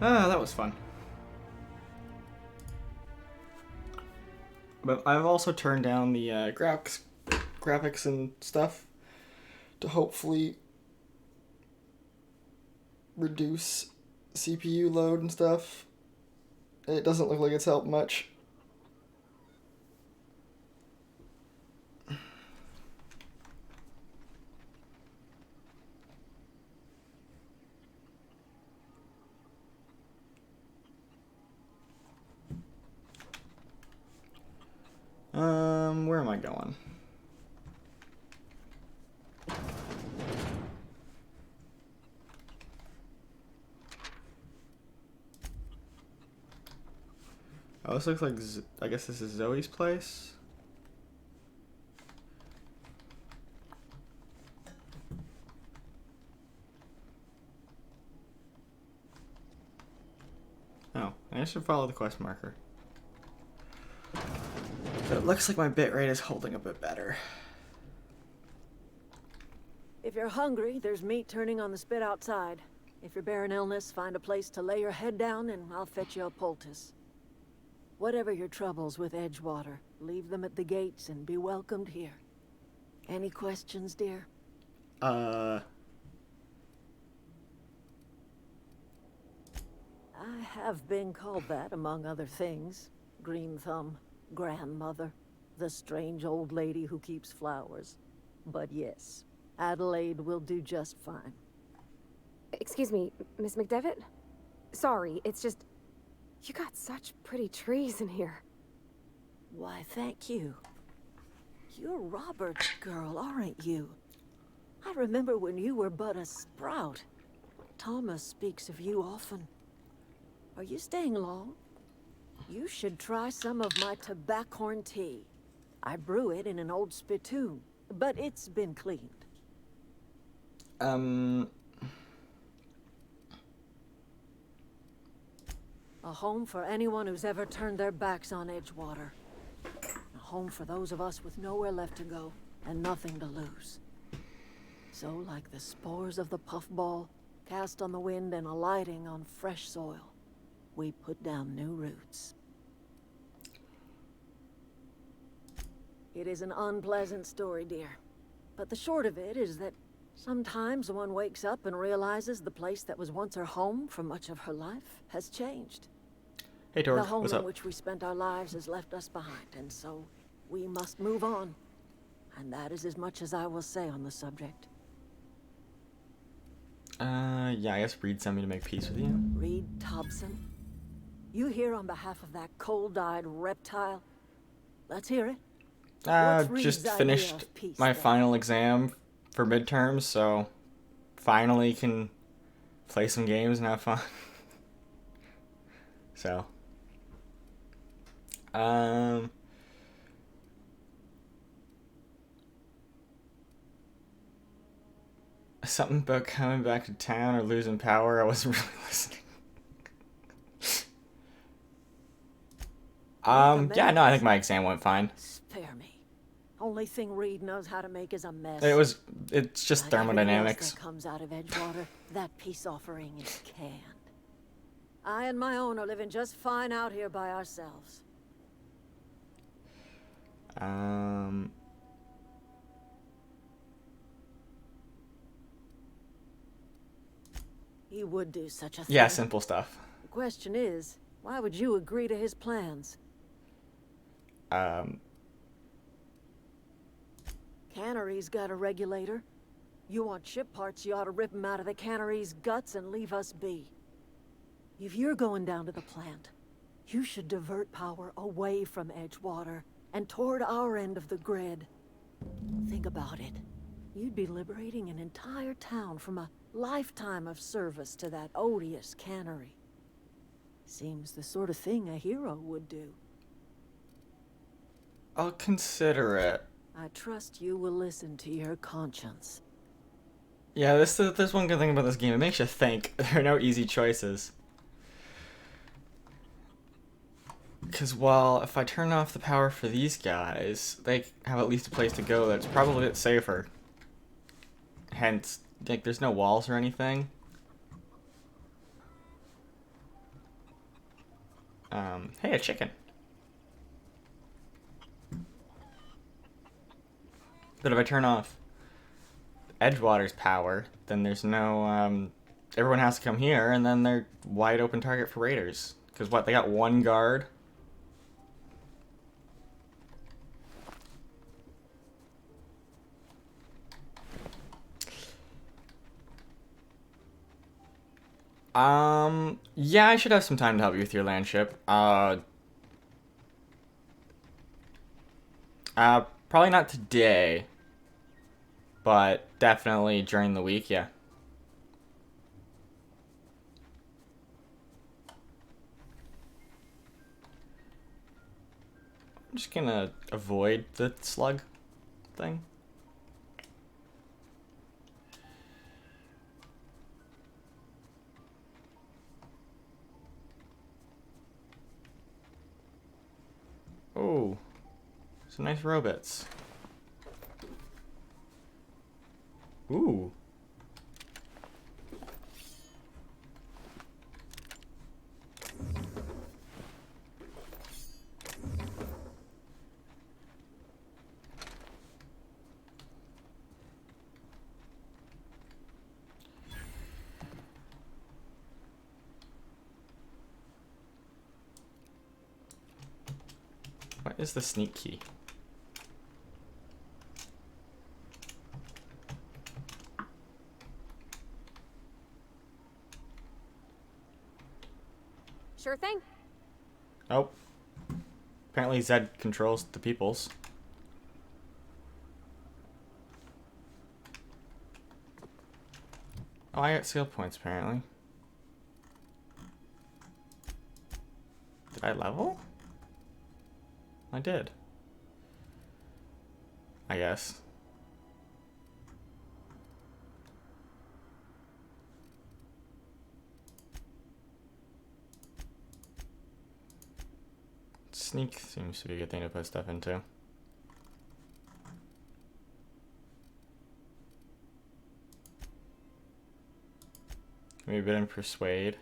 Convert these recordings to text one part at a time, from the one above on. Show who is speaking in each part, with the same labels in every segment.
Speaker 1: Ah, that was fun. But I've also turned down the graphics and stuff to hopefully reduce CPU load and stuff. It doesn't look like it's helped much. Where am I going? Oh, this looks like, I guess this is Zoe's place. Oh, I should follow the quest marker. But it looks like my bitrate is holding a bit better.
Speaker 2: If you're hungry, there's meat turning on the spit outside. If you're bearing illness, find a place to lay your head down and I'll fetch you a poultice. Whatever your troubles with Edgewater, leave them at the gates and be welcomed here. Any questions, dear?
Speaker 1: I
Speaker 2: have been called that, among other things. Green Thumb, grandmother, the strange old lady who keeps flowers. But yes, Adelaide will do just fine.
Speaker 3: Excuse me, Miss McDevitt? Sorry, it's just... You got such pretty trees in here.
Speaker 2: Why, thank you. You're Robert's girl, aren't you? I remember when you were but a sprout. Thomas speaks of you often. Are you staying long? You should try some of my tobaccorn tea. I brew it in an old spittoon, but it's been cleaned. A home for anyone who's ever turned their backs on Edgewater. A home for those of us with nowhere left to go and nothing to lose. So, like the spores of the puffball, cast on the wind and alighting on fresh soil, we put down new roots. It is an unpleasant story, dear. But the short of it is that sometimes one wakes up and realizes the place that was once her home for much of her life has changed.
Speaker 1: Hey, Torg,
Speaker 2: the home
Speaker 1: what's
Speaker 2: in
Speaker 1: up?
Speaker 2: which we spent our lives has left us behind, and so we must move on. And that is as much as I will say on the subject.
Speaker 1: Yeah, I guess Reed sent me to make peace with you.
Speaker 2: Reed Thompson? You here on behalf of that cold-eyed reptile? Let's hear it. What's Reed's
Speaker 1: Just
Speaker 2: idea
Speaker 1: finished
Speaker 2: of peace,
Speaker 1: my
Speaker 2: then?
Speaker 1: final exam for midterms, so finally can play some games and have fun. So, something about coming back to town or losing power. I wasn't really listening. Yeah, no, I think my exam went fine.
Speaker 2: Spare me. Only thing Reed knows how to make is a mess.
Speaker 1: It's just
Speaker 2: Like everything else
Speaker 1: thermodynamics.
Speaker 2: that comes out of Edgewater, that peace offering is canned. I and my own are living just fine out here by ourselves. He would do such a thing.
Speaker 1: Yeah, simple stuff.
Speaker 2: The question is, why would you agree to his plans? Cannery's got a regulator. You want ship parts, you ought to rip 'em out of the cannery's guts and leave us be. If you're going down to the plant, you should divert power away from Edgewater and toward our end of the grid. Think about it. You'd be liberating an entire town from a lifetime of service to that odious cannery. Seems the sort of thing a hero would do.
Speaker 1: I'll consider it.
Speaker 2: I trust you will listen to your conscience.
Speaker 1: Yeah, there's one good thing about this game. It makes you think. There are no easy choices. Because while if I turn off the power for these guys, they have at least a place to go that's probably a bit safer. Hence, like, there's no walls or anything. Hey, a chicken. But if I turn off Edgewater's power, then there's no, everyone has to come here, and then they're wide open target for raiders. Because what, they got one guard? Yeah, I should have some time to help you with your landship. Probably not today, but definitely during the week, yeah. I'm just gonna avoid the slug thing. Oh, some nice robots. Ooh. What is the sneak key?
Speaker 3: Sure thing.
Speaker 1: Oh. Apparently Zed controls the peoples. Oh, I got skill points apparently. Did I level? I did. I guess. Sneak seems to be a good thing to put stuff into. Maybe a bit in persuade.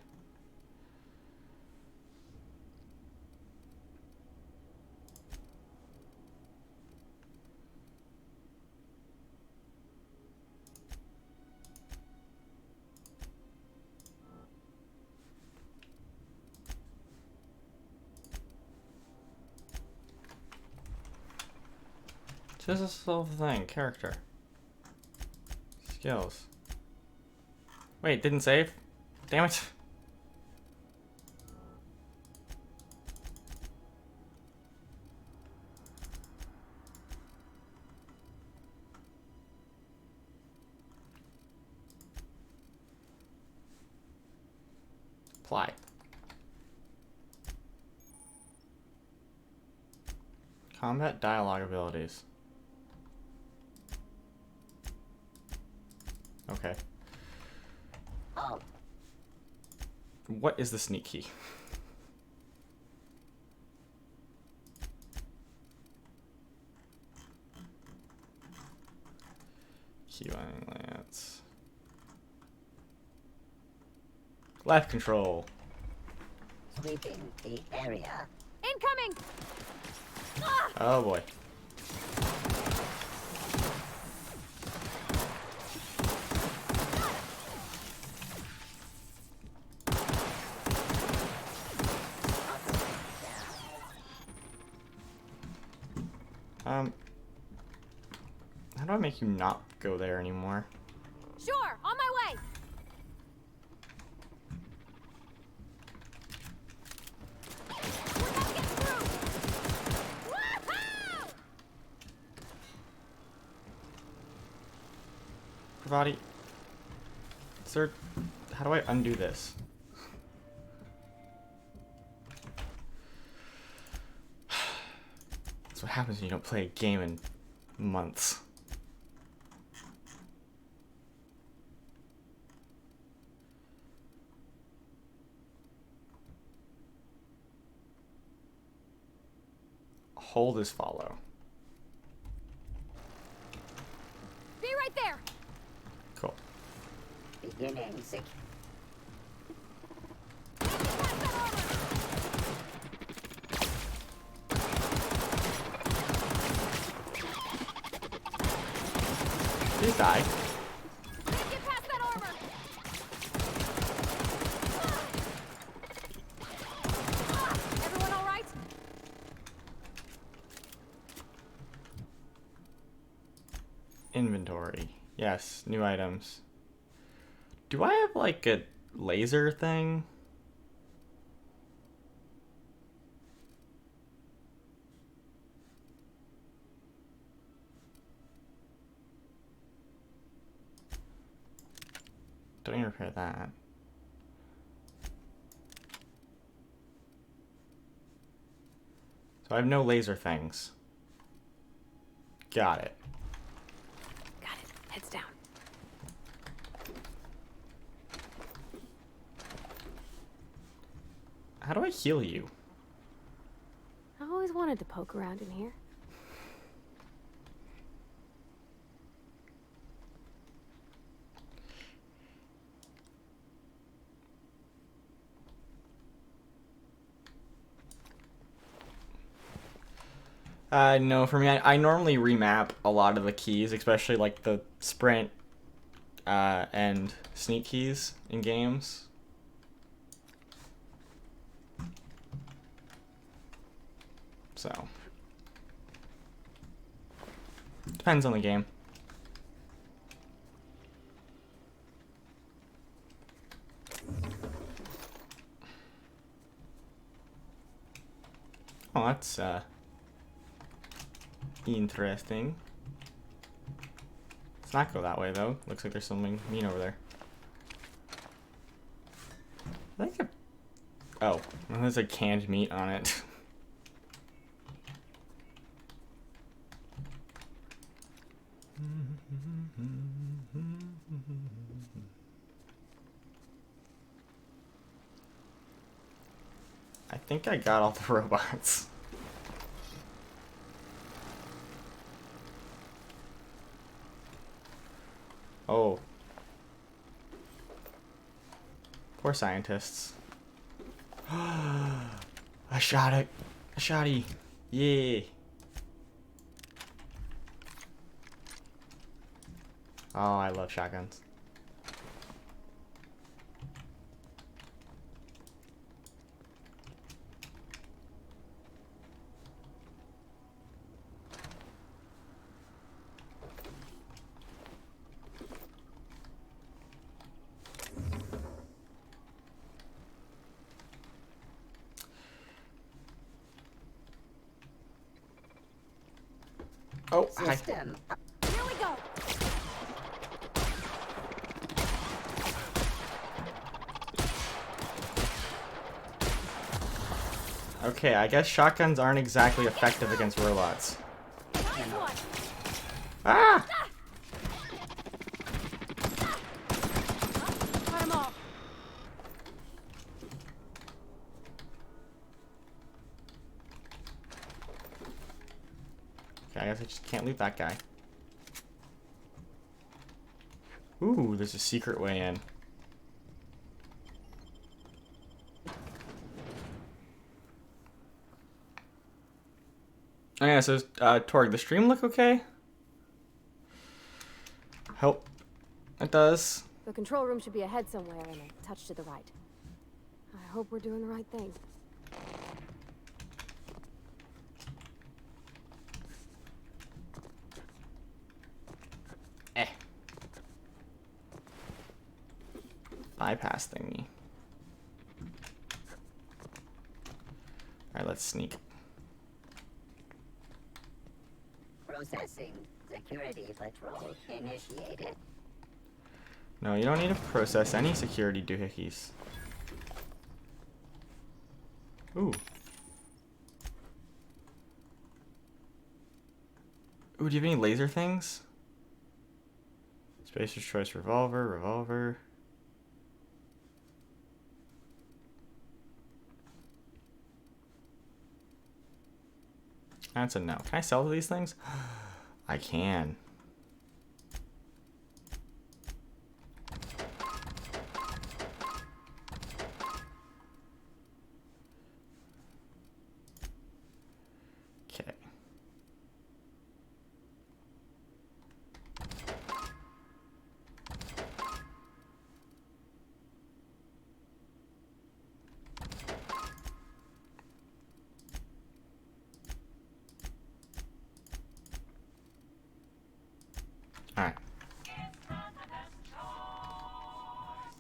Speaker 1: Just this whole thing. Character. Skills. Wait, didn't save? Damn it. Apply. Combat dialogue abilities. Okay.
Speaker 4: Oh.
Speaker 1: What is the sneak key? Keylining lance. Left control.
Speaker 4: Sweeping the area.
Speaker 3: Incoming!
Speaker 1: Oh boy. How do I make you not go there anymore?
Speaker 3: Sure, on my way! We're gonna get through! Woohoo!
Speaker 1: Pravati. Sir, how do I undo this? That's what happens when you don't play a game in months. Hold is follow.
Speaker 3: Be right there!
Speaker 1: Cool.
Speaker 4: Beginning sick.
Speaker 1: Please die.
Speaker 3: Get past that armor! Everyone all right?
Speaker 1: Inventory. Yes, new items. Do I have like a laser thing? Don't even repair that. So I have no laser things. Got it.
Speaker 3: Got it. Heads down.
Speaker 1: How do I heal you?
Speaker 3: I always wanted to poke around in here.
Speaker 1: No, for me, I normally remap a lot of the keys, especially like the sprint and sneak keys in games. So, depends on the game. Oh, that's interesting. Let's not go that way though. Looks like there's something mean over there. I think oh, there's like canned meat on it. I think I got all the robots. Oh. Poor scientists. I shot it. A shotty. Yeah. Oh, I love shotguns. Oh, hi.
Speaker 4: System.
Speaker 3: Here we go!
Speaker 1: Okay, I guess shotguns aren't exactly effective against robots.
Speaker 3: Nice one!
Speaker 1: Ah!
Speaker 3: Cut him off!
Speaker 1: Okay, I guess I just can't leave that guy. Ooh, there's a secret way in. Oh yeah, so Torg, the stream look okay? Hope it does.
Speaker 3: The control room should be ahead somewhere and a touch to the right. I hope we're doing the right thing.
Speaker 1: Eh. Bypass thingy. Alright, let's sneak.
Speaker 4: Processing. Security patrol initiated.
Speaker 1: No, you don't need to process any security doohickeys. Ooh. Ooh, do you have any laser things? Spacer's Choice revolver. That's a no. Can I sell these things? I can. Okay.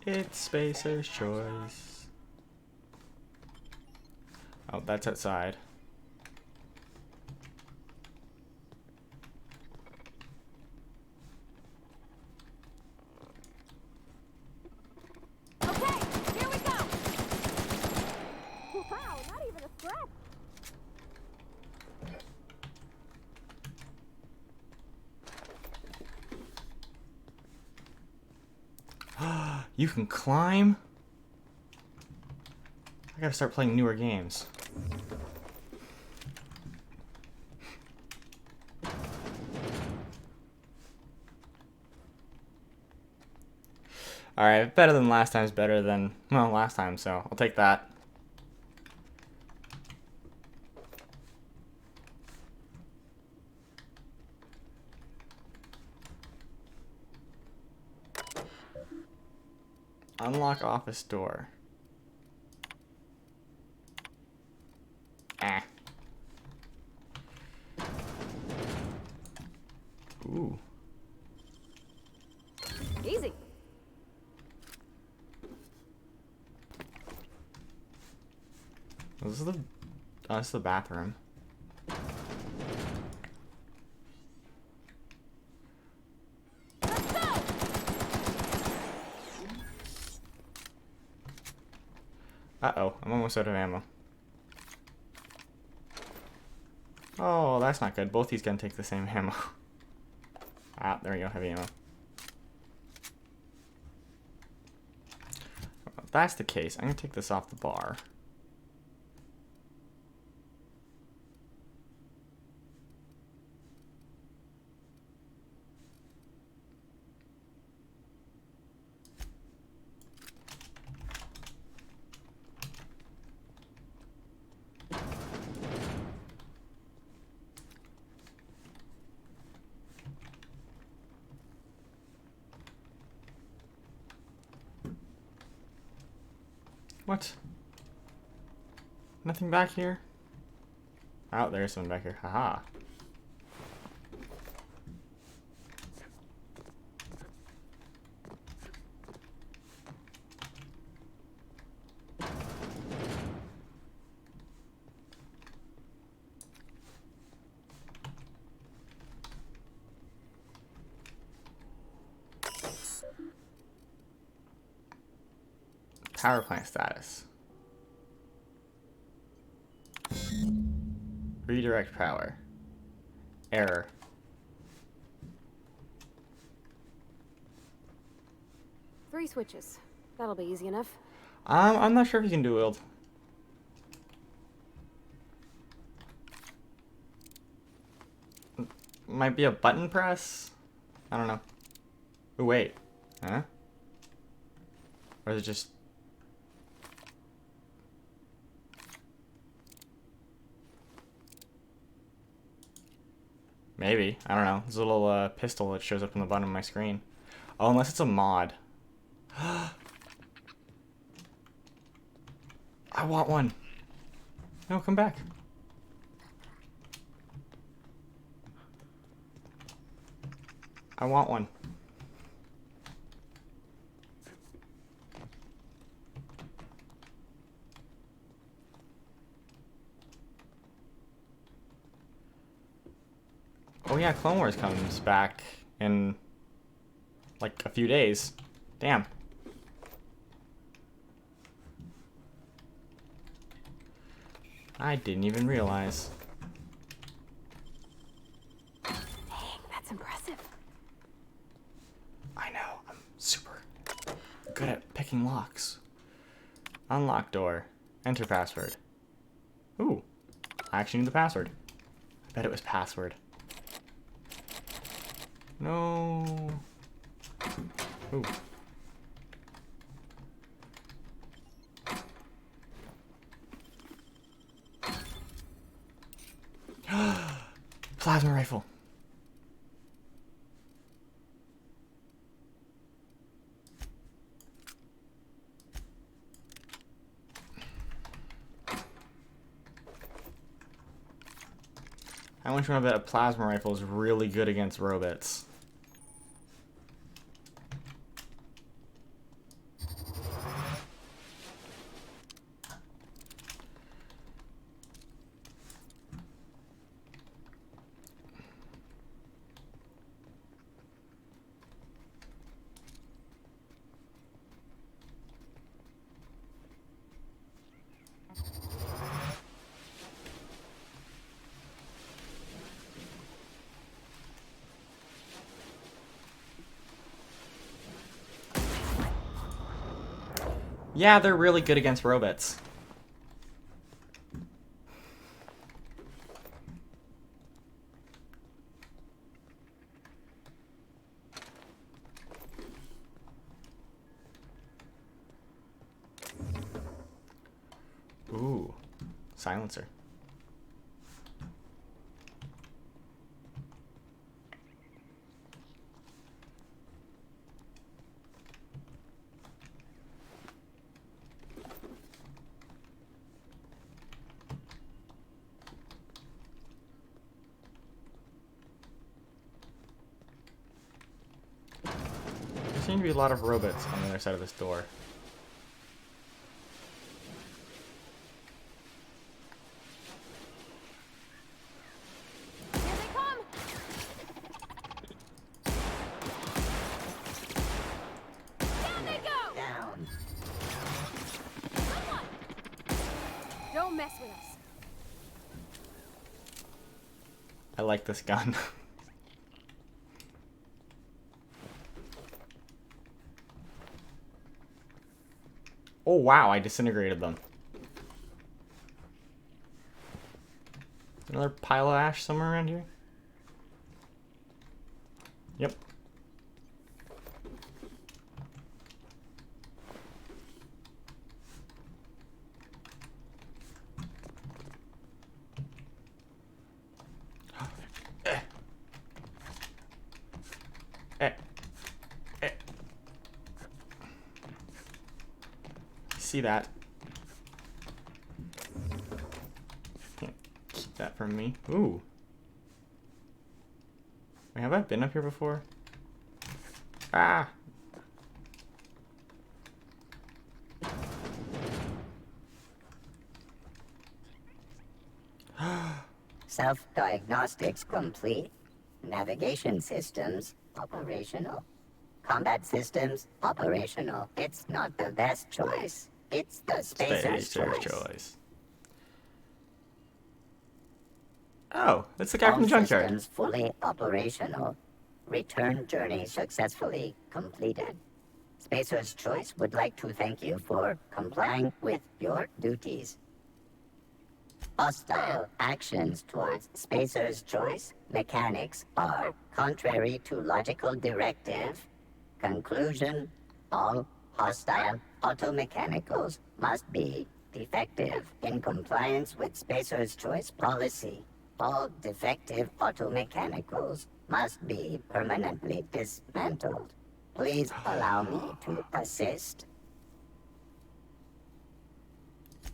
Speaker 1: It's Spacer's choice. Oh, that's outside.
Speaker 3: Okay, here we go! Wow, not even a scratch!
Speaker 1: You can climb? I gotta start playing newer games. Alright, better than last time's better than, well, last time, so I'll take that. Unlock office door. Ah. Ooh.
Speaker 3: Easy.
Speaker 1: This is the, this is the bathroom.
Speaker 3: Let's go!
Speaker 1: Uh-oh, I'm almost out of ammo. Oh, that's not good. Both these guns take the same ammo. Ah, there we go, heavy ammo. If that's the case, I'm gonna take this off the bar. What? Nothing back here? Oh, there's someone back here. Haha. Power plant status. Redirect power. Error.
Speaker 3: Three switches. That'll be easy enough.
Speaker 1: I'm not sure if you can do wield. Might be a button press? I don't know. Oh, wait. Huh? Or is it just... Maybe. I don't know. There's a little pistol that shows up on the bottom of my screen. Oh, unless it's a mod. I want one. No, come back. I want one. Oh yeah, Clone Wars comes back in like a few days. Damn. I didn't even realize.
Speaker 3: Dang, that's impressive.
Speaker 1: I know, I'm super good at picking locks. Unlock door. Enter password. Ooh, I actually knew the password. I bet it was password. No. Ooh. Plasma rifle. How much you want to bet a plasma rifle is really good against robots? Yeah, they're really good against robots. Ooh, silencer. There seem to be a lot of robots on the other side of this door.
Speaker 3: Here they come! Down they go!
Speaker 4: Down.
Speaker 3: Someone! Don't mess with us.
Speaker 1: I like this gun. Oh wow, I disintegrated them. Another pile of ash somewhere around here? Yep. Eh. Eh. Eh. See that? Can't keep that from me. Ooh. Wait, have I been up here before? Ah!
Speaker 4: Self-diagnostics complete. Navigation systems operational. Combat systems operational. It's not the best choice. It's the spacer's choice.
Speaker 1: Oh, that's the guy from the
Speaker 4: All
Speaker 1: junkyard.
Speaker 4: systems fully operational. Return journey successfully completed. Spacer's Choice would like to thank you for complying with your duties. Hostile actions towards Spacer's Choice mechanics are contrary to logical directive. Conclusion: all hostile automechanicals must be defective in compliance with Spacer's Choice policy. All defective automechanicals must be permanently dismantled. Please allow me to assist.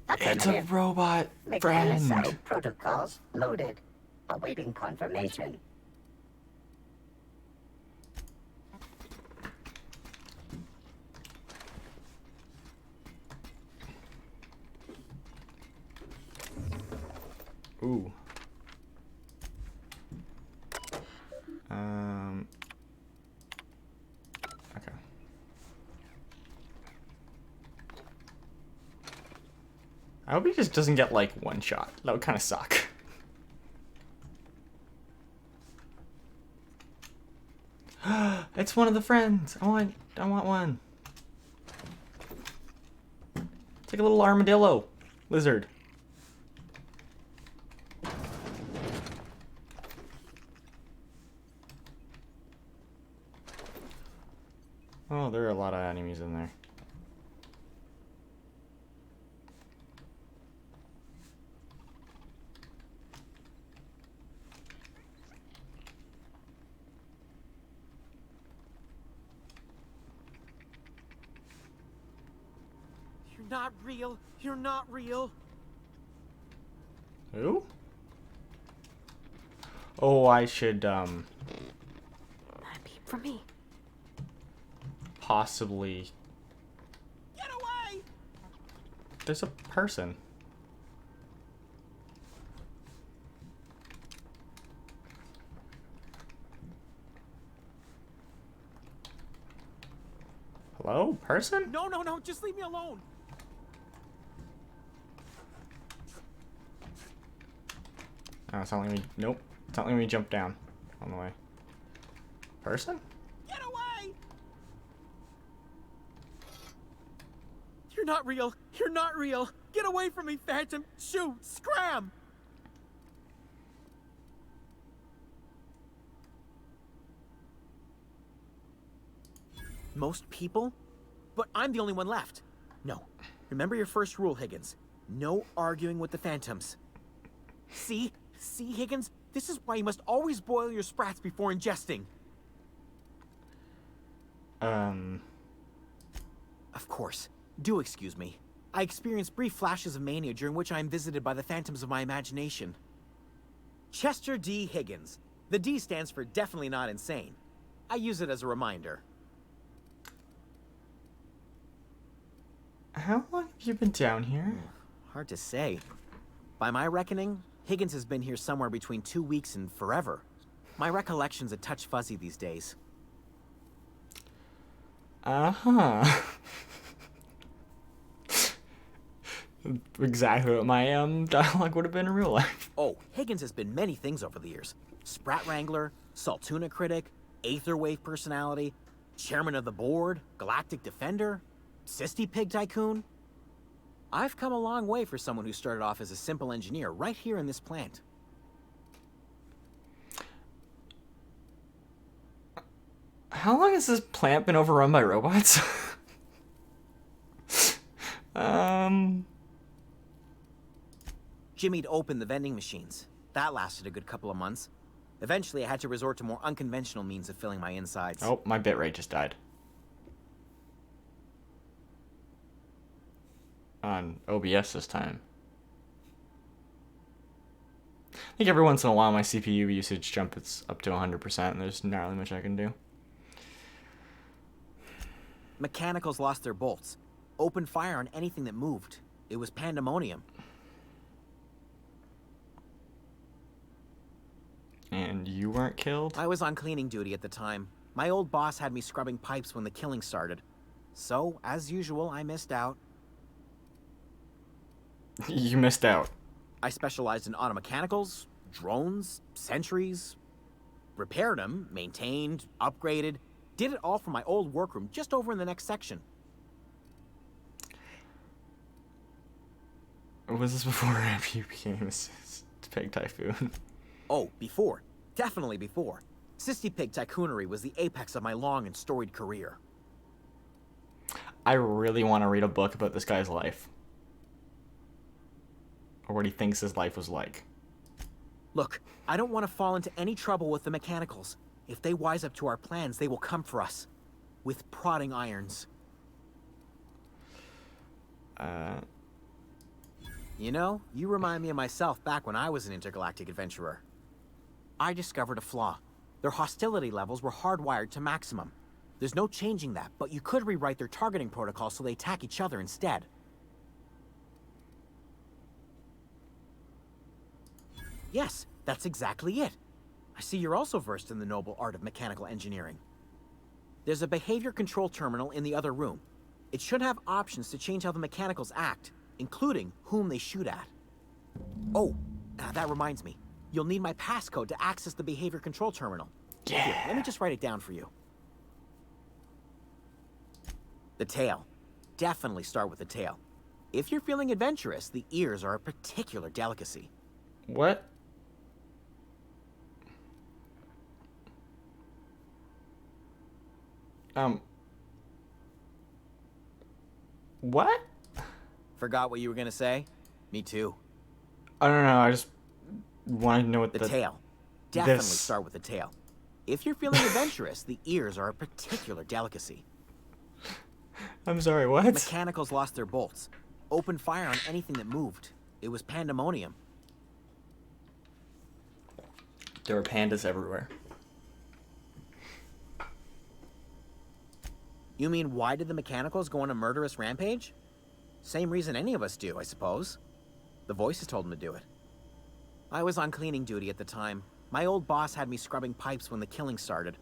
Speaker 1: It's a robot friend.
Speaker 4: Mechanicide protocols loaded. Awaiting confirmation.
Speaker 1: Ooh. Okay. I hope he just doesn't get like one shot. That would kind of suck. It's one of the friends. I want one. It's like a little armadillo lizard. Oh, there are a lot of enemies in there.
Speaker 5: You're not real. You're not real.
Speaker 1: Who? Oh, I should,
Speaker 3: Not a peep from me.
Speaker 1: possibly...
Speaker 5: Get away!
Speaker 1: There's a person. Hello? Person?
Speaker 5: No, no, no. Just leave me alone.
Speaker 1: Oh, it's not letting me... Nope. It's not letting me jump down on the way. Person?
Speaker 5: Get away! You're not real. You're not real. Get away from me, Phantom. Shoot. Scram. Most people? But I'm the only one left. No. Remember your first rule, Higgins. No arguing with the Phantoms. See? See, Higgins? This is why you must always boil your sprats before ingesting. Of course. Do excuse me. I experience brief flashes of mania during which I am visited by the phantoms of my imagination. Chester D. Higgins. The D stands for definitely not insane. I use it as a reminder.
Speaker 1: How long have you been down here?
Speaker 5: Hard to say. By my reckoning, Higgins has been here somewhere between 2 weeks and forever. My recollection's a touch fuzzy these days.
Speaker 1: Uh-huh. Exactly what my dialogue would have been in real life.
Speaker 5: Oh, Higgins has been many things over the years. Sprat Wrangler, Saltuna Critic, Aetherwave Personality, Chairman of the Board, Galactic Defender, Sisty Pig Tycoon. I've come a long way for someone who started off as a simple engineer right here in this plant.
Speaker 1: How long has this plant been overrun by robots?
Speaker 5: Jimmy'd opened the vending machines. That lasted a good couple of months. Eventually, I had to resort to more unconventional means of filling my insides.
Speaker 1: Oh, my bitrate just died. On OBS this time. I think every once in a while my CPU usage jumps up to 100% and there's not really much I can do.
Speaker 5: Mechanicals lost their bolts. Opened fire on anything that moved. It was pandemonium.
Speaker 1: And you weren't killed?
Speaker 5: I was on cleaning duty at the time. My old boss had me scrubbing pipes when the killing started. So, as usual, I missed out.
Speaker 1: You missed out.
Speaker 5: I specialized in automechanicals, drones, sentries. Repaired them, maintained, upgraded. Did it all from my old workroom just over in the next section.
Speaker 1: Was this before you became a pig typhoon?
Speaker 5: Oh, before. Definitely before. Sisty Pig Tycoonery was the apex of my long and storied career.
Speaker 1: I really want to read a book about this guy's life. Or what he thinks his life was like.
Speaker 5: Look, I don't want to fall into any trouble with the mechanicals. If they wise up to our plans, they will come for us. With prodding irons. You know, you remind me of myself back when I was an intergalactic adventurer. I discovered a flaw. Their hostility levels were hardwired to maximum. There's no changing that, but you could rewrite their targeting protocol so they attack each other instead. Yes, that's exactly it. I see you're also versed in the noble art of mechanical engineering. There's a behavior control terminal in the other room. It should have options to change how the mechanicals act, including whom they shoot at. Oh, that reminds me. You'll need my passcode to access the behavior control terminal.
Speaker 1: Yeah.
Speaker 5: Here, let me just write it down for you. The tail. Definitely start with the tail. If you're feeling adventurous, the ears are a particular delicacy.
Speaker 1: What? What?
Speaker 5: Forgot what you were gonna say? Me too.
Speaker 1: I don't know, I just wanted to know what
Speaker 5: The
Speaker 1: the...
Speaker 5: tail. Definitely
Speaker 1: this-
Speaker 5: start with the tail. If you're feeling adventurous, the ears are a particular delicacy.
Speaker 1: I'm sorry, what?
Speaker 5: Mechanicals lost their bolts. Opened fire on anything that moved. It was pandemonium.
Speaker 1: There were pandas everywhere.
Speaker 5: You mean, why did the mechanicals go on a murderous rampage? Same reason any of us do, I suppose. The voices told them to do it. I was on cleaning duty at the time. My old boss had me scrubbing pipes when the killing started.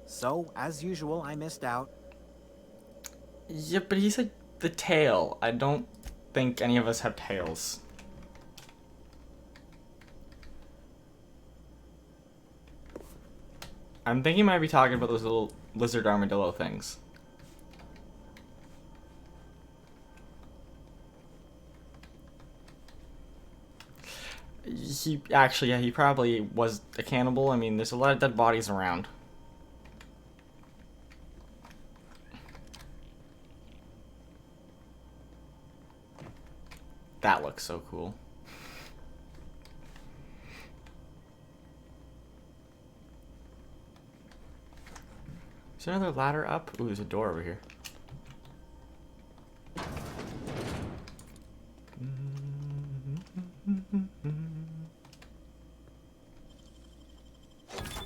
Speaker 5: So, as usual, I missed out.
Speaker 1: Yeah, but he said the tail. I don't think any of us have tails. I'm thinking he might be talking about those little lizard armadillo things. He actually, yeah, he probably was a cannibal. I mean, there's a lot of dead bodies around. That looks so cool. Is there another ladder up? Ooh, there's a door over here.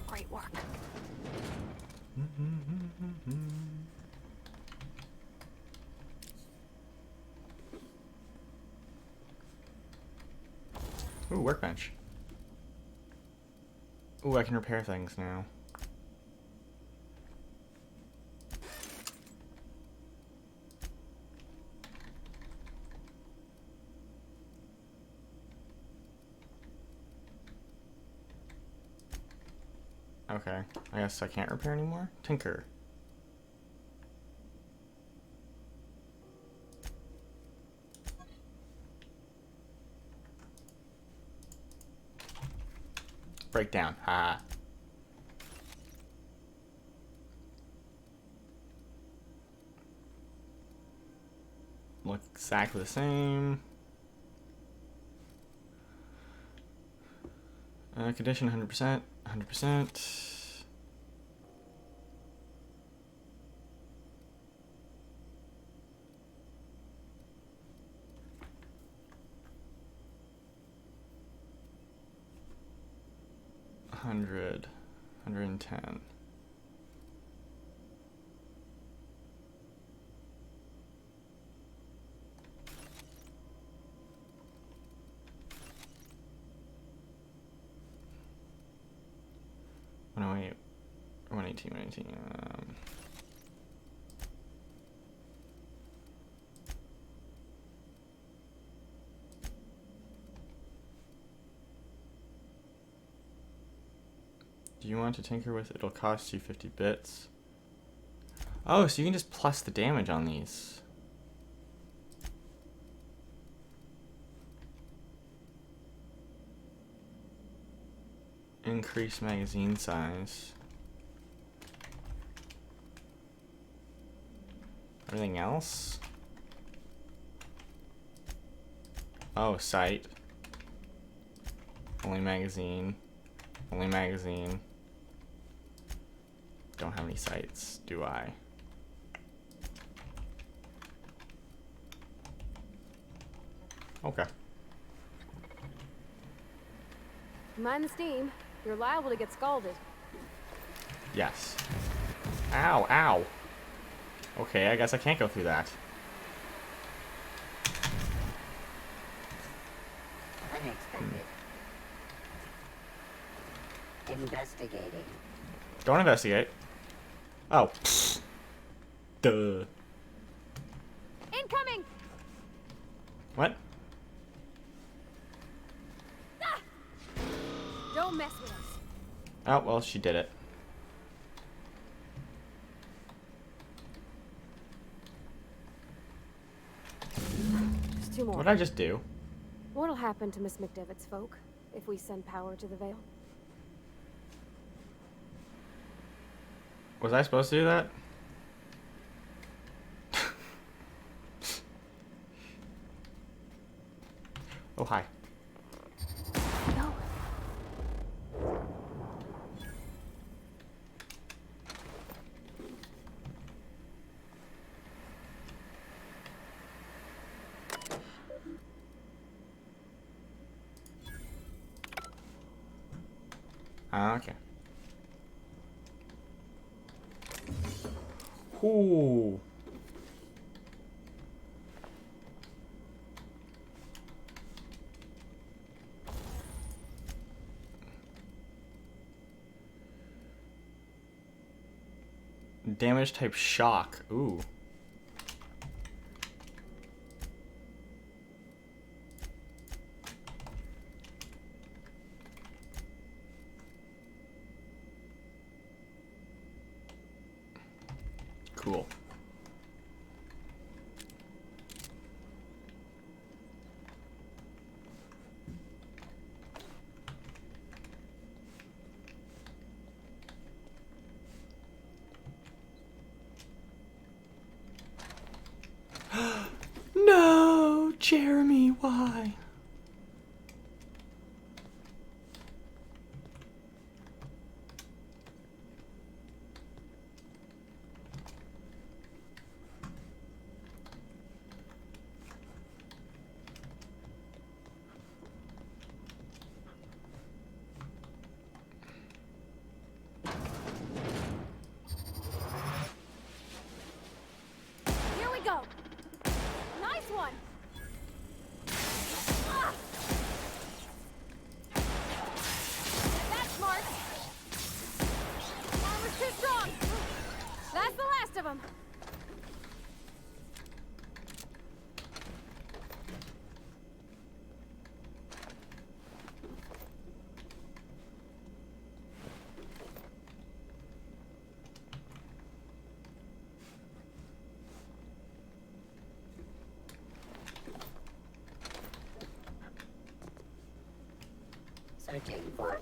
Speaker 3: Great work.
Speaker 1: Ooh, workbench. Ooh, I can repair things now. Okay, I guess I can't repair anymore. Tinker. Breakdown. Ha. Look exactly the same. Condition 100%. 100%. $100, $110. Oh wait, 118, 118. Do you want to tinker with it? It'll cost you 50 bits. Oh, so you can just plus the damage on these. Increase magazine size. Anything else? Oh, sight. Only magazine. Only magazine. Don't have any sights, do I? Okay.
Speaker 3: Mind the steam. You're liable to get scalded.
Speaker 1: Yes. Ow, ow. Okay, I guess I can't go through that.
Speaker 4: Unexpected. Investigating.
Speaker 1: Don't investigate. Oh. Duh.
Speaker 3: Incoming!
Speaker 1: What?
Speaker 3: Don't mess with us.
Speaker 1: Oh, well, she did it.
Speaker 3: Just two more.
Speaker 1: What did I just do?
Speaker 3: What'll happen to Miss McDevitt's folk if we send power to the Vale?
Speaker 1: Was I supposed to do that? Oh, hi.
Speaker 3: No.
Speaker 1: Okay. Ooh. Damage type shock. Ooh. Cool. Jeremy, why?
Speaker 3: Here we go. Nice one. Ah! That's smart. Armor's too strong. That's the last of them.
Speaker 4: Searching for.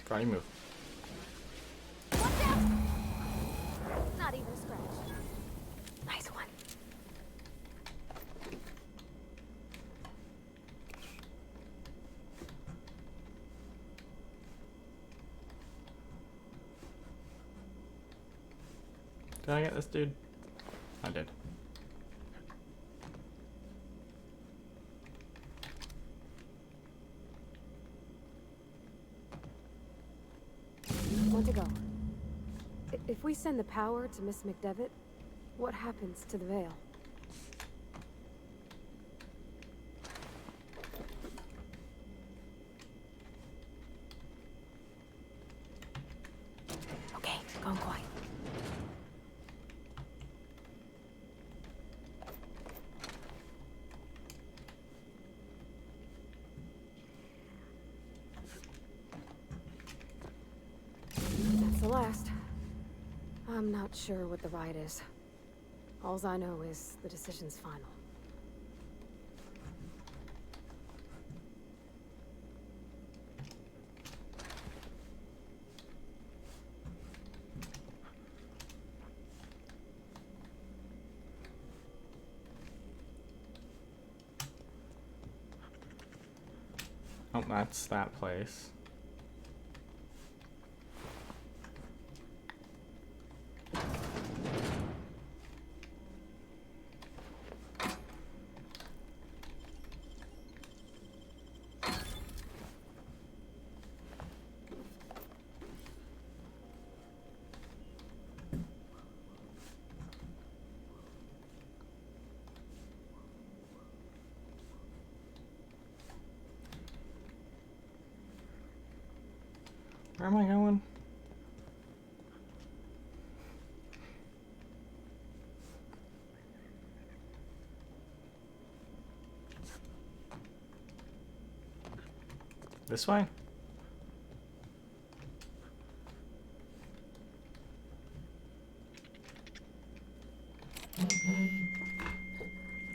Speaker 1: Karate move.
Speaker 3: Watch out! Not even a scratch. Nice one.
Speaker 1: Did I get this dude? I did.
Speaker 3: Want to go. If we send the power to Miss McDevitt, what happens to the veil? Okay, going quiet. That's the last. I'm not sure what the right is. Alls I know is the decision's final.
Speaker 1: Oh, that's that place. Where am I going? This way?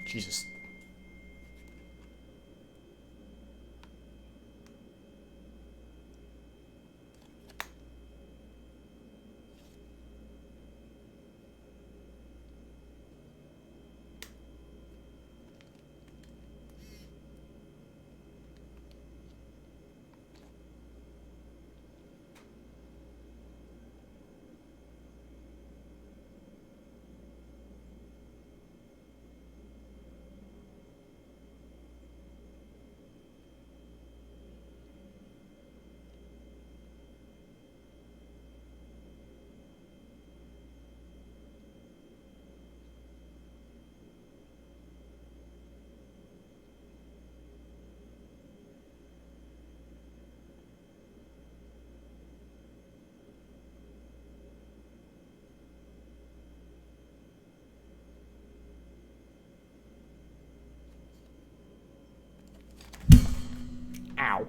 Speaker 1: Jesus. Ow.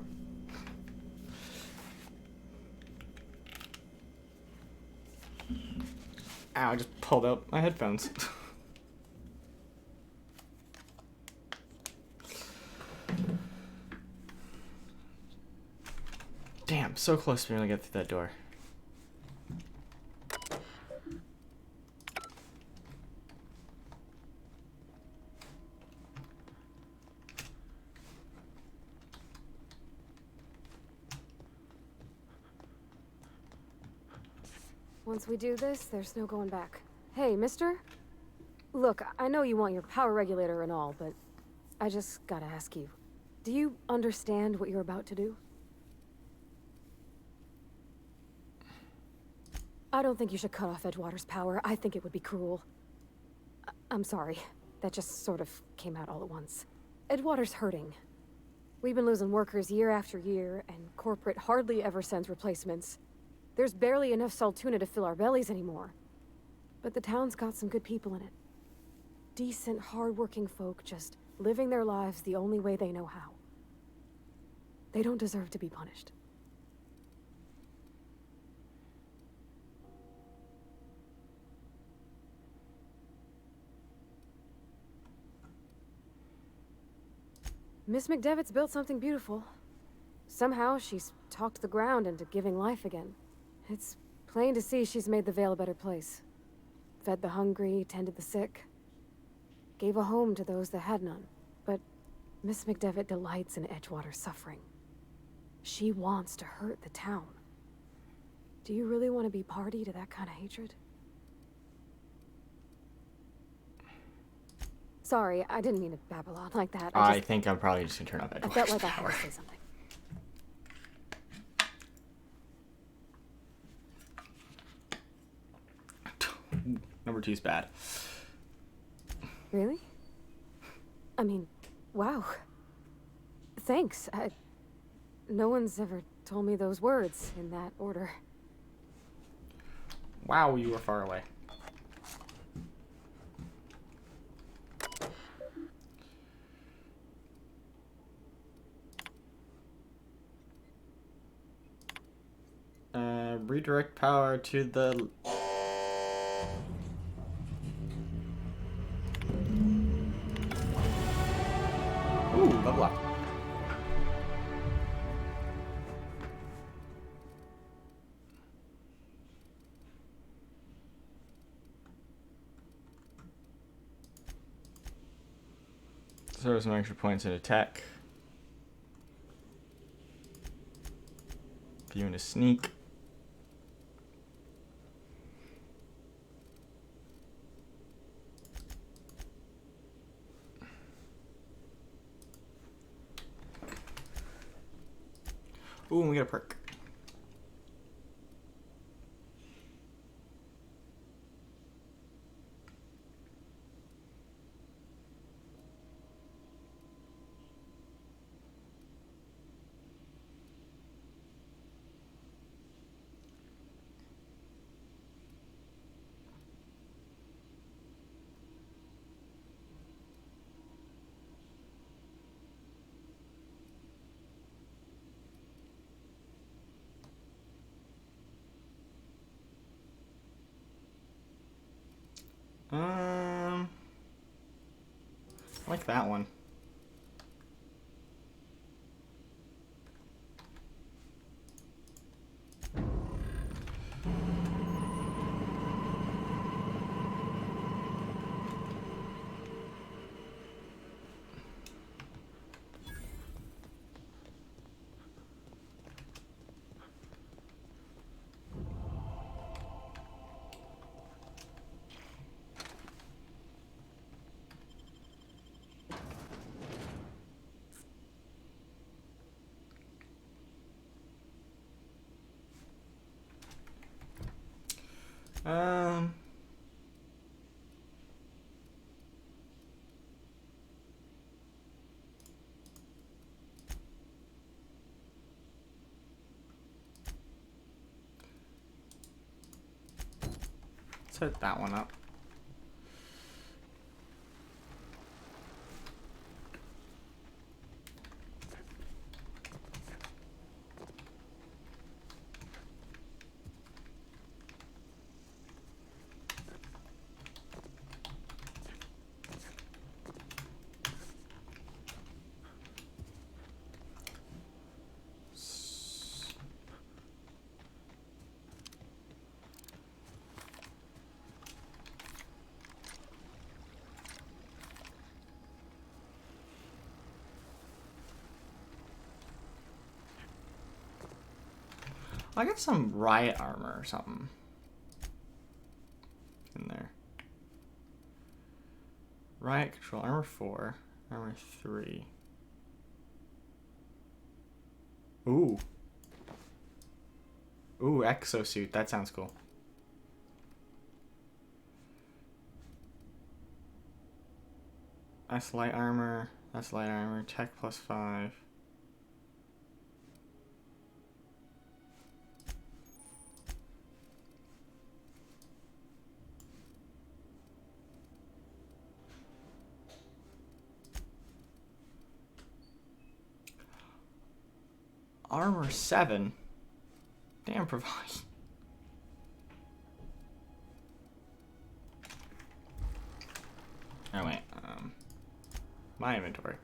Speaker 1: Ow, I just pulled out my headphones. Damn, so close to being able to get through that door.
Speaker 3: Once we do this, there's no going back. Hey, mister? Look, I know you want your power regulator and all, but I just gotta ask you. Do you understand what you're about to do? I don't think you should cut off Edgewater's power. I think it would be cruel. I'm sorry. That just sort of came out all at once. Edgewater's hurting. We've been losing workers year after year, and corporate hardly ever sends replacements. There's barely enough Saltuna to fill our bellies anymore. But the town's got some good people in it. Decent, hard-working folk just living their lives the only way they know how. They don't deserve to be punished. Miss McDevitt's built something beautiful. Somehow, she's talked the ground into giving life again. It's plain to see she's made the Vale a better place. Fed the hungry, tended the sick. Gave a home to those that had none. But Miss McDevitt delights in Edgewater's suffering. She wants to hurt the town. Do you really want to be party to that kind of hatred? Sorry, I didn't mean to babble on like that.
Speaker 1: I think I'm probably just gonna turn off
Speaker 3: I
Speaker 1: Edgewater's
Speaker 3: felt like I
Speaker 1: power.
Speaker 3: had to say something.
Speaker 1: Number 2's bad.
Speaker 3: Really? I mean, wow. Thanks. No one's ever told me those words in that order.
Speaker 1: Wow, you were far away. Redirect power to the... Ooh, level up. So some extra points in attack. If you want to sneak. Ooh, and we got a perk. I like that one. Um, let's hit that one up. I got some riot armor or something. Riot control, armor 4, armor 3. Ooh. Ooh, exosuit. That sounds cool. That's light armor. That's light armor. Tech +5. Armor 7. Damn, provide. Oh wait, my inventory.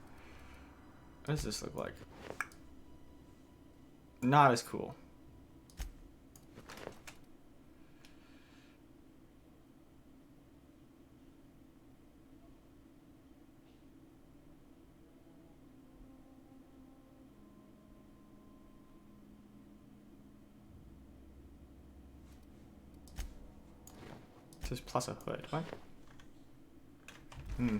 Speaker 1: What does this look like? Not as cool. It says plus a hood. What? Hmm.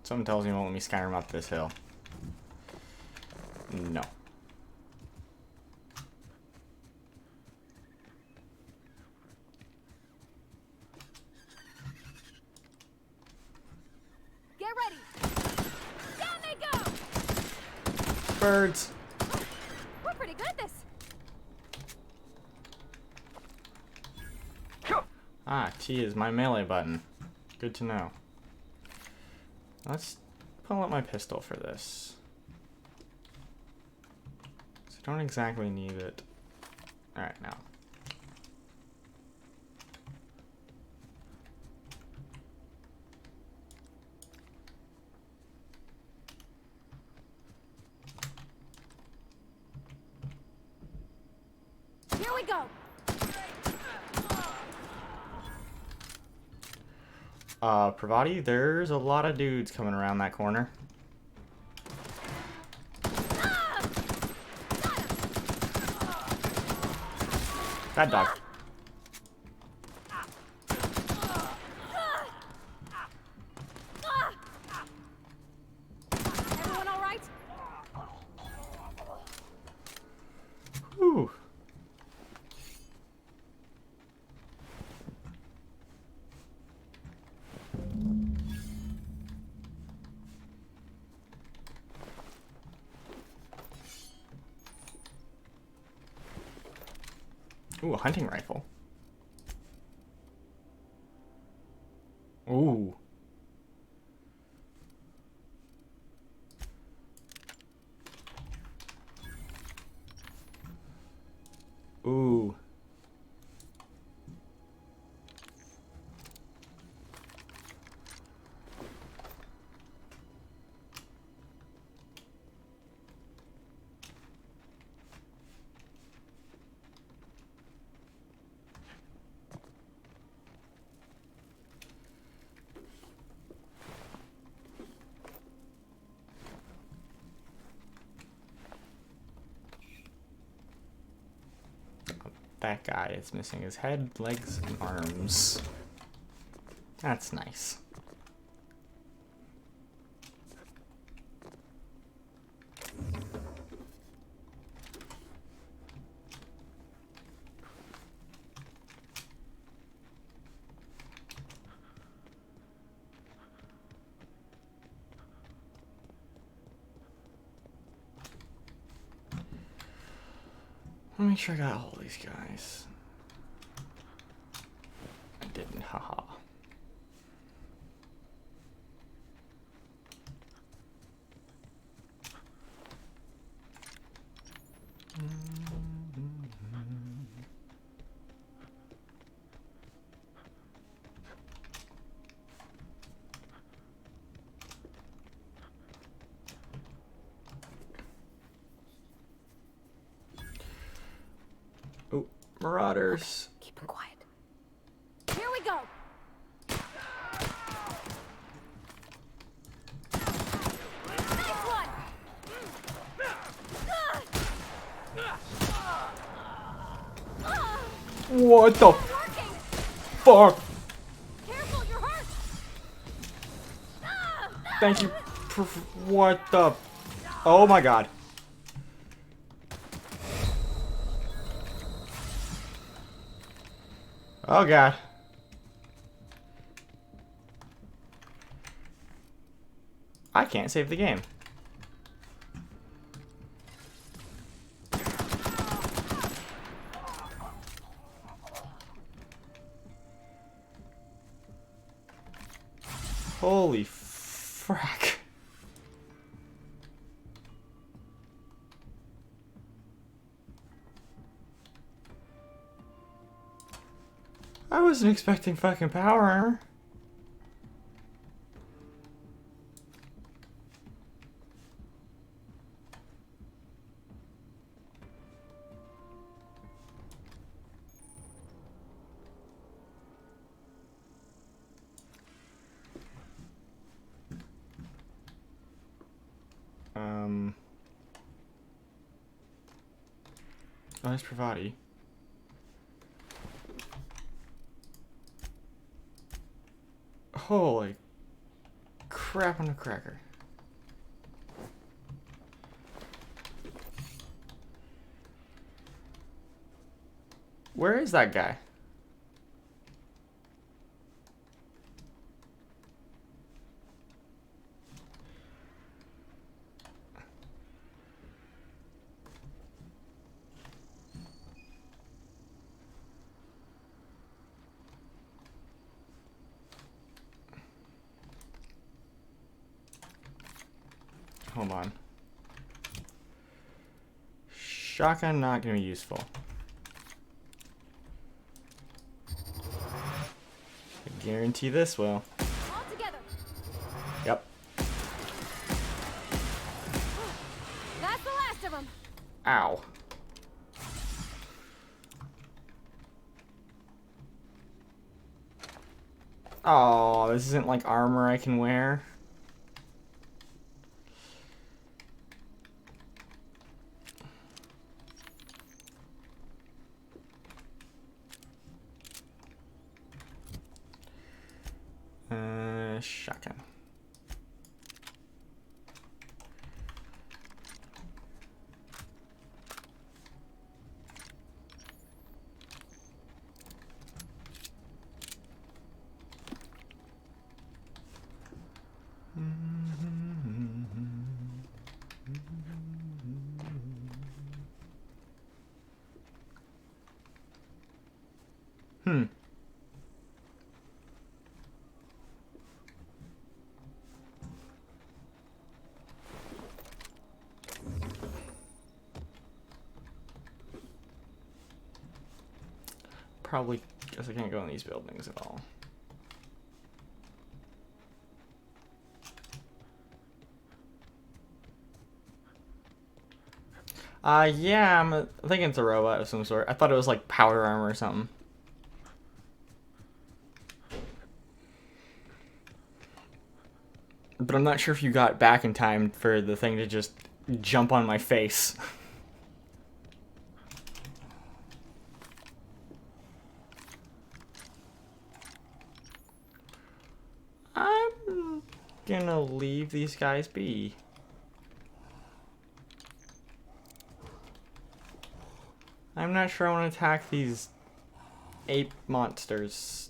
Speaker 1: Something tells me it won't let me Skyrim up this hill. No.
Speaker 3: Get ready! Down they go!
Speaker 1: Birds!
Speaker 3: We're pretty good at this!
Speaker 1: Ah, T is my melee button. Good to know. Let's pull up my pistol for this. So I don't exactly need it. Alright, now.
Speaker 3: Here we go!
Speaker 1: Pravati, there's a lot of dudes coming around that corner. Bad dog.
Speaker 3: Everyone all right?
Speaker 1: Whew. Ooh, a hunting rifle. Ooh. Ooh. That guy is missing his head, legs, and arms. That's nice. Let me make sure I got all these guys. I didn't, haha. Marauders.
Speaker 3: Keep them quiet. Here we go. Nice one.
Speaker 1: What the
Speaker 3: Working.
Speaker 1: fuck?
Speaker 3: Careful, you're hurt.
Speaker 1: Thank you. What the? Oh my god. Oh god. I can't save the game. Holy frack. I wasn't expecting fucking power armor. Oh, that's Pravati. Holy crap on a cracker. Where is that guy? Hold on. Shotgun not gonna be useful. I guarantee this will.
Speaker 3: All together.
Speaker 1: Yep.
Speaker 3: That's the last of them.
Speaker 1: Ow. Oh, this isn't like armor I can wear. Shotgun. Probably guess I can't go in these buildings at all. Yeah, I think it's a robot of some sort. I thought it was like powder armor or something. But I'm not sure if you got back in time for the thing to just jump on my face. I'm gonna leave these guys be. I'm not sure I want to attack these ape monsters.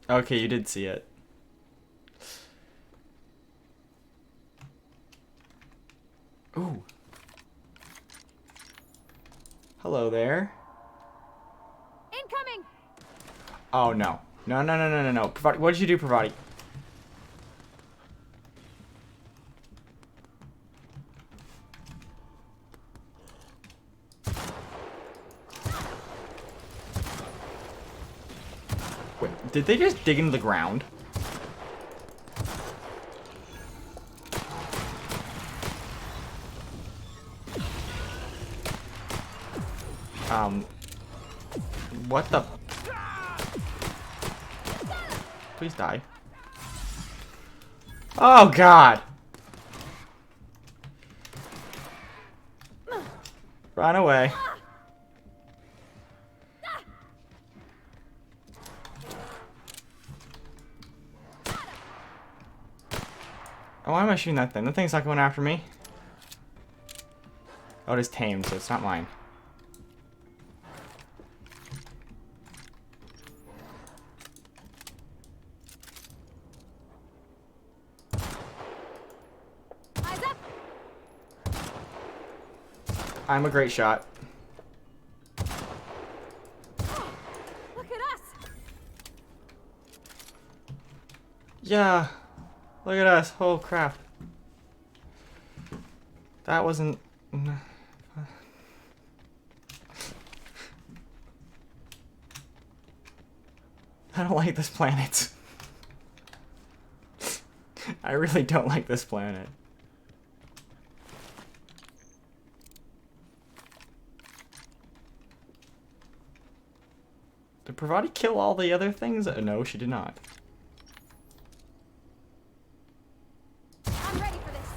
Speaker 1: Okay, you did see it. Ooh. Hello there.
Speaker 3: Incoming.
Speaker 1: Oh no. No, no, no, no, no, no. Pravati, what did you do, Pravati? Wait, did they just dig into the ground? What the? Please die. Oh God! Run away. Oh, why am I shooting that thing? The thing's not going after me. Oh, it is tamed, so it's not mine.
Speaker 3: Eyes up!
Speaker 1: I'm a great shot.
Speaker 3: Look at us!
Speaker 1: Yeah. Look at us. Oh, crap. That wasn't... I don't like this planet. I really don't like this planet. Did Pravati kill all the other things? No, she did not.
Speaker 3: I'm ready for this.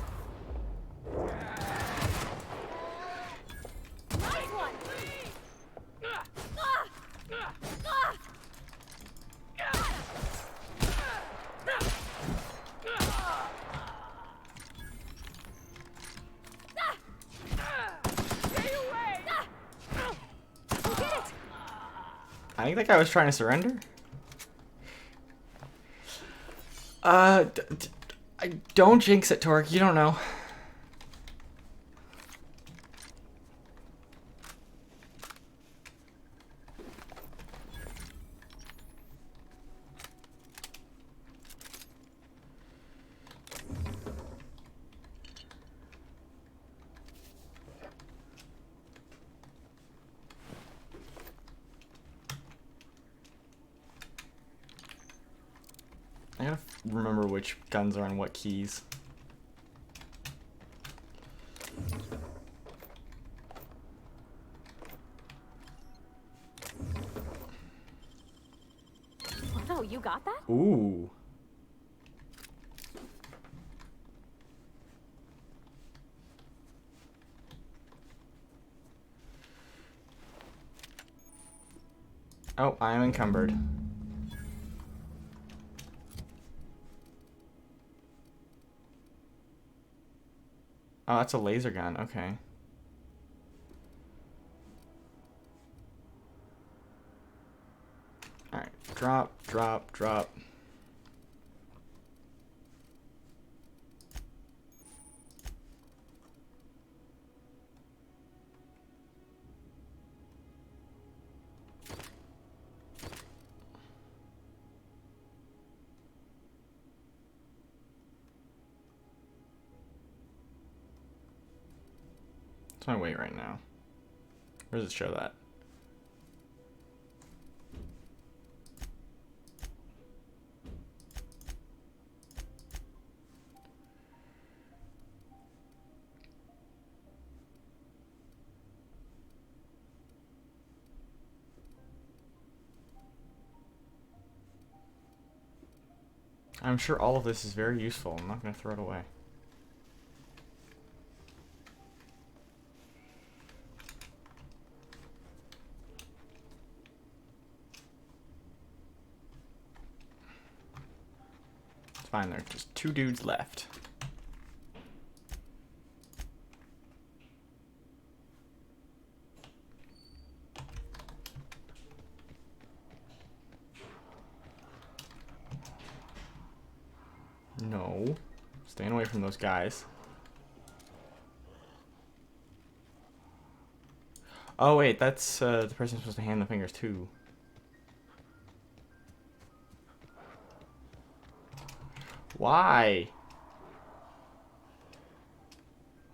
Speaker 3: Nice one!
Speaker 1: I think that guy was trying to surrender. Don't jinx it, Torque. You don't know. I gotta remember which guns are on what keys.
Speaker 3: Oh no, you got that?
Speaker 1: Ooh. Oh, I am encumbered. Oh, that's a laser gun. Okay. Alright. Drop, drop, drop. What's my weight right now? Where does it show that? I'm sure all of this is very useful. I'm not going to throw it away. It's fine, there are just 2 dudes left. No. Staying away from those guys. Oh wait, that's the person supposed to hand the fingers to. Why?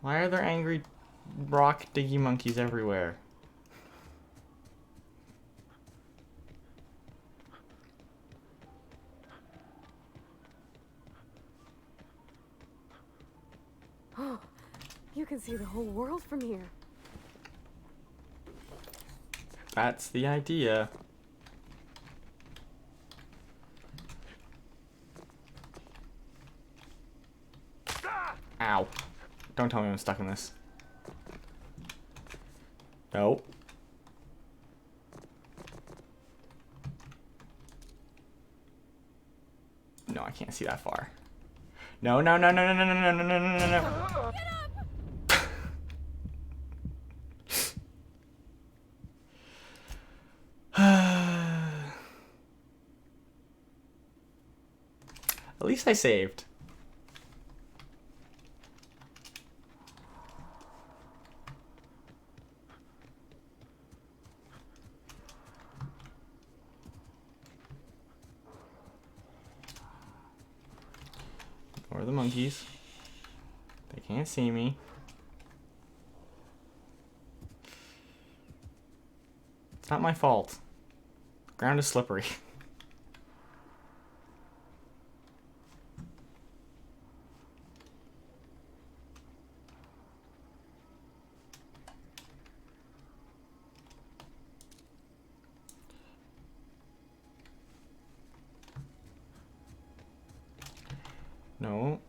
Speaker 1: Why are there angry rock diggy monkeys everywhere?
Speaker 3: Oh, you can see the whole world from here.
Speaker 1: That's the idea. Ow. Don't tell me I'm stuck in this. No. No, I can't see that far. No, no, no, no, no, no, no, no, no, no, no, no. At least I saved. Or the monkeys. They can't see me. It's not my fault. The ground is slippery. No.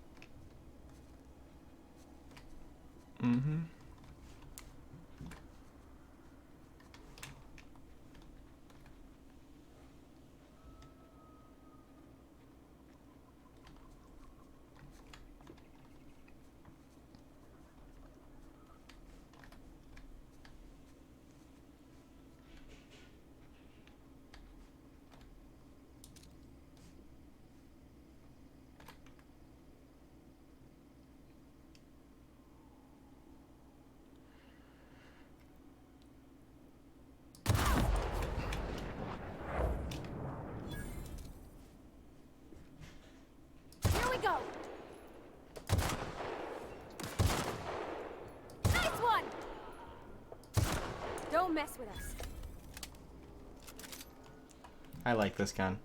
Speaker 1: Mm-hmm.
Speaker 3: Here we go. Nice one. Don't mess with us.
Speaker 1: I like this gun.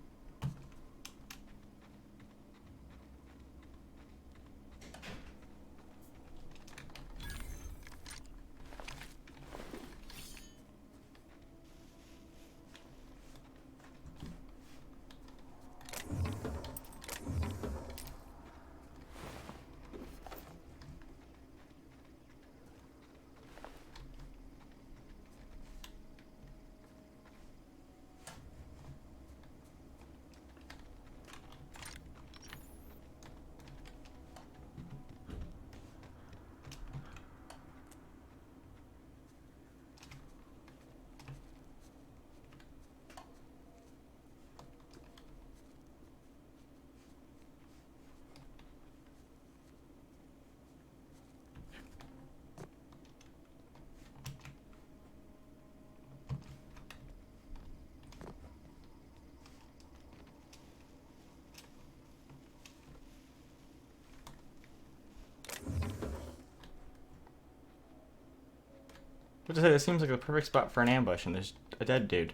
Speaker 1: What to say, this seems like the perfect spot for an ambush, and there's a dead dude.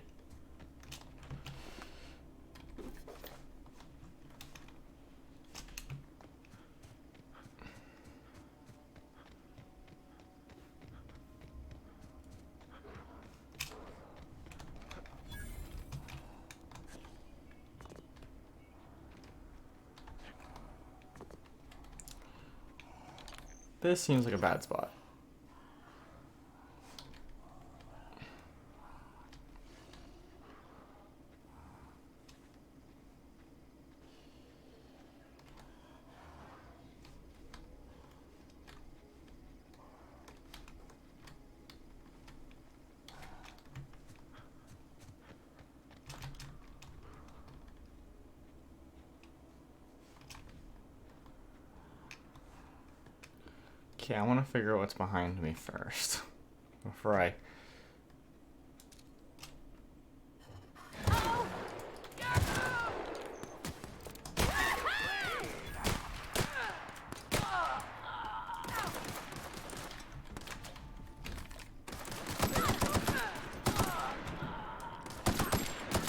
Speaker 1: This seems like a bad spot. Okay, I want to figure out what's behind me first. Before I...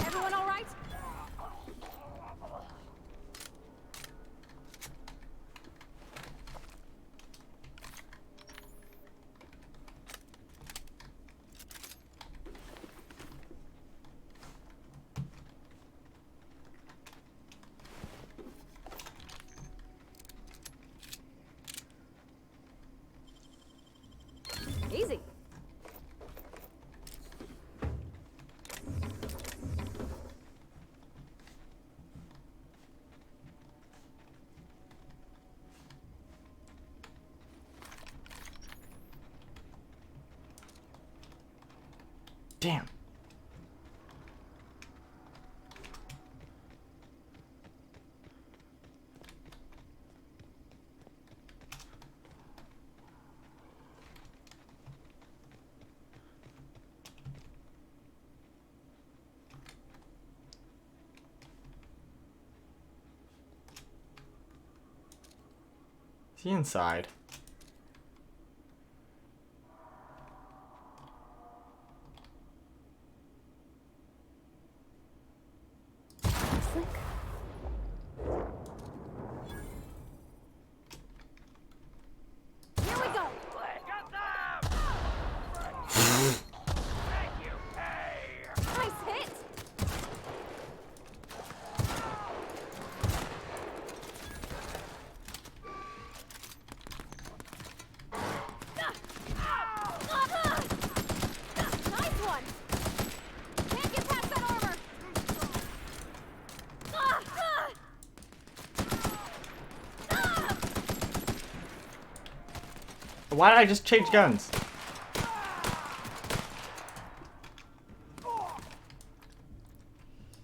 Speaker 3: Everyone all right?
Speaker 1: Damn. Is he inside?
Speaker 3: Slick. Here we go. Nice hit. Nice one. Can't get past that armor.
Speaker 1: Why did I just change guns?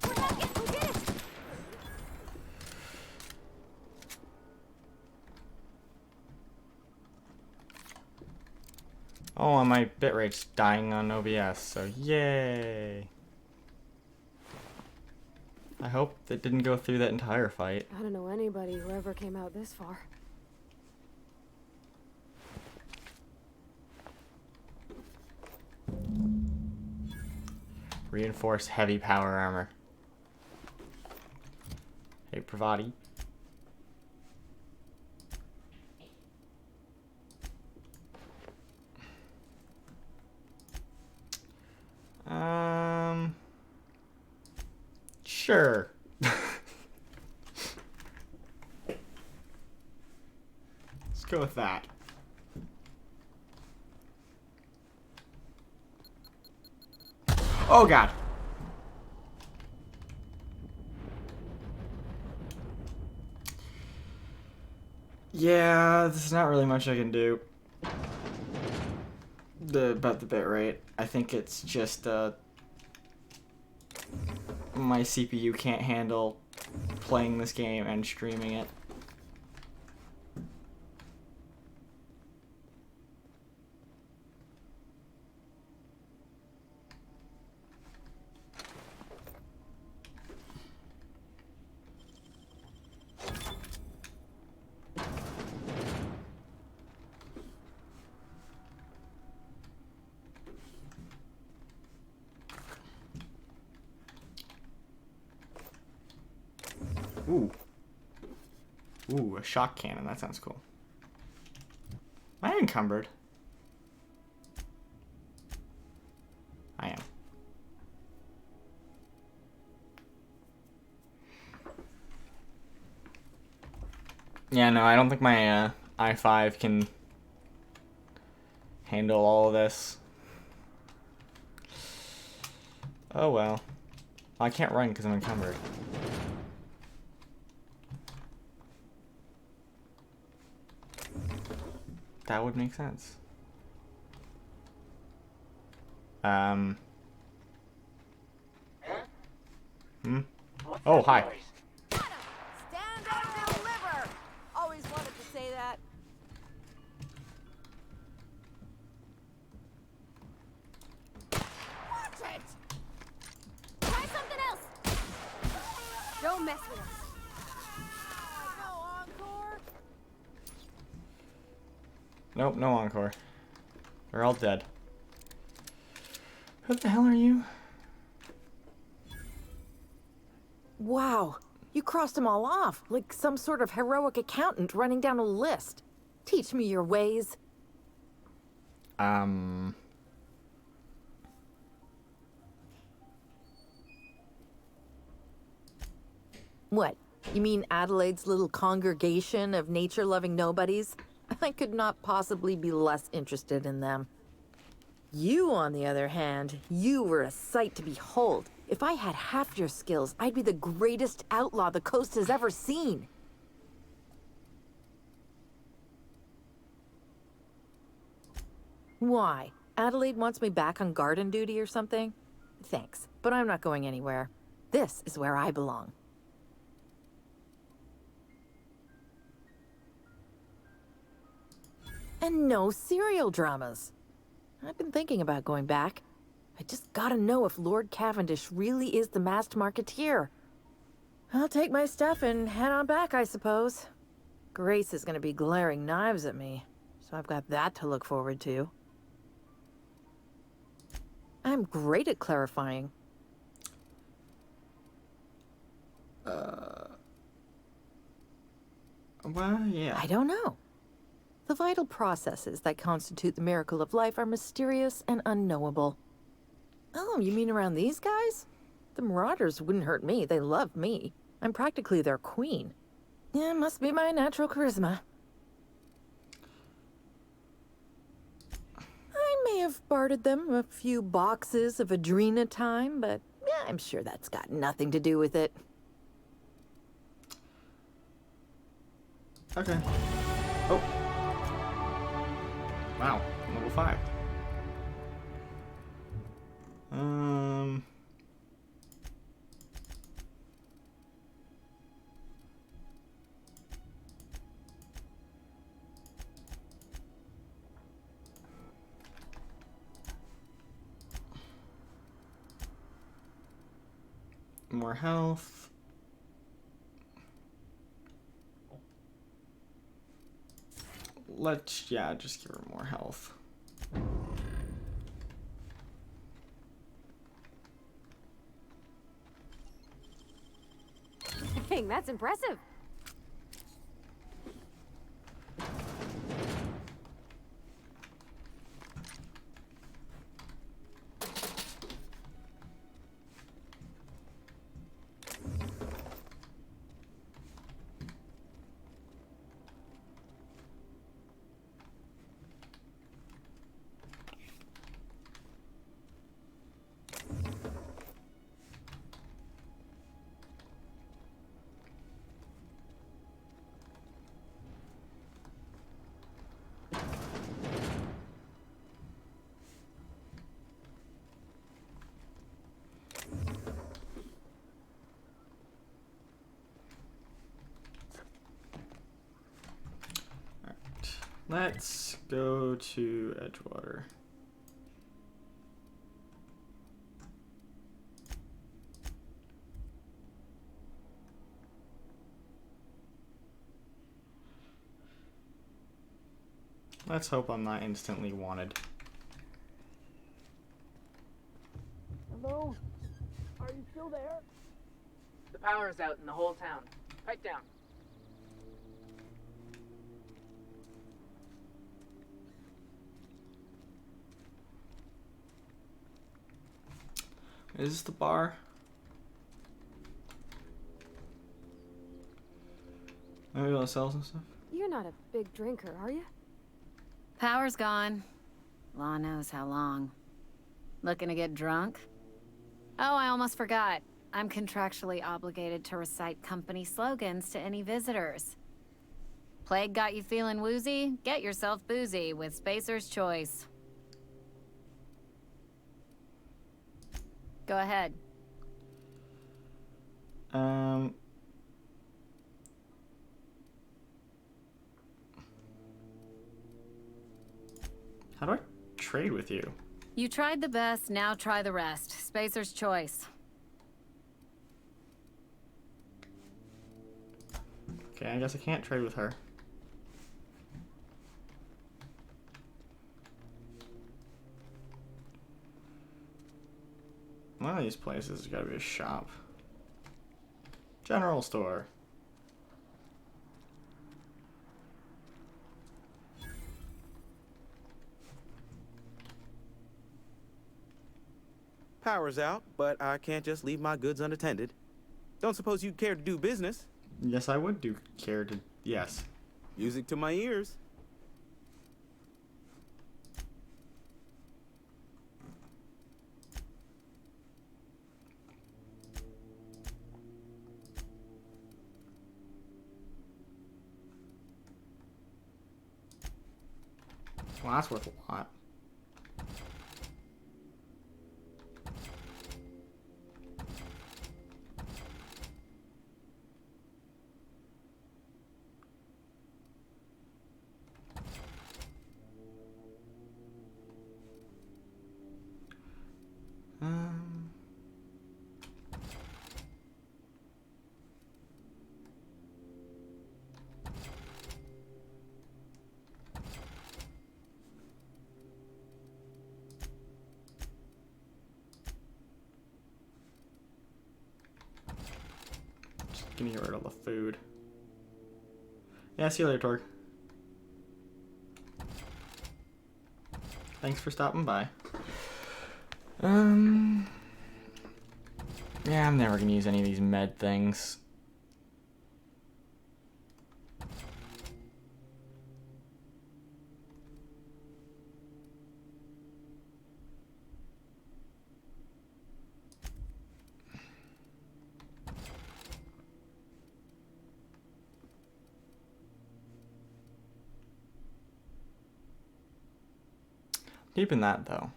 Speaker 3: We did it.
Speaker 1: Oh, and my bitrate's dying on OBS, so yay! I hope it didn't go through that entire fight.
Speaker 3: I don't know anybody who ever came out this far.
Speaker 1: Reinforced heavy power armor. Hey, Pravati. Sure. Let's go with that. Oh god. Yeah, there's not really much I can do about the bitrate. I think it's just my CPU can't handle playing this game and streaming it. Ooh. Ooh, a shock cannon. That sounds cool. Am I encumbered? I am. Yeah, no, I don't think my i5 can handle all of this. Oh well. I can't run because I'm encumbered. That would make sense. Hmm? Oh, hi.
Speaker 6: Stand up and deliver! Always wanted to say that. Watch it!
Speaker 3: Try something else. Don't mess with us.
Speaker 6: No encore?
Speaker 1: Nope, no encore. They're all dead. Who the hell are you?
Speaker 6: Wow, you crossed them all off, like some sort of heroic accountant running down a list. Teach me your ways. What? You mean Adelaide's little congregation of nature-loving nobodies? I could not possibly be less interested in them. You, on the other hand, you were a sight to behold. If I had half your skills, I'd be the greatest outlaw the coast has ever seen. Why? Adelaide wants me back on garden duty or something? Thanks, but I'm not going anywhere. This is where I belong. And no serial dramas. I've been thinking about going back. I just gotta know if Lord Cavendish really is the masked marketeer. I'll take my stuff and head on back, I suppose. Grace is gonna be glaring knives at me, so I've got that to look forward to. I'm great at clarifying.
Speaker 1: Well, yeah.
Speaker 6: I don't know. The vital processes that constitute the miracle of life are mysterious and unknowable. Oh, you mean around these guys? The Marauders wouldn't hurt me. They love me. I'm practically their queen. Yeah, must be my natural charisma. I may have bartered them a few boxes of Adrena time, but yeah, I'm sure that's got nothing to do with it.
Speaker 1: Okay. Oh. Wow. Level 5. More health. Yeah, just give her more health.
Speaker 3: Dang, that's impressive.
Speaker 1: Let's go to Edgewater. Let's hope I'm not instantly wanted.
Speaker 7: Hello? Are you still there? The power's out in the whole town. Pipe down.
Speaker 1: Is this the bar? Maybe I'll sell some stuff.
Speaker 3: You're not a big drinker, are you?
Speaker 8: Power's gone. Law knows how long. Looking to get drunk? Oh, I almost forgot. I'm contractually obligated to recite company slogans to any visitors. Plague got you feeling woozy? Get yourself boozy with Spacer's Choice. Go ahead.
Speaker 1: How do I trade with you?
Speaker 8: You tried the best, now try the rest. Spacer's Choice.
Speaker 1: Okay, I guess I can't trade with her. One of these places has got to be a shop. General store.
Speaker 9: Power's out, but I can't just leave my goods unattended. Don't suppose you'd care to do business?
Speaker 1: Yes, I would do care to. Yes.
Speaker 9: Music to my ears.
Speaker 1: Well, that's worth a lot. Gonna get rid of all the food. Yeah, see you later, Torg. Thanks for stopping by. Yeah, I'm never gonna use any of these med things. Keeping that though.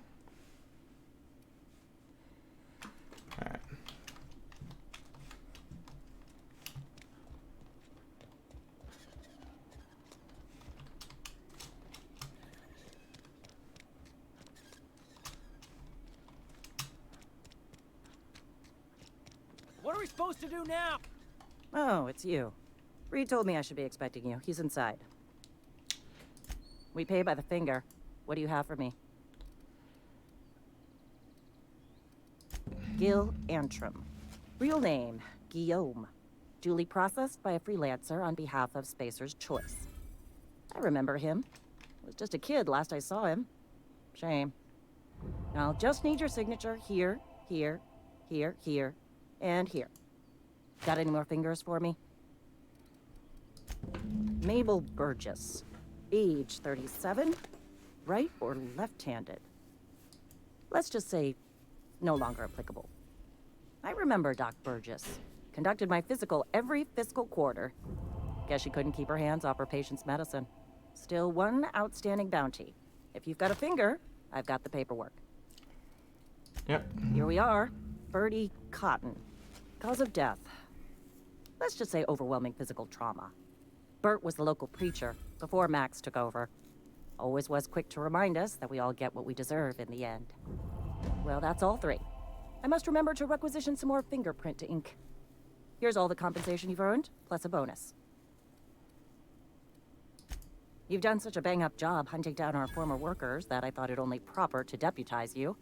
Speaker 1: Alright.
Speaker 5: What are we supposed to do now?
Speaker 10: Oh, it's you. Reed told me I should be expecting you. He's inside. We pay by the finger. What do you have for me? Gil Antrim. Real name, Guillaume. Duly processed by a freelancer on behalf of Spacer's Choice. I remember him. Was just a kid last I saw him. Shame. I'll just need your signature here, here, here, here, and here. Got any more fingers for me? Mabel Burgess. Age 37. Right or left-handed? Let's just say no longer applicable. I remember Doc Burgess. Conducted my physical every fiscal quarter. Guess she couldn't keep her hands off her patient's medicine. Still one outstanding bounty. If you've got a finger, I've got the paperwork.
Speaker 1: Yep.
Speaker 10: Here we are. Bertie Cotton. Cause of death. Let's just say overwhelming physical trauma. Bert was the local preacher before Max took over. Always was quick to remind us that we all get what we deserve in the end. Well, that's all three. I must remember to requisition some more fingerprint to ink. Here's all the compensation you've earned, plus a bonus. You've done such a bang-up job hunting down our former workers that I thought it only proper to deputize you.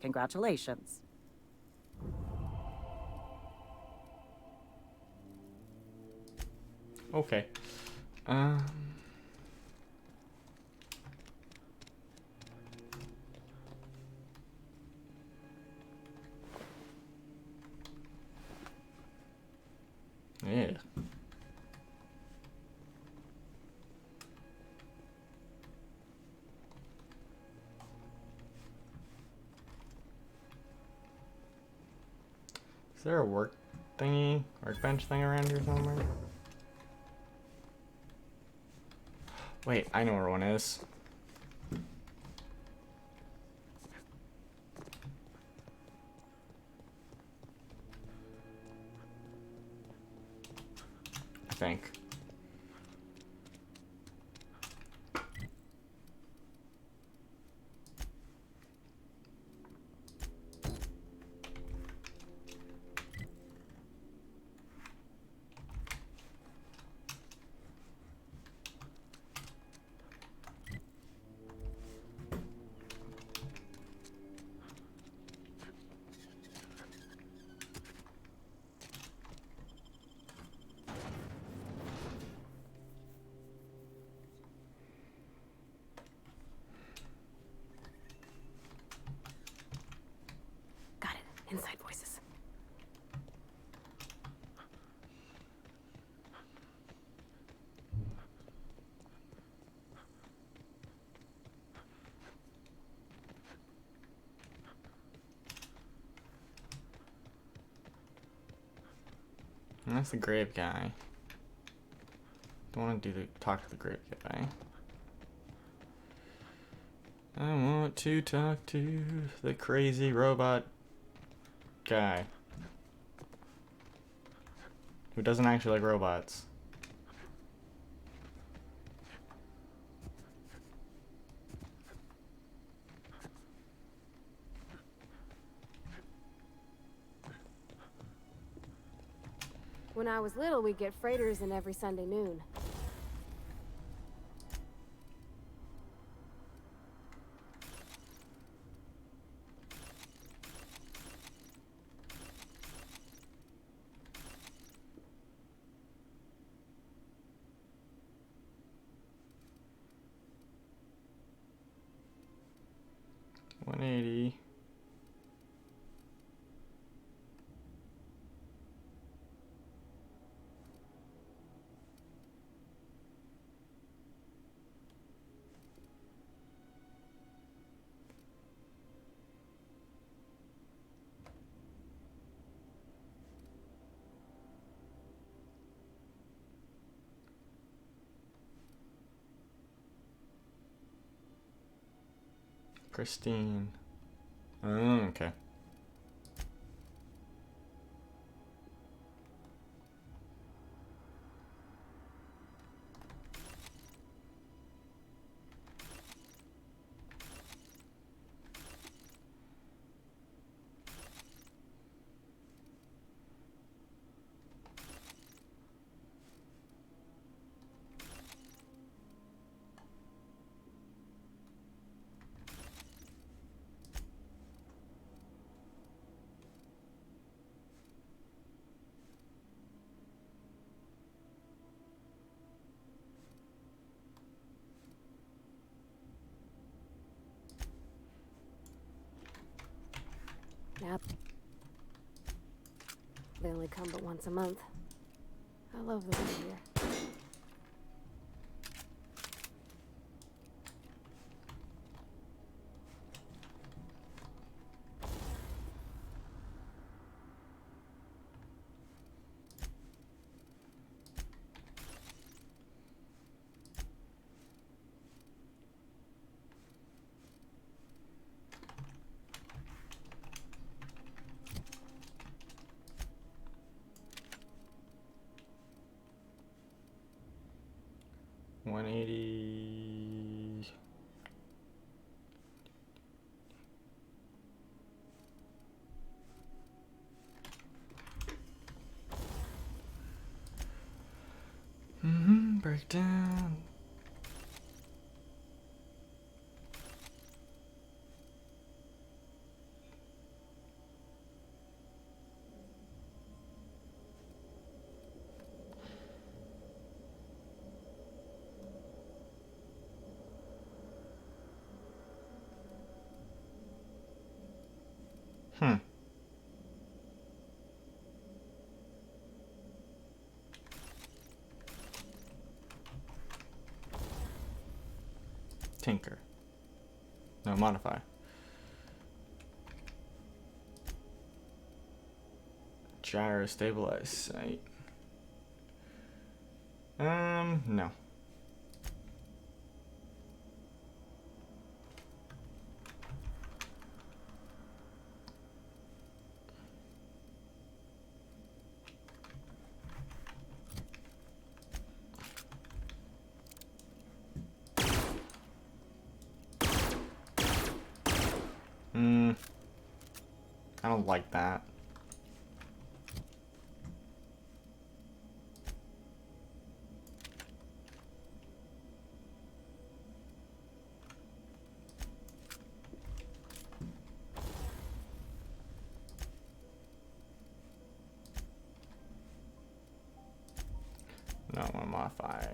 Speaker 10: Congratulations.
Speaker 1: Okay. Yeah. Is there a workbench thing around here somewhere? Wait, I know where one is. I think.
Speaker 3: Got it. Inside voices.
Speaker 1: That's the grave guy. Don't want to talk to the grave guy. I want to talk to the crazy robot guy who doesn't actually like robots.
Speaker 3: When I was little, we'd get freighters in every Sunday noon.
Speaker 1: 180. Pristine. Oh, okay.
Speaker 3: Yep. They only come but once a month. I love the weather here. $180. Breakdown. Hmm. Tinker. No, modify. Gyro stabilize site. No. I don't like that. No, I want to modify.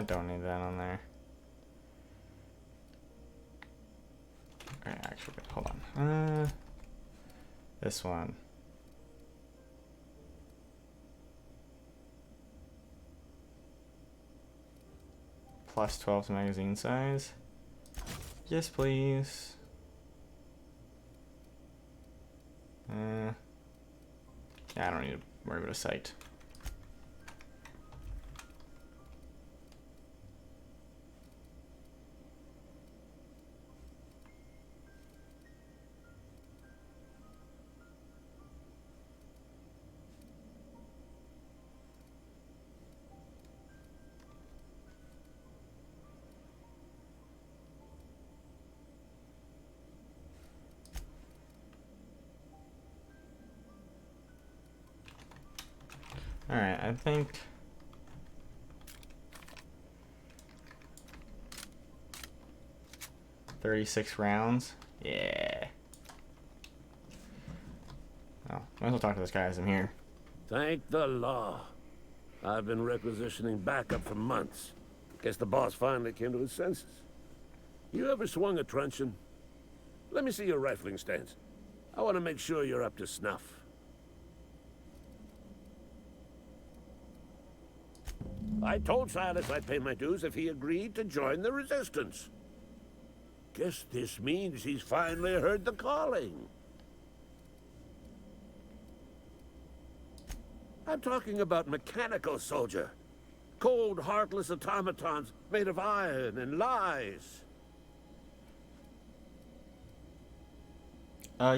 Speaker 3: Don't need that on there. Alright, actually, hold on. This one. Plus 12 to magazine size. Yes, please. Yeah, I don't need to worry about a sight. Alright, I think 36 rounds. Yeah. Oh, might as well talk to this guy as I'm here.
Speaker 11: Thank the law. I've been requisitioning backup for months. Guess the boss finally came to his senses. You ever swung a truncheon? Let me see your rifling stance. I want to make sure you're up to snuff. I told Silas I'd pay my dues if he agreed to join the resistance. Guess this means he's finally heard the calling. I'm talking about mechanical, soldier. Cold, heartless automatons made of iron and lies.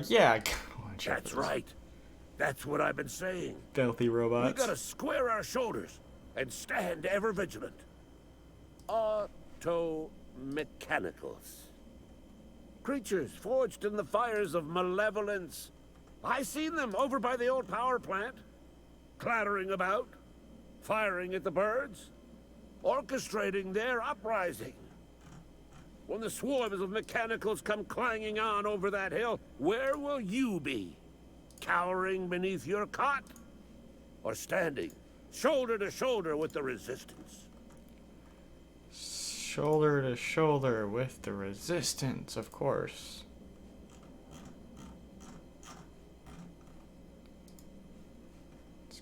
Speaker 1: Yeah.
Speaker 11: That's right. That's what I've been saying.
Speaker 1: Filthy robots.
Speaker 11: We gotta square our shoulders and stand ever vigilant. Auto-mechanicals. Creatures forged in the fires of malevolence. I seen them over by the old power plant. Clattering about, firing at the birds, orchestrating their uprising. When the swarms of mechanicals come clanging on over that hill, where will you be? Cowering beneath your cot? Or standing, shoulder to shoulder with the resistance?
Speaker 1: Shoulder to shoulder with the resistance, of course.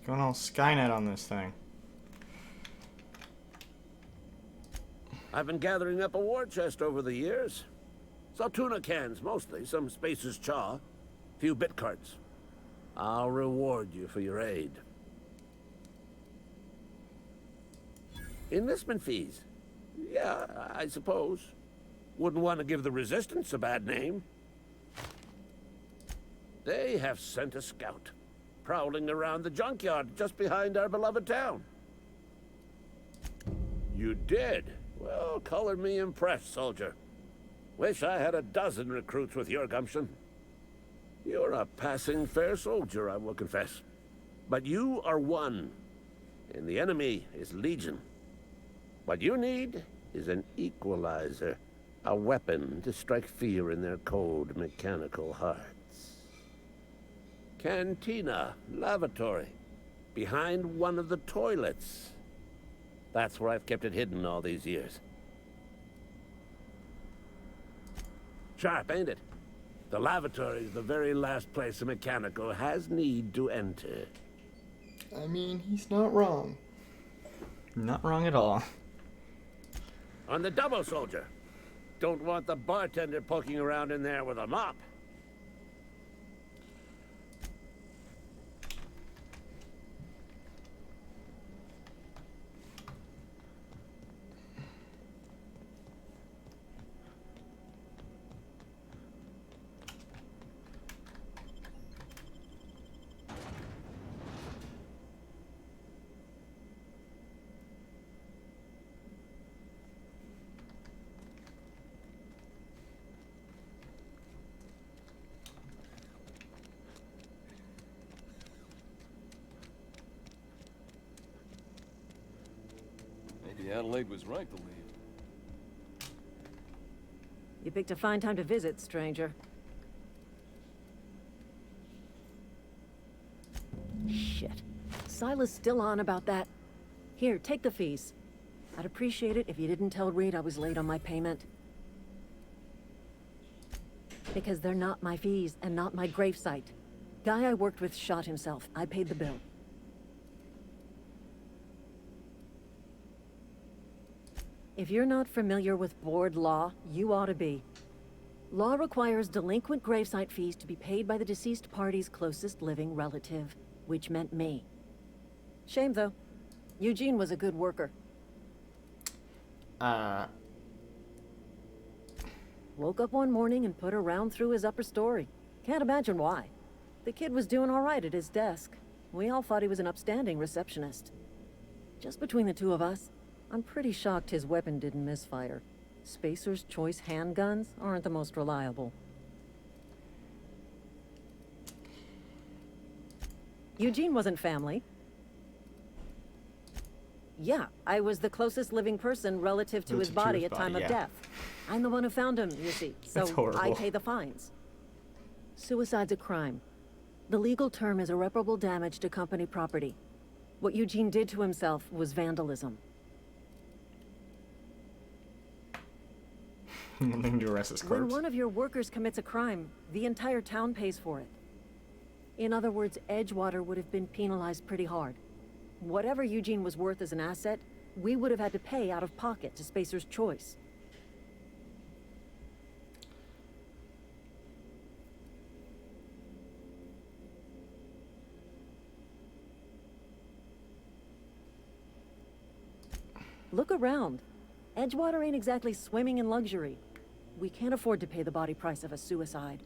Speaker 1: Going all Skynet on this thing.
Speaker 11: I've been gathering up a war chest over the years. Saw tuna cans mostly, some Spacer's chaw, few bit carts. I'll reward you for your aid. Enlistment fees. Yeah, I suppose. Wouldn't want to give the Resistance a bad name. They have sent a scout, prowling around the junkyard just behind our beloved town. You did? Well, color me impressed, soldier. Wish I had a dozen recruits with your gumption. You're a passing fair soldier, I will confess. But you are one, and the enemy is legion. What you need is an equalizer, a weapon to strike fear in their cold mechanical hearts. Cantina, lavatory, behind one of the toilets. That's where I've kept it hidden all these years. Sharp, ain't it? The lavatory is the very last place a mechanical has need to enter.
Speaker 1: I mean, he's not wrong. Not wrong at all.
Speaker 11: On the double, soldier. Don't want the bartender poking around in there with a mop.
Speaker 12: Maybe Adelaide was right to leave.
Speaker 2: You picked a fine time to visit, stranger. Shit. Silas still on about that. Here, take the fees. I'd appreciate it if you didn't tell Reed I was late on my payment. Because they're not my fees and not my gravesite. Guy I worked with shot himself. I paid the bill. If you're not familiar with board law, you ought to be. Law requires delinquent gravesite fees to be paid by the deceased party's closest living relative, which meant me. Shame, though. Eugene was a good worker. Woke up one morning and put a round through his upper story. Can't imagine why. The kid was doing all right at his desk. We all thought he was an upstanding receptionist. Just between the two of us, I'm pretty shocked his weapon didn't misfire. Spacer's choice handguns aren't the most reliable. Eugene wasn't family. Yeah, I was the closest living person relative to his body at time of death. I'm the one who found him, you see, so I pay the fines. Suicide's a crime. The legal term is irreparable damage to company property. What Eugene did to himself was vandalism.
Speaker 1: Nothing to arrest his
Speaker 2: When
Speaker 1: corpse.
Speaker 2: one of your workers commits a crime, the entire town pays for it. In other words, Edgewater would have been penalized pretty hard. Whatever Eugene was worth as an asset, we would have had to pay out of pocket to Spacer's Choice. Look around. Edgewater ain't exactly swimming in luxury. We can't afford to pay the body price of a suicide.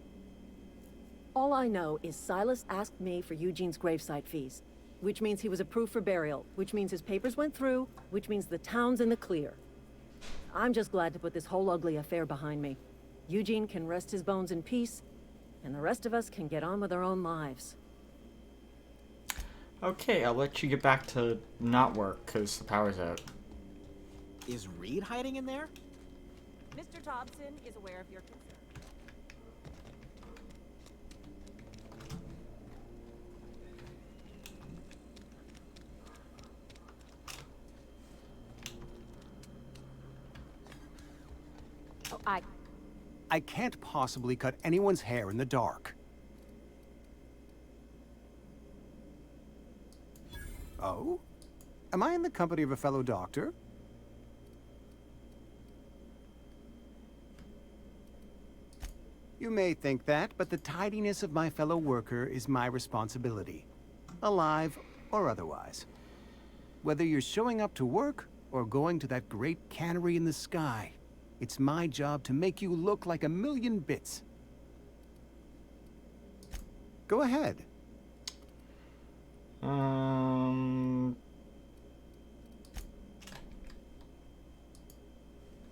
Speaker 2: All I know is Silas asked me for Eugene's gravesite fees, which means he was approved for burial, which means his papers went through, which means the town's in the clear. I'm just glad to put this whole ugly affair behind me. Eugene can rest his bones in peace, and the rest of us can get on with our own lives.
Speaker 1: Okay, I'll let you get back to not work, because the power's out.
Speaker 5: Is Reed hiding in there?
Speaker 10: Mr. Thompson is aware of your concern.
Speaker 3: Oh,
Speaker 13: I can't possibly cut anyone's hair in the dark. Oh? Am I in the company of a fellow doctor? You may think that, but the tidiness of my fellow worker is my responsibility. Alive or otherwise. Whether you're showing up to work or going to that great cannery in the sky, it's my job to make you look like a million bits. Go ahead.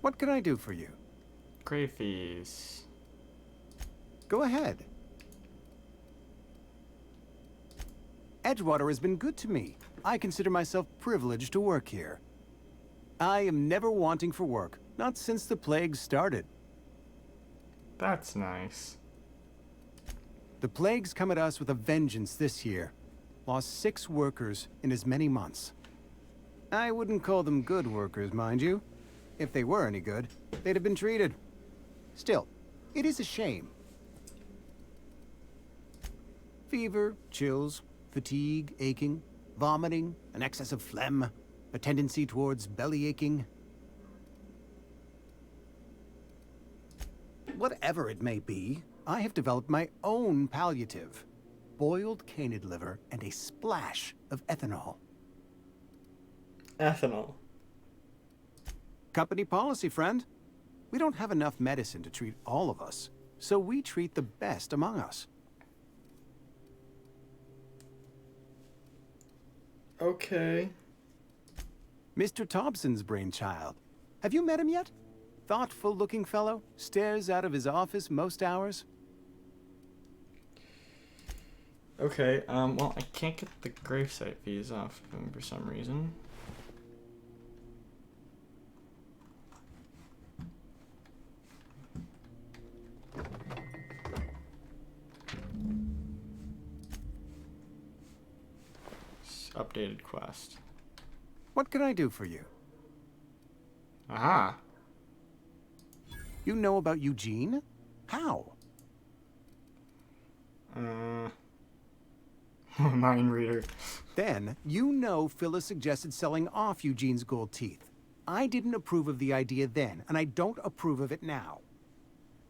Speaker 13: What can I do for you?
Speaker 1: Grave fees.
Speaker 13: Go ahead. Edgewater has been good to me. I consider myself privileged to work here. I am never wanting for work, not since the plague started.
Speaker 1: That's nice.
Speaker 13: The plague's come at us with a vengeance this year. Lost 6 workers in as many months. I wouldn't call them good workers, mind you. If they were any good, they'd have been treated. Still, it is a shame. Fever, chills, fatigue, aching, vomiting, an excess of phlegm, a tendency towards belly aching. Whatever it may be, I have developed my own palliative. Boiled canid liver and a splash of ethanol.
Speaker 1: Ethanol.
Speaker 13: Company policy, friend. We don't have enough medicine to treat all of us, so we treat the best among us.
Speaker 1: Okay.
Speaker 13: Mr. Thompson's brainchild. Have you met him yet? Thoughtful-looking fellow, stares out of his office most hours.
Speaker 1: Okay, well, I can't get the gravesite fees off of him for some reason. Updated quest.
Speaker 13: What can I do for you?
Speaker 1: Aha.
Speaker 13: You know about Eugene? How?
Speaker 1: Mind reader.
Speaker 13: Then, you know Phyllis suggested selling off Eugene's gold teeth. I didn't approve of the idea then, and I don't approve of it now.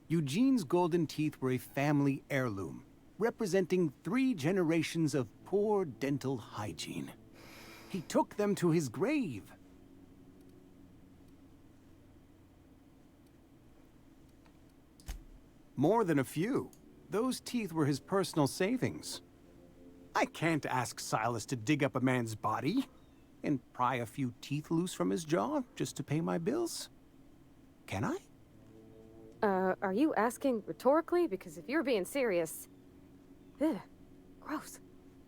Speaker 13: Eugene's golden teeth were a family heirloom, representing 3 generations of poor dental hygiene. He took them to his grave. More than a few. Those teeth were his personal savings. I can't ask Silas to dig up a man's body and pry a few teeth loose from his jaw just to pay my bills. Can I?
Speaker 3: Are you asking rhetorically? Because if you're being serious... Ugh, gross.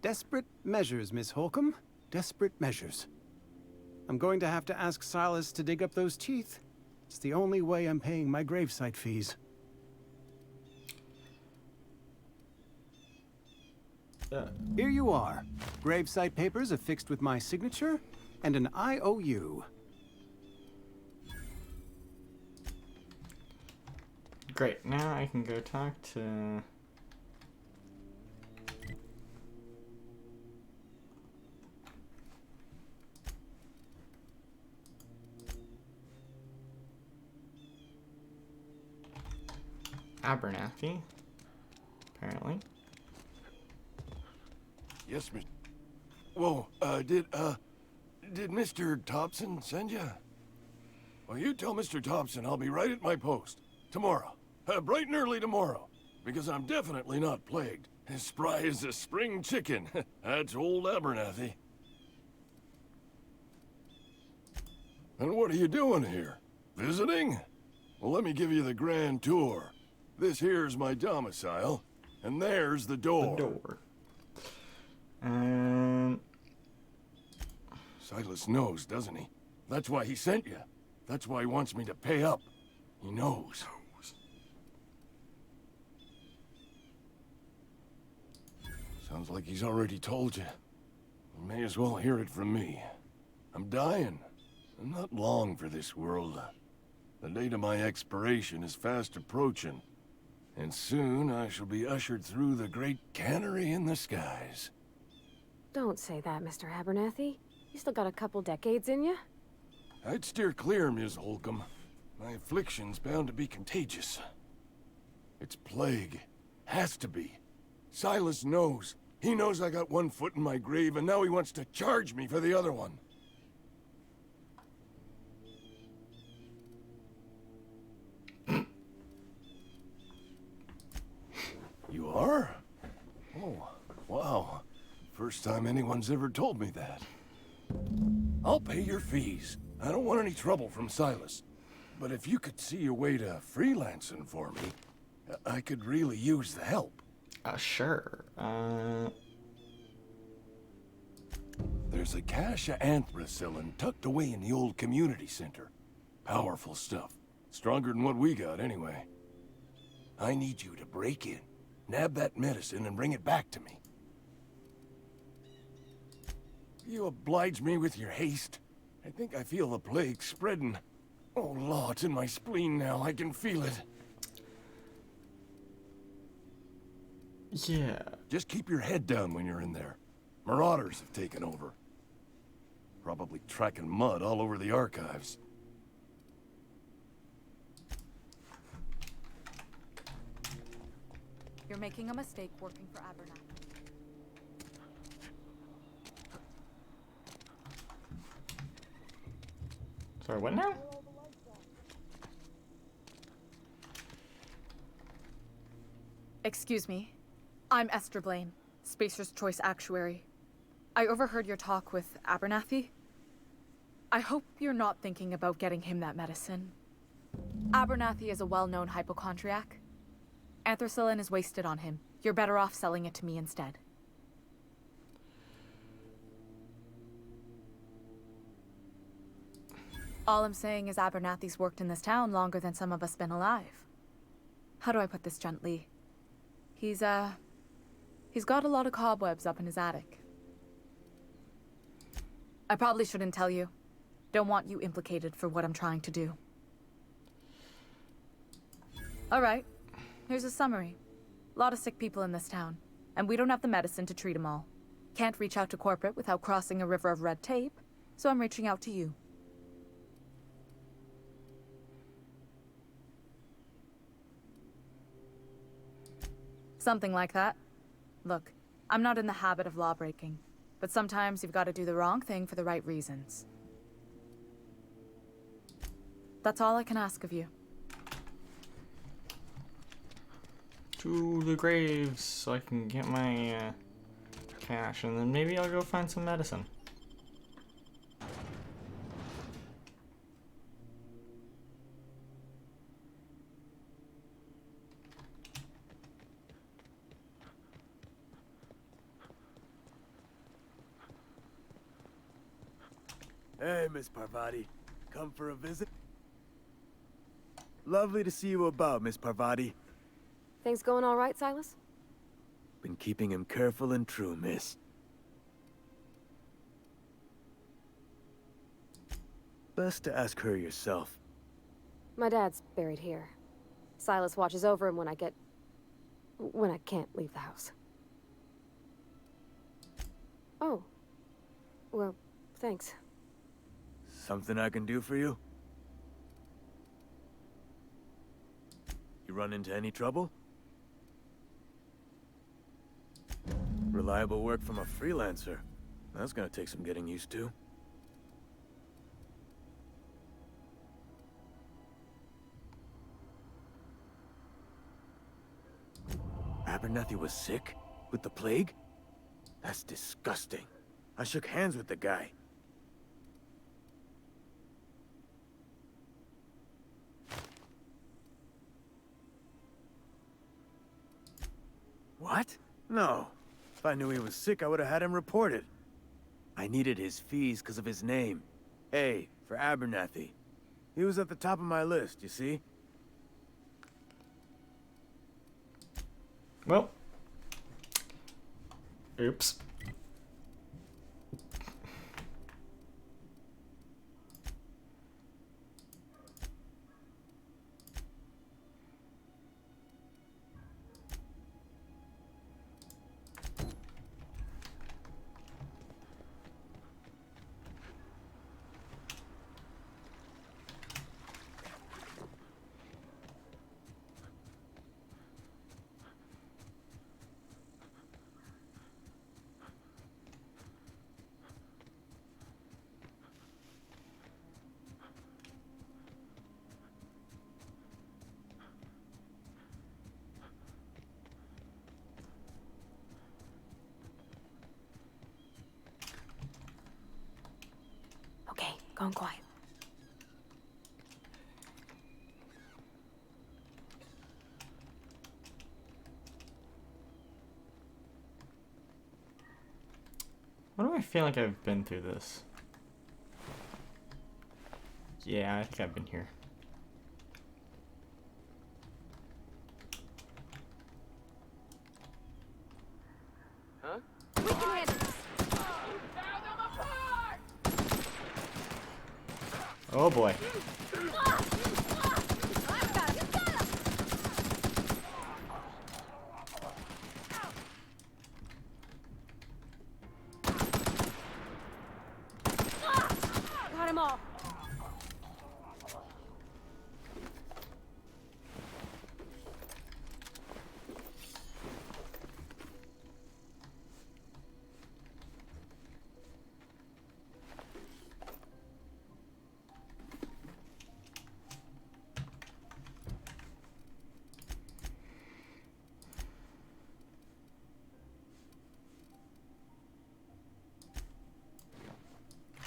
Speaker 13: Desperate measures, Miss Holcomb. Desperate measures. I'm going to have to ask Silas to dig up those teeth. It's the only way I'm paying my gravesite fees. Here you are. Gravesite papers affixed with my signature and an IOU.
Speaker 1: Great, now I can go talk to... Abernathy, apparently.
Speaker 14: Yes, Mr. Whoa, did Mr. Thompson send you? Well, you tell Mr. Thompson I'll be right at my post. Tomorrow. Bright and early tomorrow. Because I'm definitely not plagued. As spry as a spring chicken. That's old Abernathy. And what are you doing here? Visiting? Well, let me give you the grand tour. This here's my domicile, and there's the door.
Speaker 1: The door.
Speaker 14: Silas knows, doesn't he? That's why he sent you. That's why he wants me to pay up. He knows. Sounds like he's already told you. You may as well hear it from me. I'm dying. I'm not long for this world. The date of my expiration is fast approaching. And soon I shall be ushered through the great cannery in the skies.
Speaker 3: Don't say that, Mr. Abernathy. You still got a couple decades in you.
Speaker 14: I'd steer clear, Ms. Holcomb. My affliction's bound to be contagious. It's plague. Has to be. Silas knows. He knows I got one foot in my grave, and now he wants to charge me for the other one. You are? Oh, wow. First time anyone's ever told me that. I'll pay your fees. I don't want any trouble from Silas. But if you could see a way to freelancing for me, I could really use the help.
Speaker 1: Sure.
Speaker 14: There's a cache of anthracillin tucked away in the old community center. Powerful stuff. Stronger than what we got, anyway. I need you to break in, nab that medicine, and bring it back to me. You oblige me with your haste. I think I feel the plague spreading. Oh, Law, it's in my spleen now. I can feel it.
Speaker 1: Yeah.
Speaker 14: Just keep your head down when you're in there. Marauders have taken over. Probably tracking mud all over the archives.
Speaker 15: You're making a mistake working for Abernathy.
Speaker 1: Sorry, what now?
Speaker 15: Excuse me. I'm Esther Blaine, Spacer's Choice Actuary. I overheard your talk with Abernathy. I hope you're not thinking about getting him that medicine. Abernathy is a well-known hypochondriac. Anthracillin is wasted on him. You're better off selling it to me instead. All I'm saying is Abernathy's worked in this town longer than some of us been alive. How do I put this gently? He's got a lot of cobwebs up in his attic. I probably shouldn't tell you. Don't want you implicated for what I'm trying to do. All right, here's a summary. A lot of sick people in this town, and we don't have the medicine to treat them all. Can't reach out to corporate without crossing a river of red tape, so I'm reaching out to you. Something like that. Look, I'm not in the habit of law-breaking, but sometimes you've got to do the wrong thing for the right reasons. That's all I can ask of you.
Speaker 1: To the graves so I can get my cash, and then maybe I'll go find some medicine.
Speaker 16: Hey, Miss Parvati. Come for a visit? Lovely to see you about, Miss Parvati.
Speaker 3: Things going all right, Silas?
Speaker 16: Been keeping him careful and true, miss. Best to ask her yourself.
Speaker 3: My dad's buried here. Silas watches over him when I can't leave the house. Oh. Well, thanks.
Speaker 16: Something I can do for you? You run into any trouble? Reliable work from a freelancer. That's gonna take some getting used to. Abernathy was sick? With the plague? That's disgusting. I shook hands with the guy. What? No. If I knew he was sick, I would have had him reported. I needed his fees because of his name. A, for Abernathy. He was at the top of my list, you see?
Speaker 1: Well. Oops.
Speaker 3: Okay, going quiet.
Speaker 1: Why do I feel like I've been through this? Yeah, I think I've been here.
Speaker 7: Huh?
Speaker 3: We can handle this.
Speaker 1: Oh boy.
Speaker 3: Got him all.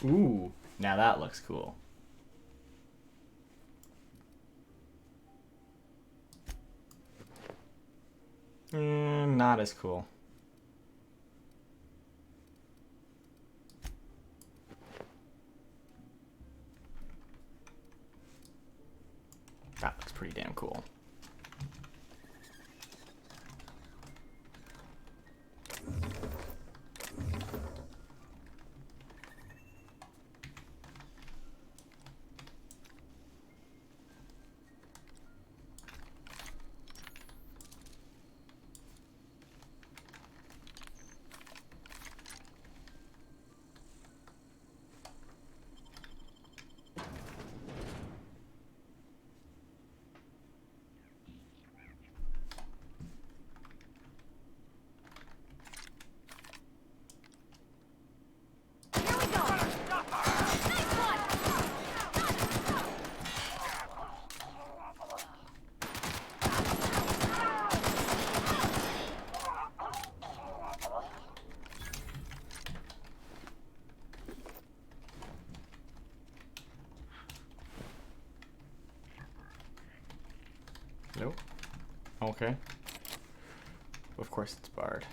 Speaker 1: Ooh, now that looks cool. Not as cool. That looks pretty damn cool. Nope. Okay. Of course it's barred.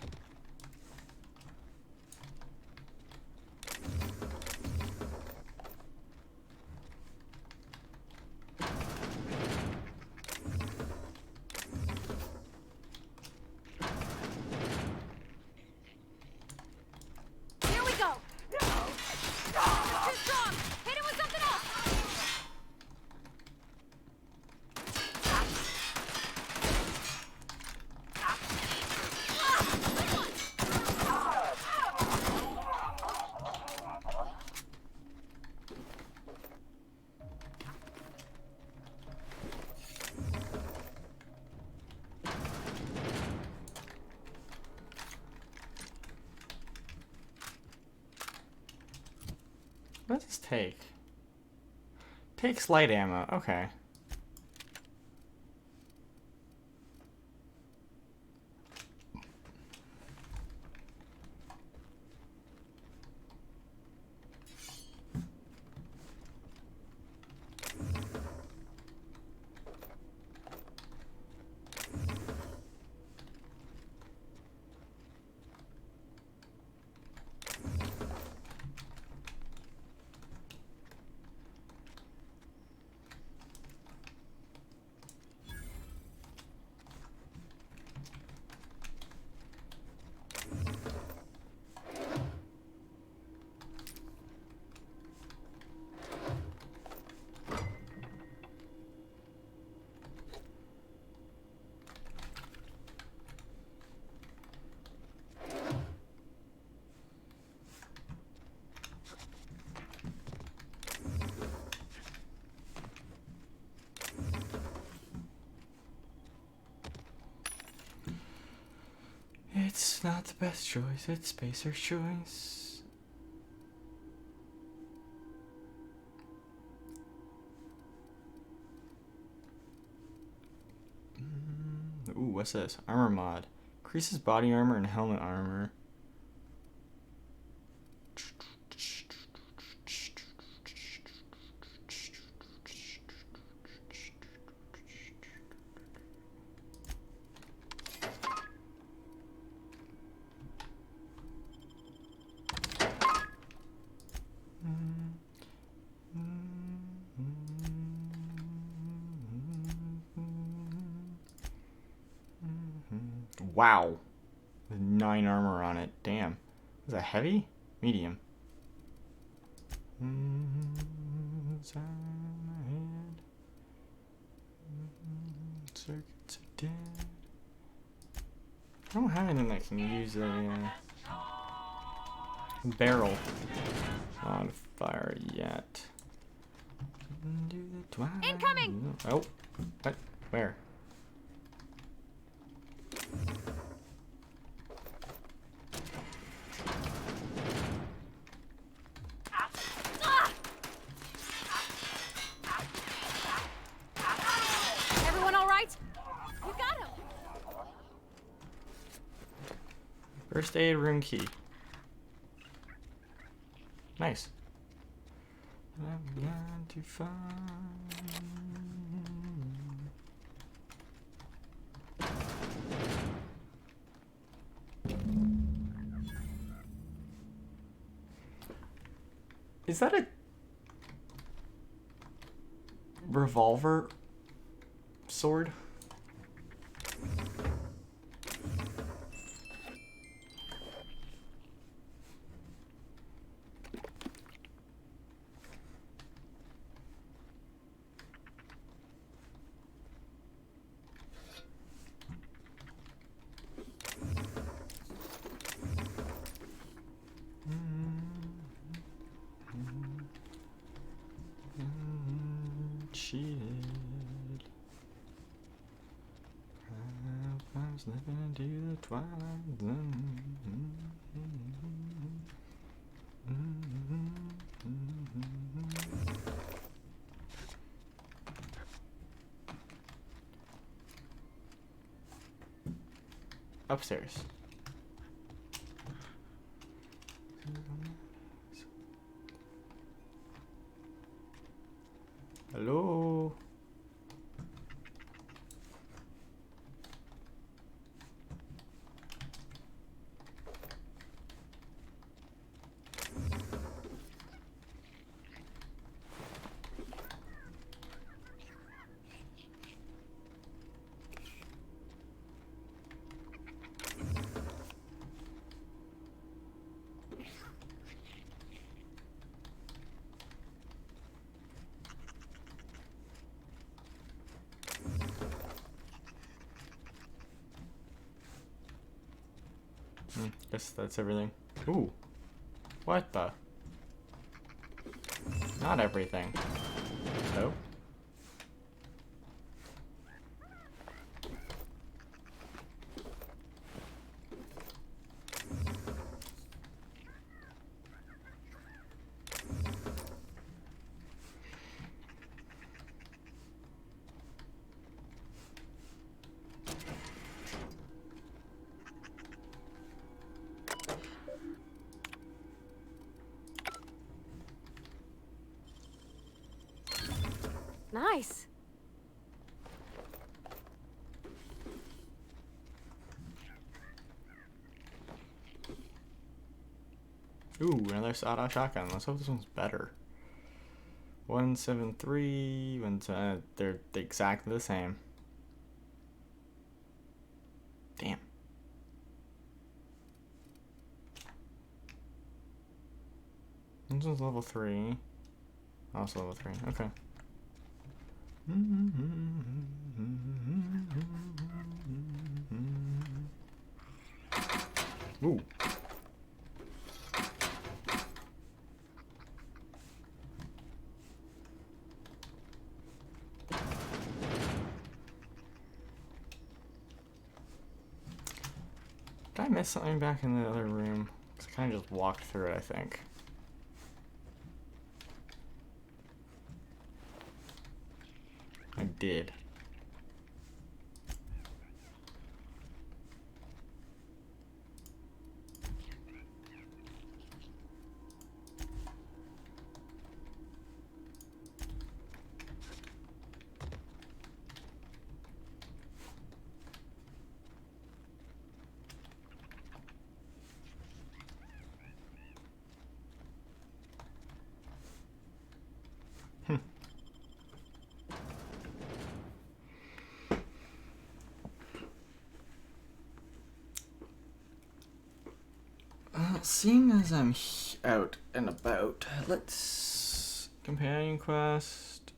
Speaker 1: What does this take? Takes light ammo. Okay. It's not the best choice, it's Spacer's choice. Ooh, what's this? Armor mod. Increases body armor and helmet armor. Wow. With 9 armor on it. Damn. Is that heavy? Medium. Circuits are dead. I don't have anything that can use a barrel on fire yet.
Speaker 3: Incoming!
Speaker 1: Oh. What? Where?
Speaker 3: Everyone all right? You got him!
Speaker 1: First aid room key. Nice. I'm going to find. Is that a revolver sword? Cheated. I was living into the twilight zone. Upstairs. Hello. Guess that's everything. Ooh. What the? Not everything. Oh.
Speaker 3: Nice.
Speaker 1: Ooh, another sawed-off shotgun. Let's hope this one's better. 173. They're exactly the same. Damn. This one's level 3. Also level 3. Okay. Ooh. Did I miss something back in the other room? 'Cause I kind of just walked through it, I think. I did. Seeing as I'm out and about, let's... Companion quest.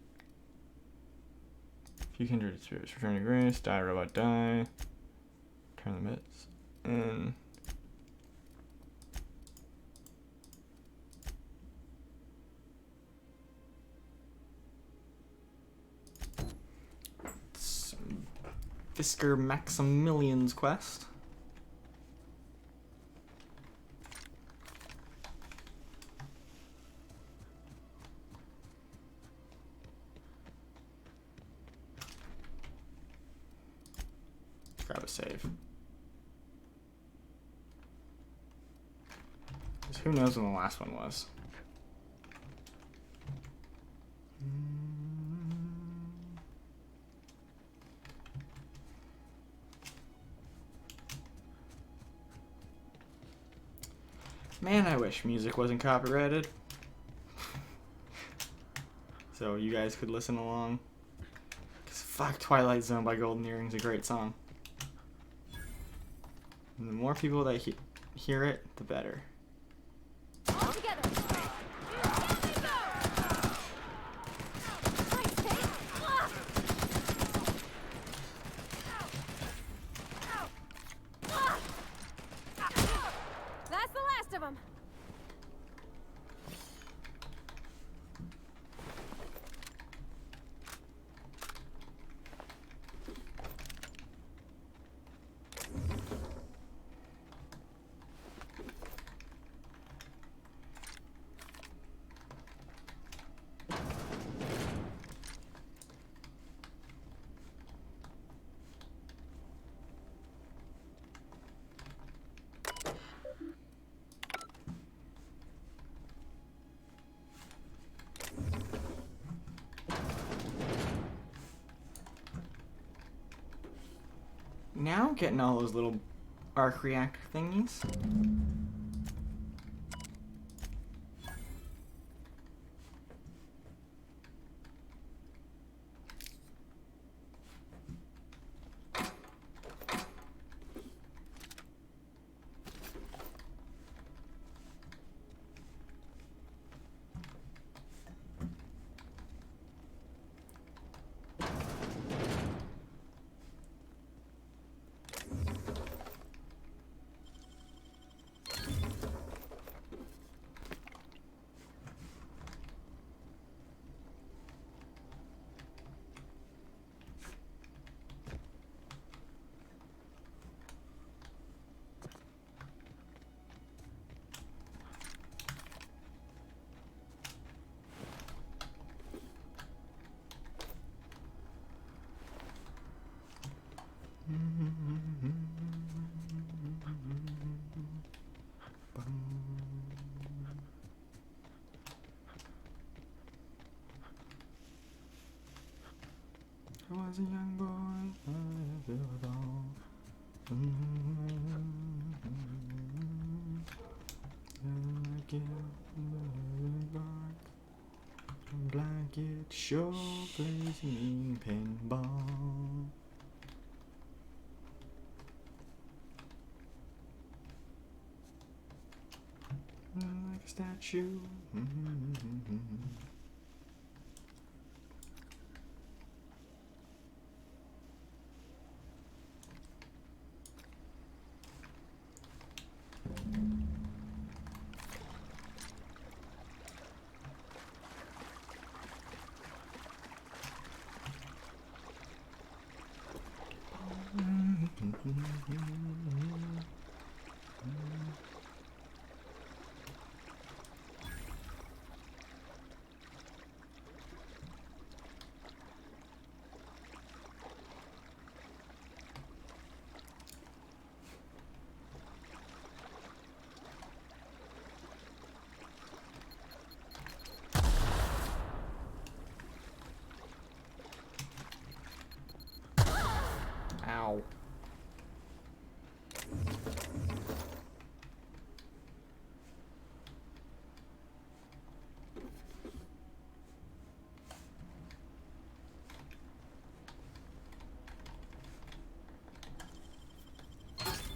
Speaker 1: Few kindred spirits return to grace, die, robot, die. Turn the bits in. Fisker Maximilian's quest. Grab a save. 'Cause who knows when the last one was? Man, I wish music wasn't copyrighted. So you guys could listen along. 'Cause fuck, Twilight Zone by Golden Earring's a great song. And the more people that hear it, the better.
Speaker 3: All together. That's the last of them.
Speaker 1: Now I'm getting all those little arc reactor thingies. sure plays a mean pinball. Like a statue. Ow.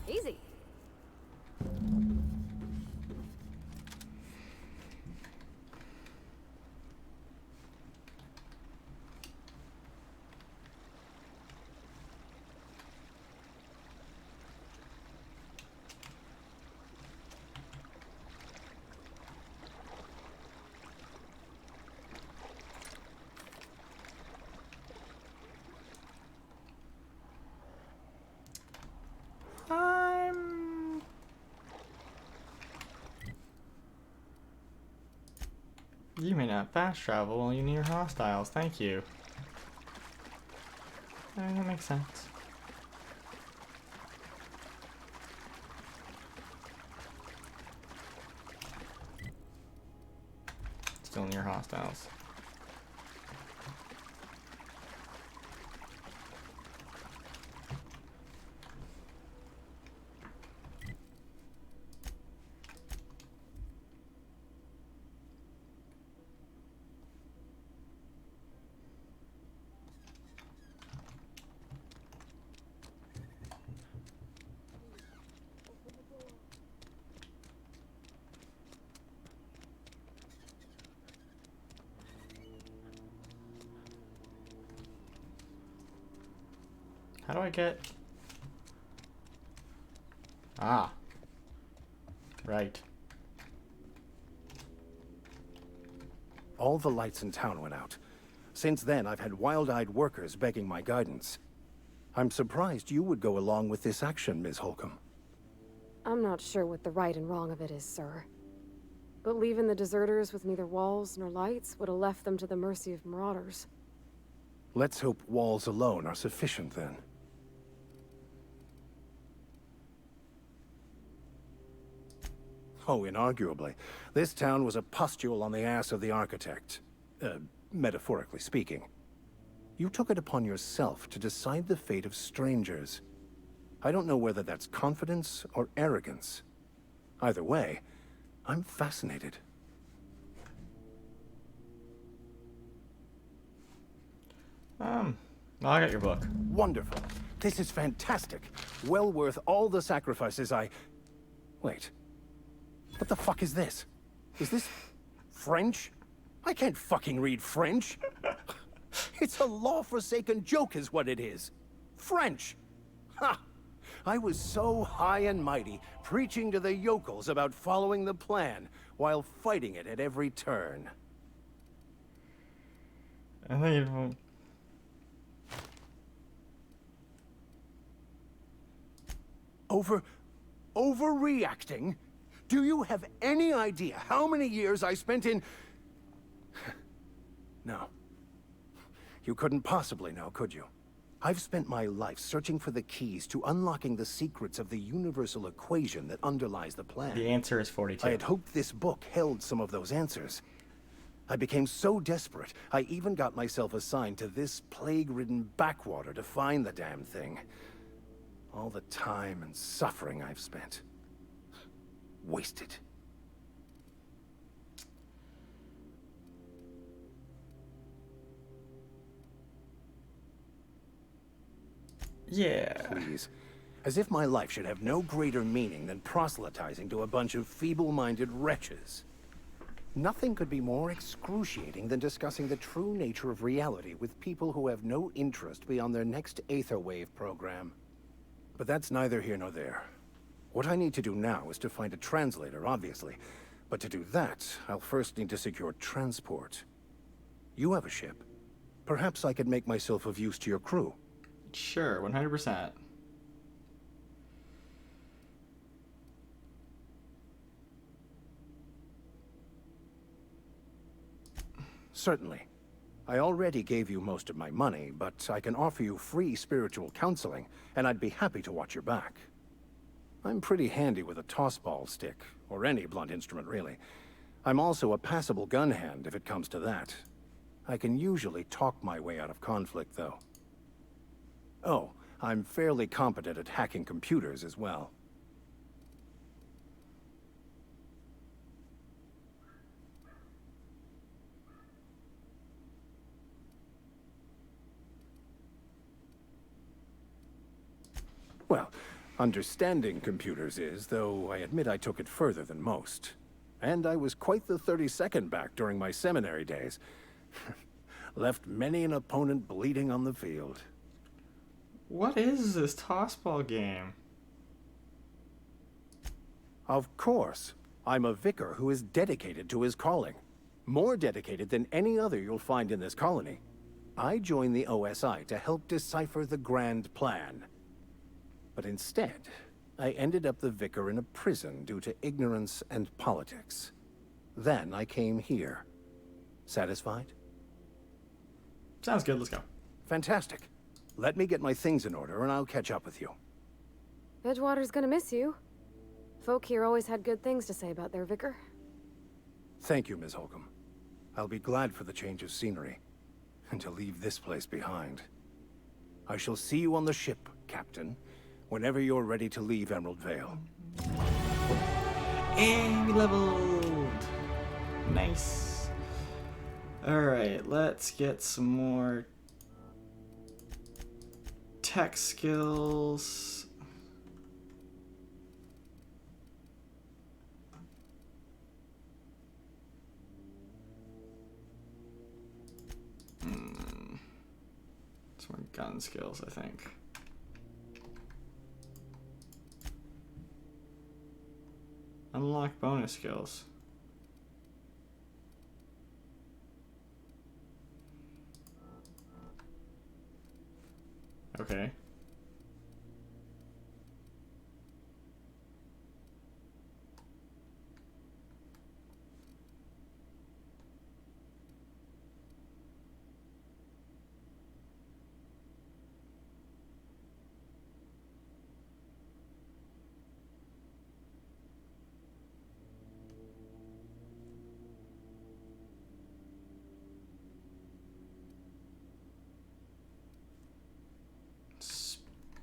Speaker 3: Easy.
Speaker 1: You may not fast travel while you near hostiles. Thank you. That makes sense. Still near hostiles. How do I get... Ah. Right.
Speaker 17: All the lights in town went out. Since then, I've had wild-eyed workers begging my guidance. I'm surprised you would go along with this action, Ms. Holcomb.
Speaker 3: I'm not sure what the right and wrong of it is, sir. But leaving the deserters with neither walls nor lights would have left them to the mercy of marauders.
Speaker 17: Let's hope walls alone are sufficient, then. Oh, inarguably. This town was a pustule on the ass of the architect. Metaphorically speaking. You took it upon yourself to decide the fate of strangers. I don't know whether that's confidence or arrogance. Either way, I'm fascinated.
Speaker 1: Well, I got your book.
Speaker 17: Wonderful. This is fantastic. Well worth all the sacrifices Wait. What the fuck is this? Is this French? I can't fucking read French. It's a law-forsaken joke is what it is. French. Ha! I was so high and mighty, preaching to the yokels about following the plan, while fighting it at every turn.
Speaker 1: I think it...
Speaker 17: Overreacting? Do you have any idea how many years I spent in... No. You couldn't possibly know, could you? I've spent my life searching for the keys to unlocking the secrets of the universal equation that underlies the plan.
Speaker 1: The answer is 42.
Speaker 17: I had hoped this book held some of those answers. I became so desperate, I even got myself assigned to this plague-ridden backwater to find the damn thing. All the time and suffering I've spent. Wasted.
Speaker 1: Yeah.
Speaker 17: Please. As if my life should have no greater meaning than proselytizing to a bunch of feeble-minded wretches. Nothing could be more excruciating than discussing the true nature of reality with people who have no interest beyond their next Aetherwave program. But that's neither here nor there. What I need to do now is to find a translator, obviously. But to do that, I'll first need to secure transport. You have a ship. Perhaps I could make myself of use to your crew.
Speaker 1: Sure, 100%.
Speaker 17: Certainly. I already gave you most of my money, but I can offer you free spiritual counseling, and I'd be happy to watch your back. I'm pretty handy with a tossball stick, or any blunt instrument, really. I'm also a passable gun hand, if it comes to that. I can usually talk my way out of conflict, though. Oh, I'm fairly competent at hacking computers as well. Well, understanding computers is, though I admit I took it further than most. And I was quite the 32nd back during my seminary days. Left many an opponent bleeding on the field.
Speaker 1: What is this tossball game?
Speaker 17: Of course. I'm a vicar who is dedicated to his calling. More dedicated than any other you'll find in this colony. I joined the OSI to help decipher the grand plan. But instead, I ended up the vicar in a prison due to ignorance and politics. Then I came here. Satisfied?
Speaker 1: Sounds good, let's go.
Speaker 17: Fantastic. Let me get my things in order and I'll catch up with you.
Speaker 3: Edgewater's gonna miss you. Folk here always had good things to say about their vicar.
Speaker 17: Thank you, Ms. Holcomb. I'll be glad for the change of scenery, and to leave this place behind. I shall see you on the ship, Captain, whenever you're ready to leave Emerald Vale.
Speaker 1: And we leveled! Nice. Alright, let's get some more tech skills. Some more gun skills, I think. Unlock bonus skills. Okay.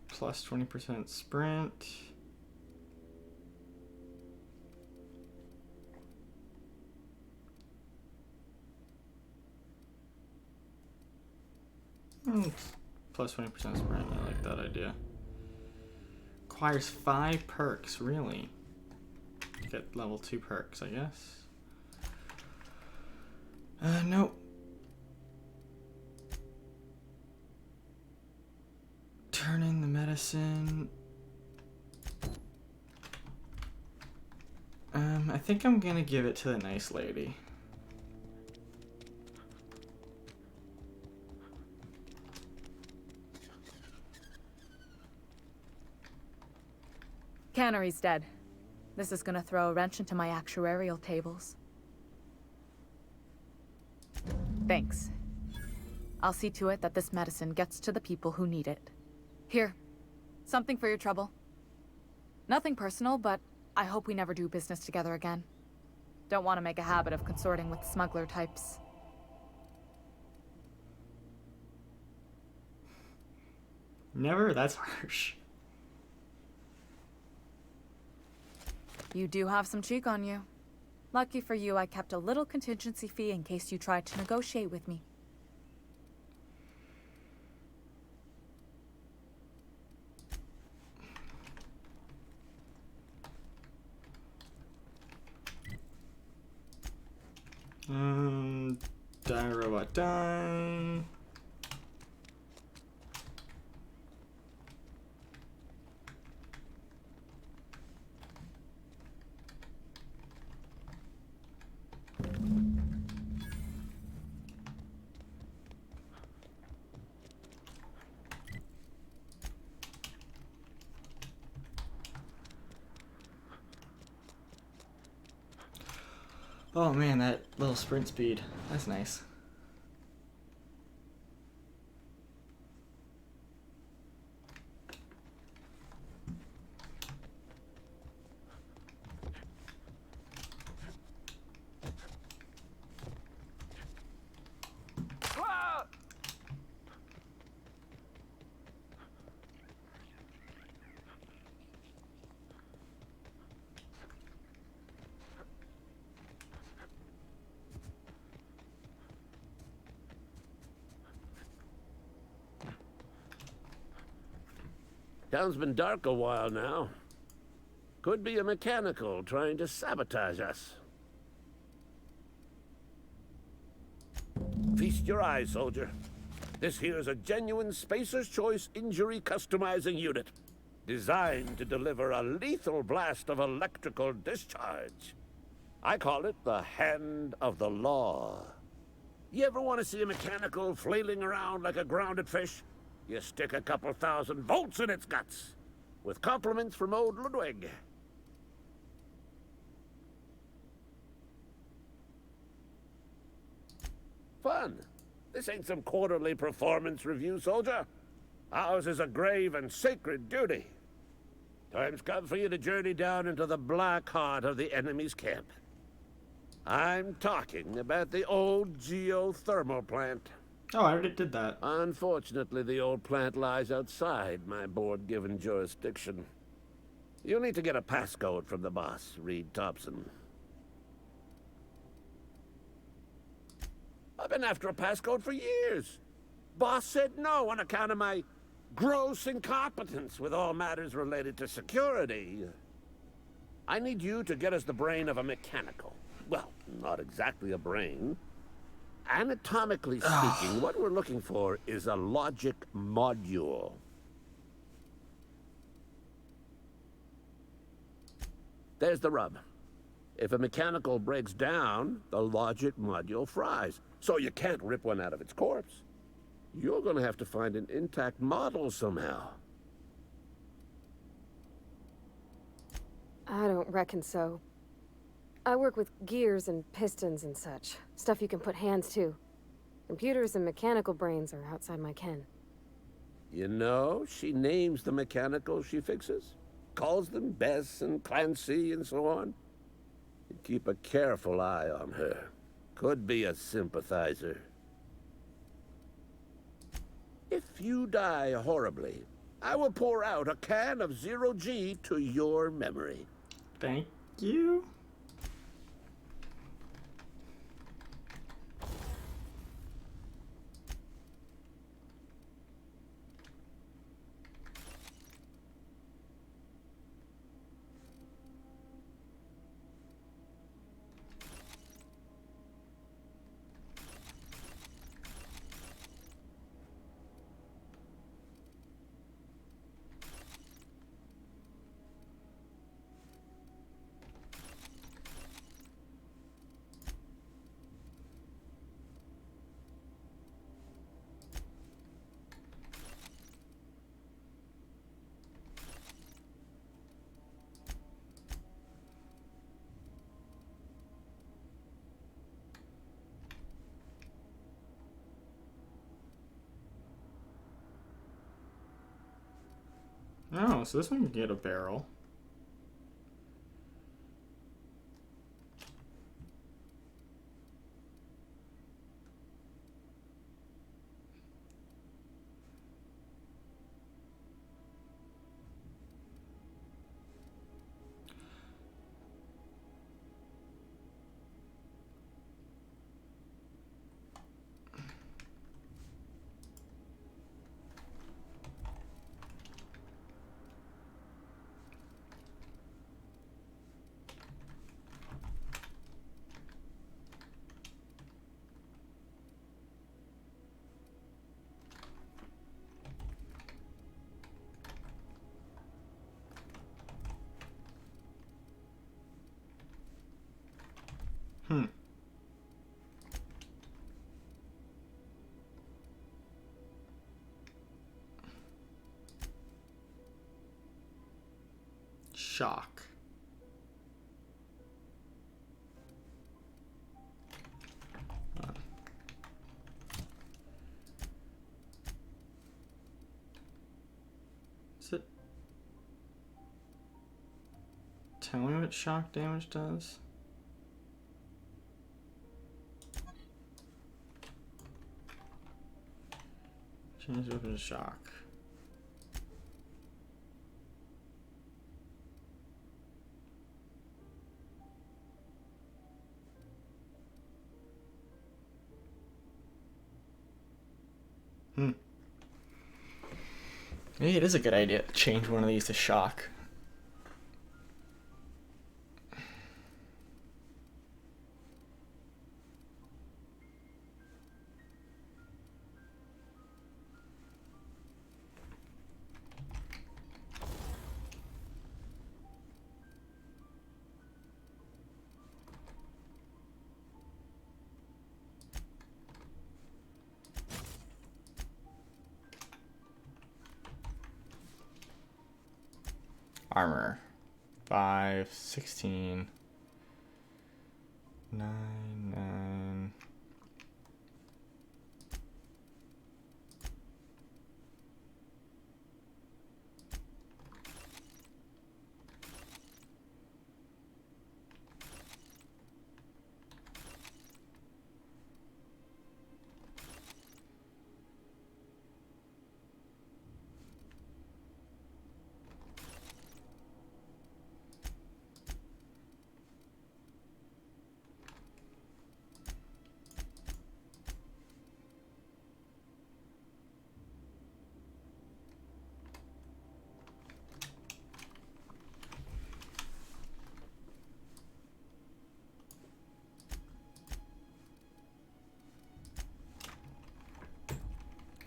Speaker 1: Plus 20% sprint. Plus 20% sprint, I like that idea. Requires 5 perks, really? Get level 2 perks, I guess. Nope. Turn in the medicine. I think I'm gonna give it to the nice lady.
Speaker 15: Cannery's dead. This is gonna throw a wrench into my actuarial tables. Thanks. I'll see to it that this medicine gets to the people who need it. Here, something for your trouble. Nothing personal, but I hope we never do business together again. Don't want to make a habit of consorting with smuggler types.
Speaker 1: Never? That's harsh.
Speaker 15: You do have some cheek on you. Lucky for you, I kept a little contingency fee in case you tried to negotiate with me.
Speaker 1: dun. Oh man, that little sprint speed. That's nice.
Speaker 11: Town's been dark a while now. Could be a mechanical trying to sabotage us. Feast your eyes, soldier. This here's a genuine Spacer's Choice injury customizing unit, designed to deliver a lethal blast of electrical discharge. I call it the Hand of the Law. You ever want to see a mechanical flailing around like a grounded fish? You stick a couple thousand volts in its guts. With compliments from old Ludwig. Fun. This ain't some quarterly performance review, soldier. Ours is a grave and sacred duty. Time's come for you to journey down into the black heart of the enemy's camp. I'm talking about the old geothermal plant.
Speaker 1: Oh, I already did that.
Speaker 11: Unfortunately, the old plant lies outside my board-given jurisdiction. You'll need to get a passcode from the boss, Reed Thompson. I've been after a passcode for years. Boss said no on account of my gross incompetence with all matters related to security. I need you to get us the brain of a mechanical. Well, not exactly a brain. Anatomically speaking, what we're looking for is a logic module. There's the rub. If a mechanical breaks down, the logic module fries. So you can't rip one out of its corpse. You're gonna have to find an intact model somehow.
Speaker 3: I don't reckon so. I work with gears and pistons and such. Stuff you can put hands to. Computers and mechanical brains are outside my ken.
Speaker 11: You know, she names the mechanicals she fixes. Calls them Bess and Clancy and so on. You keep a careful eye on her. Could be a sympathizer. If you die horribly, I will pour out a can of 0G to your memory.
Speaker 1: Thank you. Oh, so this one can get a barrel. Hmm. Shock. Is it? Tell me what shock damage does. Change weapon to shock. Hmm. Maybe it is a good idea to change one of these to shock. Armor. 5, 16, 9, 9.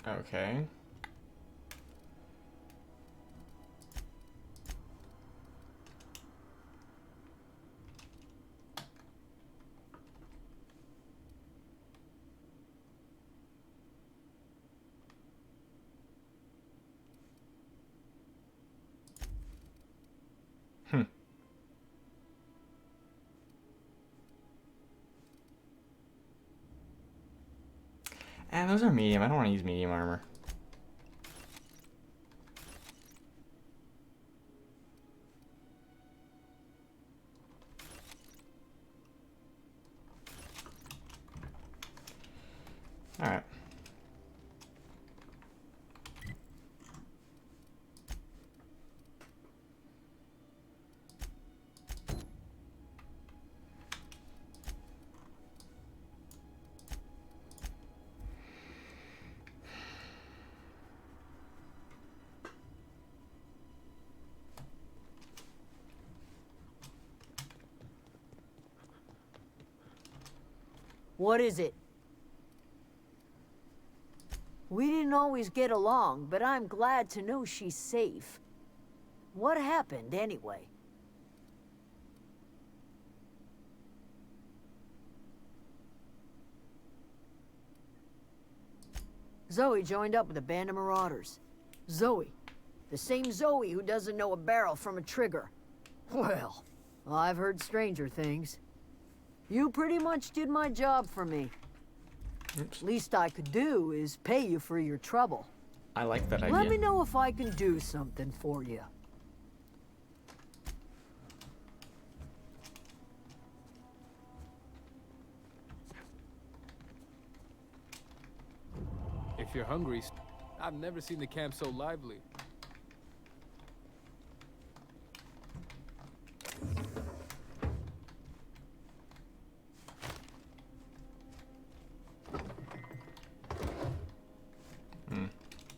Speaker 1: Okay. Hmm. And those are medium. I don't want to use medium armor. All right.
Speaker 2: What is it? We didn't always get along, but I'm glad to know she's safe. What happened, anyway? Zoe joined up with a band of marauders. Zoe. The same Zoe who doesn't know a barrel from a trigger. Well, I've heard stranger things. You pretty much did my job for me.
Speaker 1: Oops.
Speaker 2: Least I could do is pay you for your trouble.
Speaker 1: I like that idea.
Speaker 2: Let me know if I can do something for you.
Speaker 12: If you're hungry, I've never seen the camp so lively.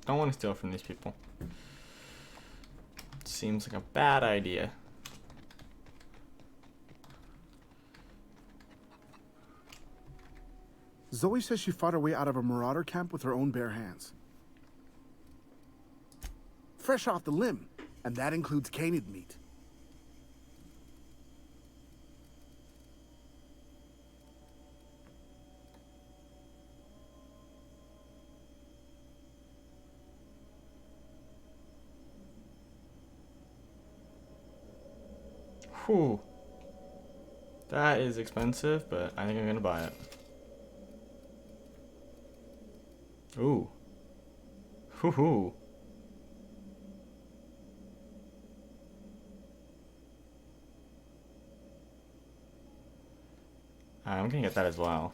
Speaker 1: Don't want to steal from these people. Seems like a bad idea.
Speaker 18: Zoe says she fought her way out of a marauder camp with her own bare hands. Fresh off the limb, and that includes canid meat.
Speaker 1: Whew. That is expensive, but I think I'm gonna buy it. Ooh. Hoo-hoo. I'm gonna get that as well.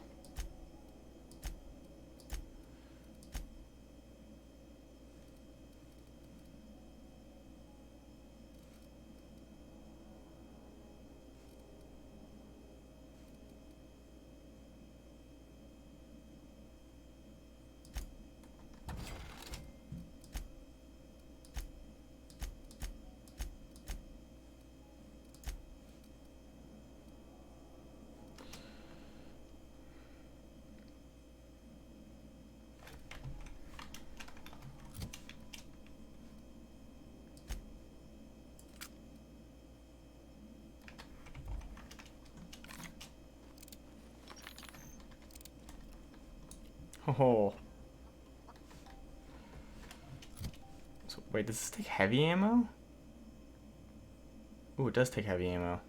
Speaker 1: Oh. So, wait, does this take heavy ammo? Ooh, it does take heavy ammo.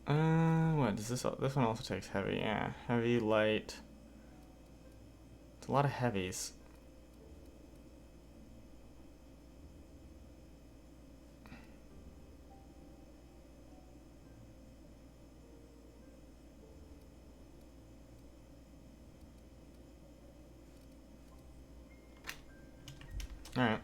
Speaker 1: What does this? This one also takes heavy. Yeah, heavy, light. It's a lot of heavies. All right.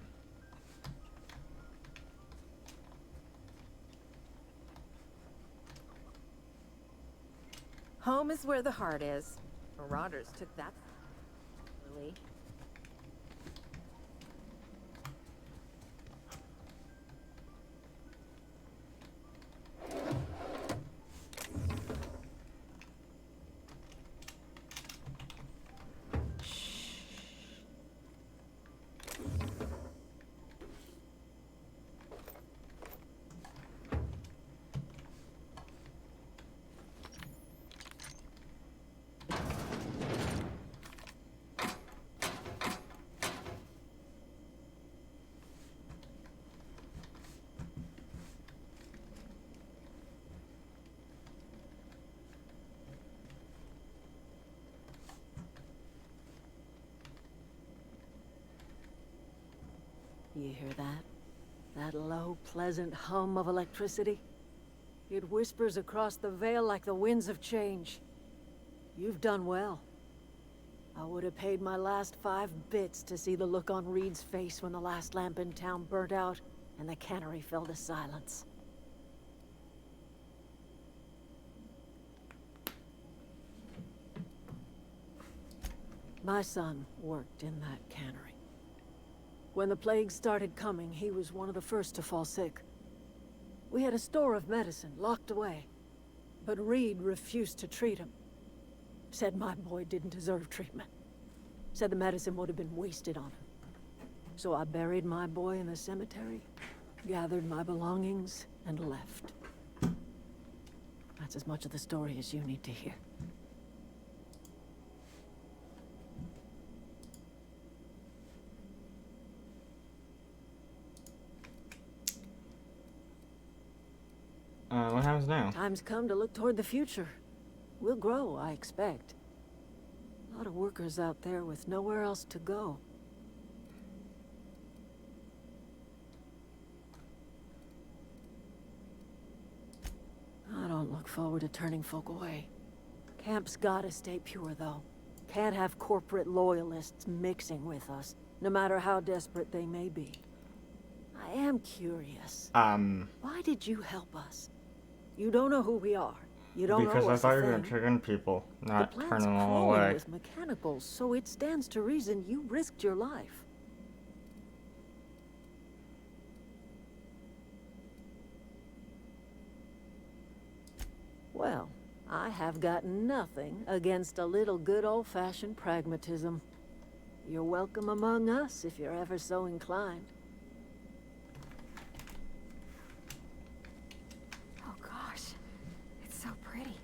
Speaker 6: Home is where the heart is. Marauders took that. Really?
Speaker 2: You hear that? That low, pleasant hum of electricity? It whispers across the veil like the winds of change. You've done well. I would have paid my last 5 bits to see the look on Reed's face when the last lamp in town burnt out and the cannery fell to silence. My son worked in that cannery. When the plague started coming, he was one of the first to fall sick. We had a store of medicine locked away, but Reed refused to treat him. Said my boy didn't deserve treatment. Said the medicine would have been wasted on him. So I buried my boy in the cemetery, gathered my belongings, and left. That's as much of the story as you need to hear.
Speaker 1: What happens now?
Speaker 2: Time's come to look toward the future. We'll grow, I expect. A lot of workers out there with nowhere else to go. I don't look forward to turning folk away. Camp's gotta stay pure, though. Can't have corporate loyalists mixing with us, no matter how desperate they may be. I am curious. Why did you help us? You don't know who we are. You don't
Speaker 1: because
Speaker 2: know
Speaker 1: I
Speaker 2: us
Speaker 1: thought
Speaker 2: a
Speaker 1: you were gonna
Speaker 2: thing.
Speaker 1: trick people, not
Speaker 2: The
Speaker 1: turn
Speaker 2: plant's
Speaker 1: them all
Speaker 2: crawling
Speaker 1: away.
Speaker 2: with mechanicals, so it stands to reason you risked your life. Well, I have got nothing against a little good old-fashioned pragmatism. You're welcome among us if you're ever so inclined.
Speaker 3: Oh gosh, it's so pretty.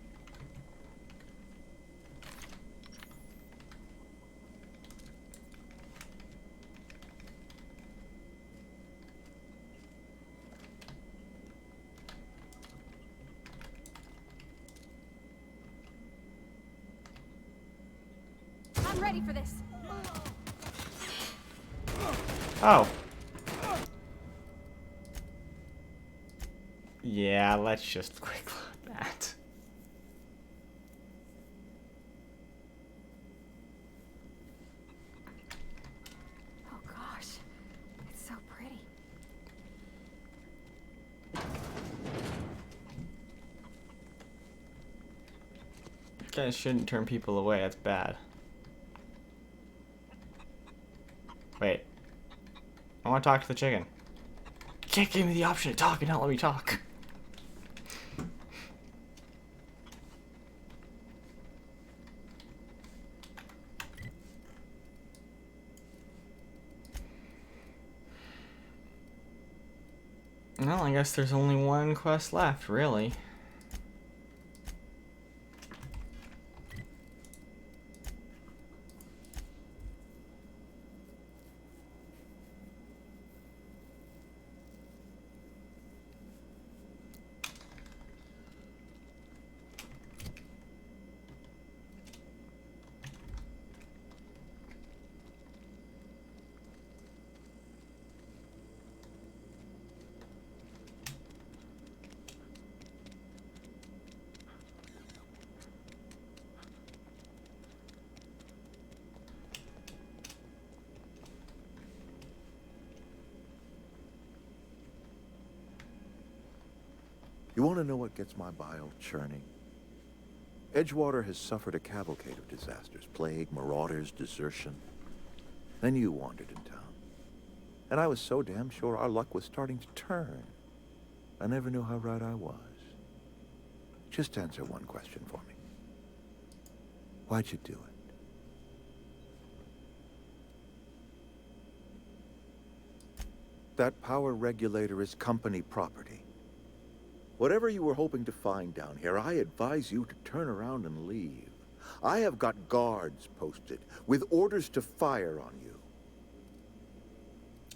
Speaker 3: ready for this.
Speaker 1: Oh. Yeah, let's just quick load that.
Speaker 3: Oh gosh, it's so pretty.
Speaker 1: You guys shouldn't turn people away, that's bad. Wait. I want to talk to the chicken. You can't give me the option to talk and not let me talk. Well, I guess there's only one quest left, really.
Speaker 19: You want to know what gets my bile churning? Edgewater has suffered a cavalcade of disasters. Plague, marauders, desertion. Then you wandered in town. And I was so damn sure our luck was starting to turn. I never knew how right I was. Just answer one question for me. Why'd you do it? That power regulator is company property. Whatever you were hoping to find down here, I advise you to turn around and leave. I have got guards posted with orders to fire on you.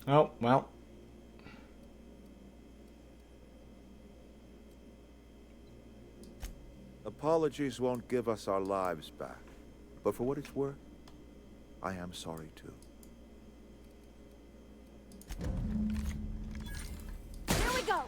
Speaker 1: Oh, well.
Speaker 19: Apologies won't give us our lives back. But for what it's worth, I am sorry too.
Speaker 3: Here we go.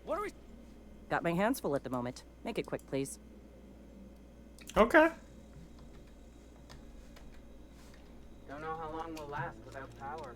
Speaker 10: What are we... Got my hands full at the moment. Make it quick, please.
Speaker 1: Okay.
Speaker 7: long we'll last without power.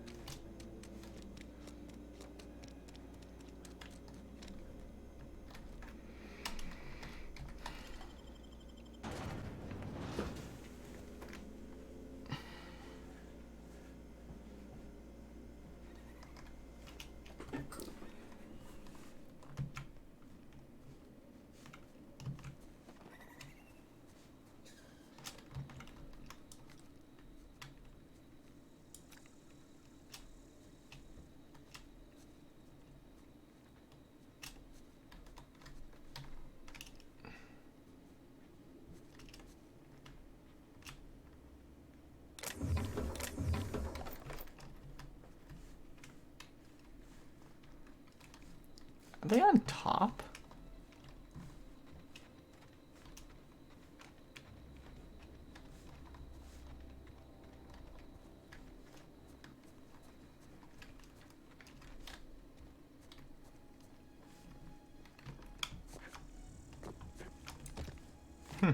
Speaker 1: Are they on top? Hmm.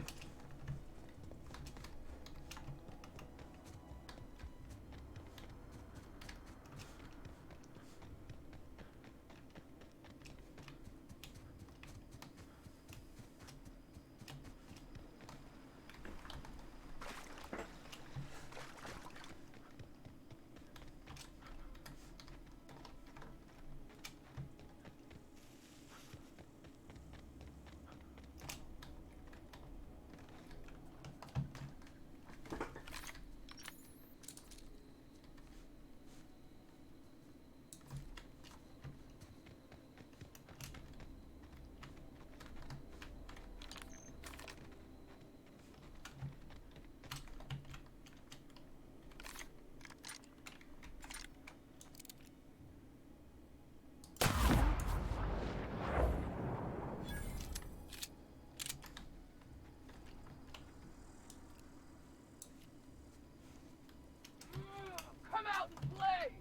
Speaker 7: Come out and play!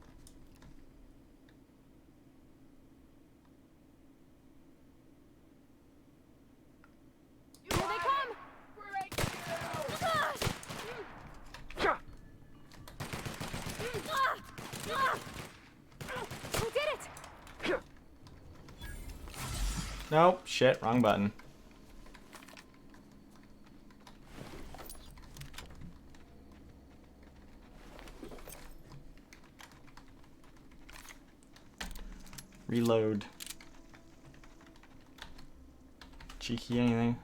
Speaker 3: Here they come! Who did it?
Speaker 1: Nope, shit, wrong button. Reload. Cheeky anything.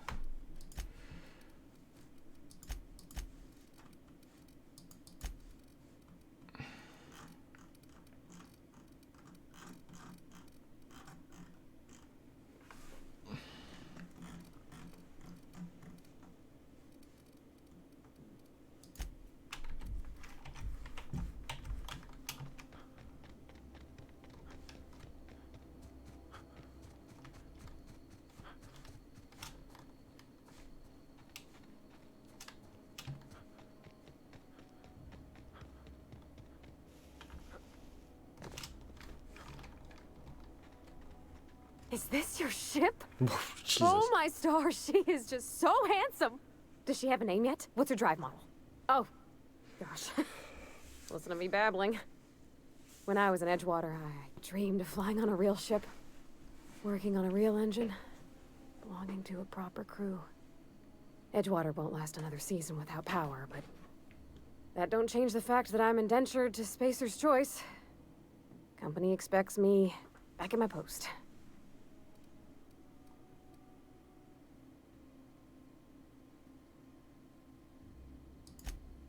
Speaker 3: Is this your ship?
Speaker 1: Jesus.
Speaker 3: Oh my stars, she is just so handsome. Does she have a name yet? What's her drive model? Oh, gosh. Listen to me babbling. When I was in Edgewater, I dreamed of flying on a real ship, working on a real engine, belonging to a proper crew. Edgewater won't last another season without power, but that don't change the fact that I'm indentured to Spacer's Choice. Company expects me back at my post.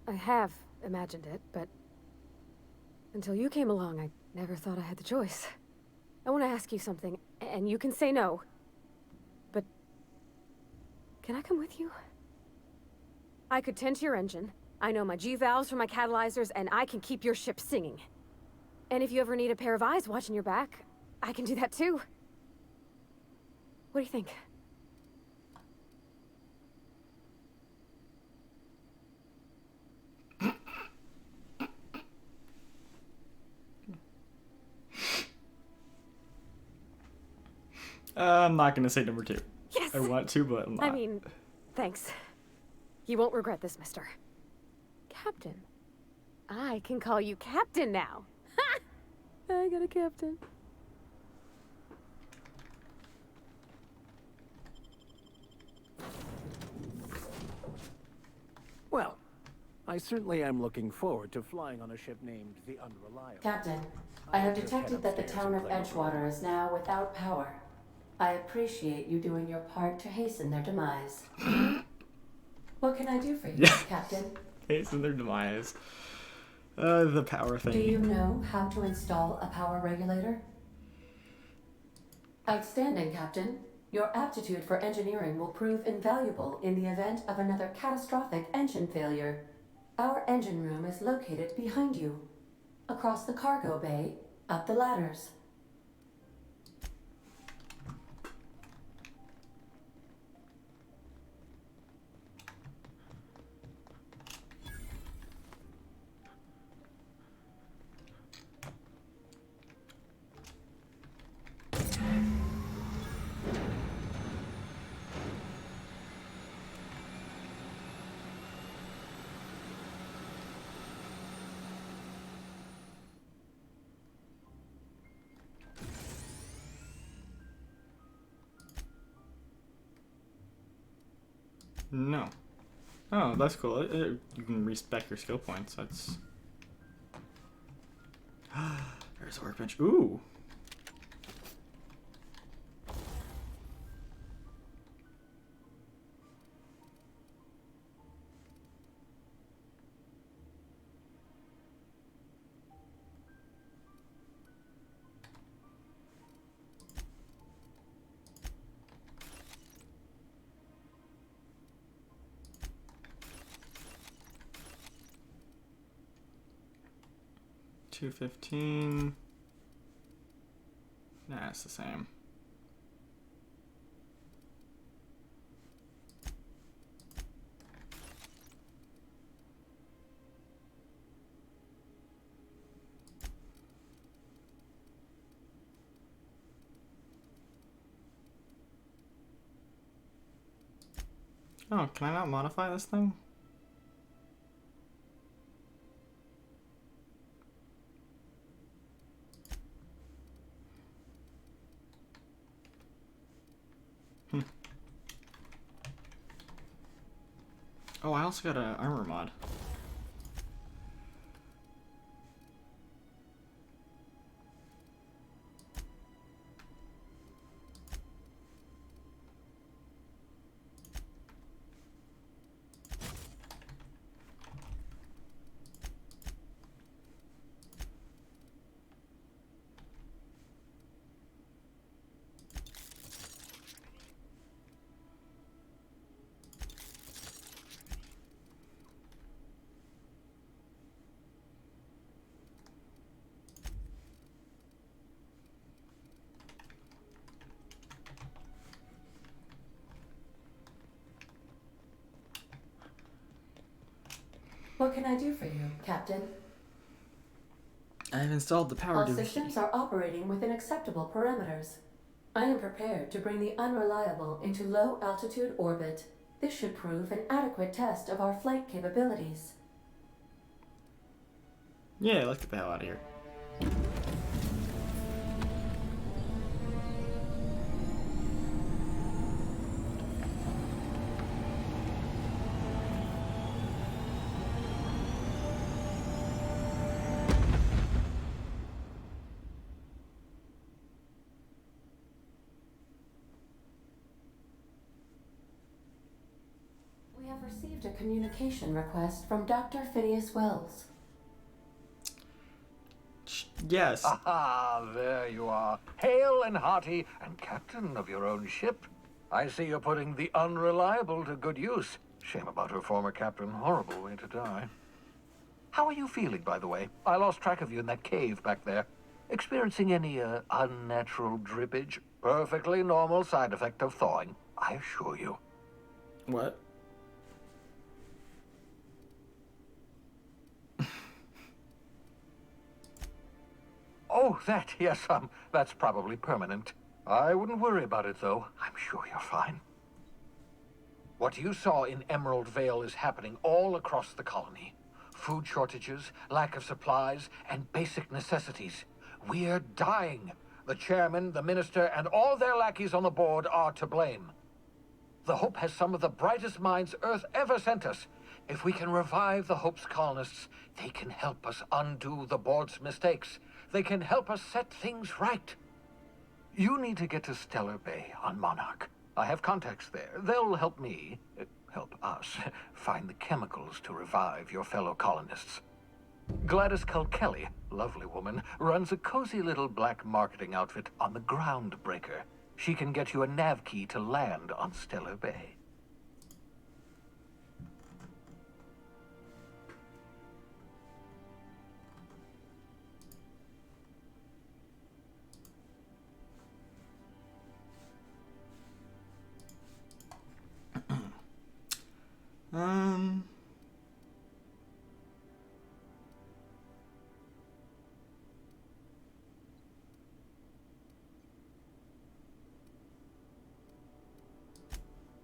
Speaker 3: I have imagined it, but until you came along, I never thought I had the choice. I want to ask you something, and you can say no. But can I come with you? I could tend to your engine. I know my G-valves for my catalyzers, and I can keep your ship singing. And if you ever need a pair of eyes watching your back, I can do that too. What do you think?
Speaker 1: I'm not gonna say number 2.
Speaker 3: Yes!
Speaker 1: I want to, but I'm not.
Speaker 3: I mean, thanks. You won't regret this, mister. Captain, I can call you Captain now. Ha! I got a captain.
Speaker 17: Well, I certainly am looking forward to flying on a ship named the Unreliable.
Speaker 20: Captain, I have detected that the town of Edgewater is now without power. I appreciate you doing your part to hasten their demise. What can I do for you, Captain?
Speaker 1: Hasten their demise. The power thing.
Speaker 20: Do you know how to install a power regulator? Outstanding, Captain. Your aptitude for engineering will prove invaluable in the event of another catastrophic engine failure. Our engine room is located behind you. Across the cargo bay, up the ladders.
Speaker 1: No. Oh, that's cool. You can respec your skill points. That's... There's a workbench. Ooh. $215. Nah, it's the same. Oh, can I not modify this thing? Oh, I also got an armor mod.
Speaker 20: What can I do for you, Captain?
Speaker 1: I've installed the power
Speaker 20: All
Speaker 1: division.
Speaker 20: systems are operating within acceptable parameters. I am prepared to bring the Unreliable into low-altitude orbit. This should prove an adequate test of our flight capabilities.
Speaker 1: Yeah, let's get the hell out of here.
Speaker 20: We have received a communication request from Dr. Phineas Wells.
Speaker 1: Yes.
Speaker 21: Aha, there you are. Hale and hearty, and captain of your own ship. I see you're putting the Unreliable to good use. Shame about her former captain. Horrible way to die. How are you feeling, by the way? I lost track of you in that cave back there. Experiencing any, unnatural drippage? Perfectly normal side effect of thawing, I assure you.
Speaker 1: What?
Speaker 21: Oh, that, yes, that's probably permanent. I wouldn't worry about it, though. I'm sure you're fine. What you saw in Emerald Vale is happening all across the colony. food shortages, lack of supplies, and basic necessities. We're dying. The chairman, the minister, and all their lackeys on the board are to blame. The Hope has some of the brightest minds Earth ever sent us. If we can revive the Hope's colonists, they can help us undo the board's mistakes. They can help us set things right. You need to get to Stellar Bay on Monarch. I have contacts there. They'll help me, help us, find the chemicals to revive your fellow colonists. Gladys Culkelly, lovely woman, runs a cozy little black marketing outfit on the Groundbreaker. She can get you a nav key to land on Stellar Bay.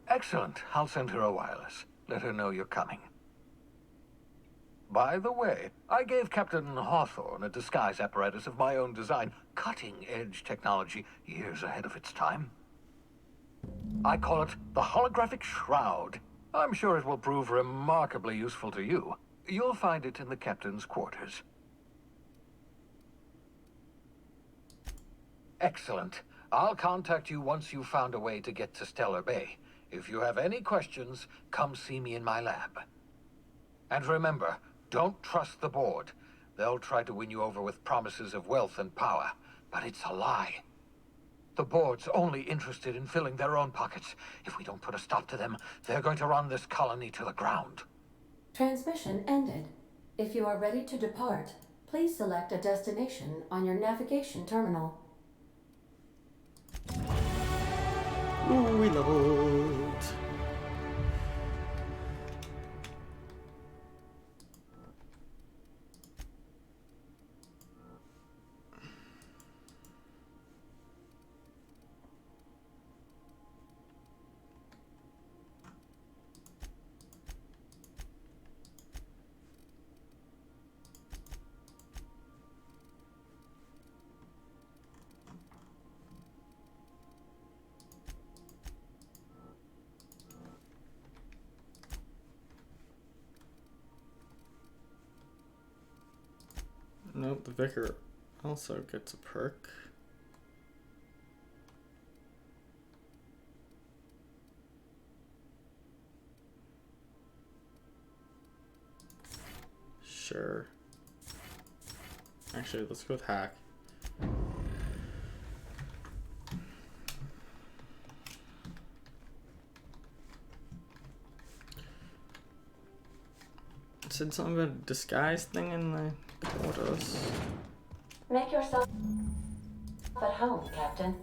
Speaker 21: Excellent. I'll send her a wireless. Let her know you're coming. By the way, I gave Captain Hawthorne a disguise apparatus of my own design, cutting-edge technology, years ahead of its time. I call it the Holographic Shroud. I'm sure it will prove remarkably useful to you. You'll find it in the captain's quarters. Excellent. I'll contact you once you've found a way to get to Stellar Bay. If you have any questions, come see me in my lab. And remember, don't trust the board. They'll try to win you over with promises of wealth and power, but it's a lie. The board's only interested in filling their own pockets. If we don't put a stop to them, they're going to run this colony to the ground.
Speaker 20: Transmission ended. If you are ready to depart, please select a destination on your navigation terminal.
Speaker 1: Ooh, we leveled. Nope, the vicar also gets a perk. Sure. Actually, let's go with hack. It said something about a disguise thing in the quarters.
Speaker 20: Make yourself at home, Captain.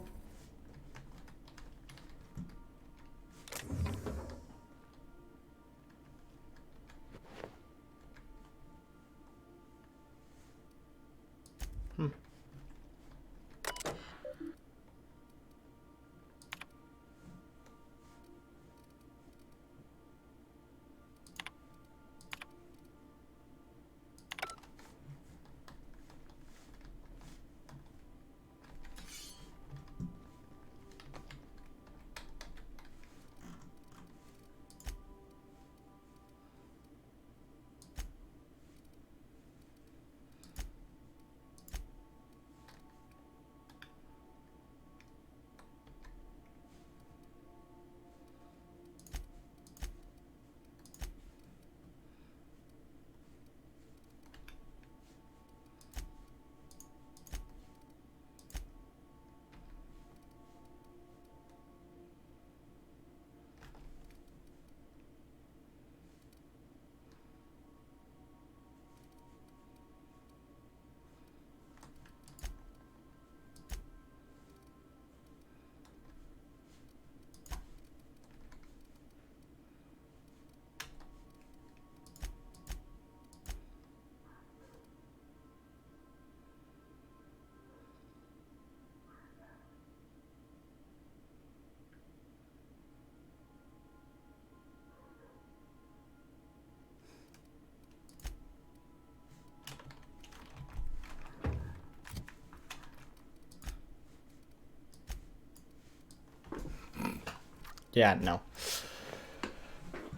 Speaker 1: Yeah, no.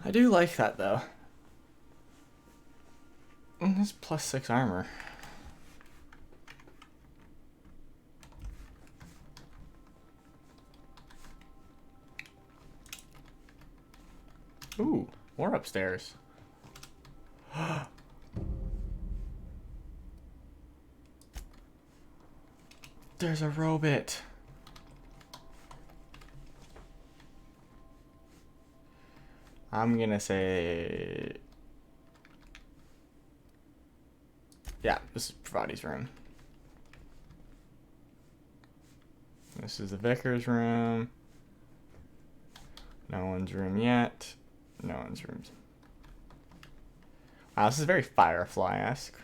Speaker 1: I do like that, though. That's +6 armor. Ooh, more upstairs. There's a robot. I'm gonna say... Yeah, this is Pravati's room. This is the vicar's room. No one's room yet. No one's rooms. Wow, this is very Firefly-esque.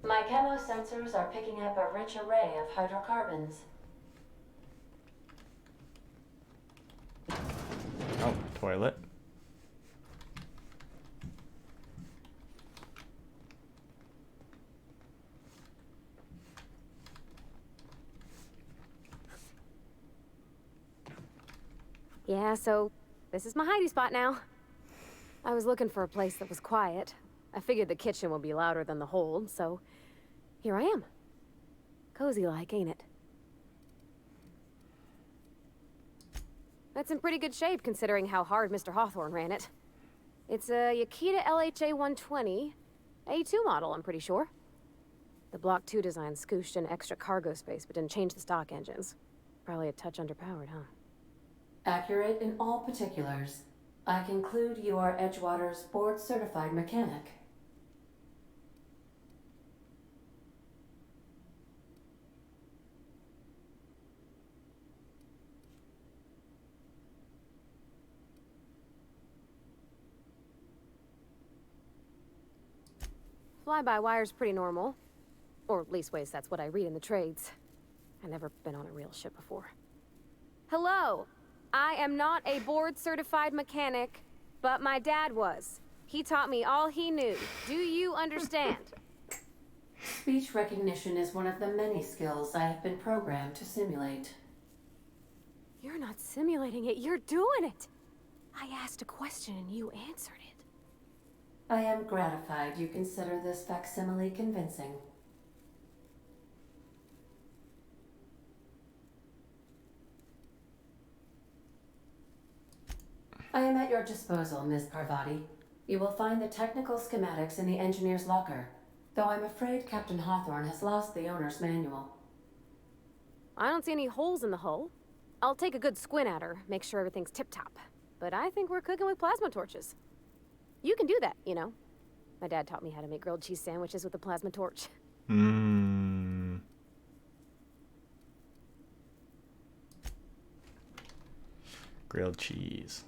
Speaker 20: My camo sensors are picking up a rich array of hydrocarbons.
Speaker 1: Oh, toilet.
Speaker 3: Yeah, so this is my hidey spot now. I was looking for a place that was quiet. I figured the kitchen would be louder than the hold, so here I am. Cozy-like, ain't it? That's in pretty good shape, considering how hard Mr. Hawthorne ran it. It's a Yakita LHA 120, A2 model, I'm pretty sure. The Block 2 design scooshed in extra cargo space, but didn't change the stock engines. Probably a touch underpowered, huh?
Speaker 20: Accurate in all particulars. I conclude you are Edgewater's board-certified mechanic.
Speaker 3: Fly-by-wire's pretty normal. Or leastways, that's what I read in the trades. I've never been on a real ship before. Hello! I am not a board-certified mechanic, but my dad was. He taught me all he knew. Do you understand?
Speaker 20: Speech recognition is one of the many skills I have been programmed to simulate.
Speaker 3: You're not simulating it, you're doing it! I asked a question and you answered it.
Speaker 20: I am gratified you consider this facsimile convincing. I am at your disposal, Ms. Parvati. You will find the technical schematics in the engineer's locker, though I'm afraid Captain Hawthorne has lost the owner's manual.
Speaker 3: I don't see any holes in the hull. I'll take a good squint at her, make sure everything's tip-top. But I think we're cooking with plasma torches. You can do that, you know. My dad taught me how to make grilled cheese sandwiches with a plasma torch.
Speaker 1: Mmm. Grilled cheese.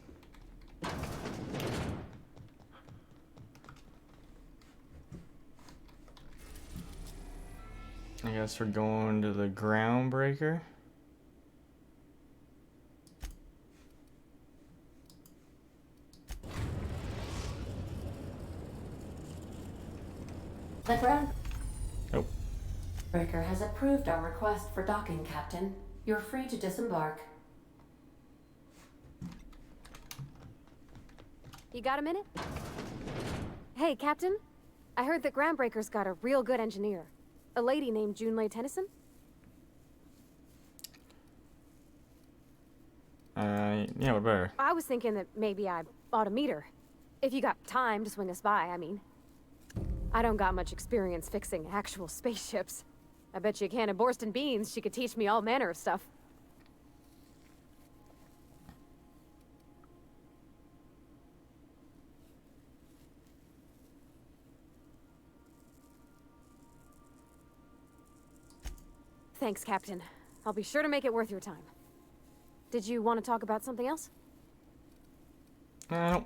Speaker 1: I guess we're going to the groundbreaker.
Speaker 20: The groundbreaker
Speaker 1: Oh.
Speaker 20: has approved our request for docking, Captain. You're free to disembark.
Speaker 3: You got a minute? Hey, Captain. I heard that Groundbreaker's got a real good engineer. A lady named Junlei Tennyson?
Speaker 1: Yeah, what about her?
Speaker 3: I was thinking that maybe I ought to meet her. If you got time to swing us by, I mean. I don't got much experience fixing actual spaceships. I bet you a can of Borston beans she could teach me all manner of stuff. Thanks, Captain. I'll be sure to make it worth your time. Did you want to talk about something else?
Speaker 1: Oh,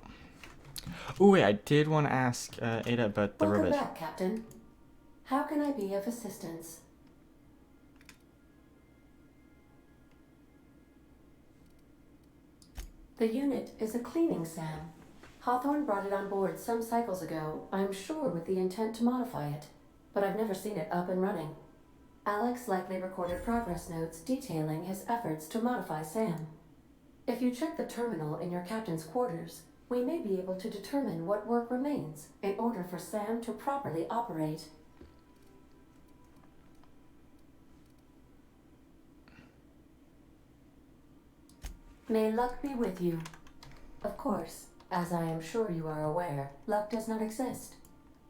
Speaker 1: wait, I did want to ask Ada about the
Speaker 20: Welcome
Speaker 1: robot.
Speaker 20: back, Captain. How can I be of assistance? The unit is a cleaning SAM. Hawthorne brought it on board some cycles ago, I'm sure with the intent to modify it, but I've never seen it up and running. Alex likely recorded progress notes detailing his efforts to modify Sam. If you check the terminal in your captain's quarters, we may be able to determine what work remains in order for Sam to properly operate. May luck be with you. Of course, as I am sure you are aware, luck does not exist.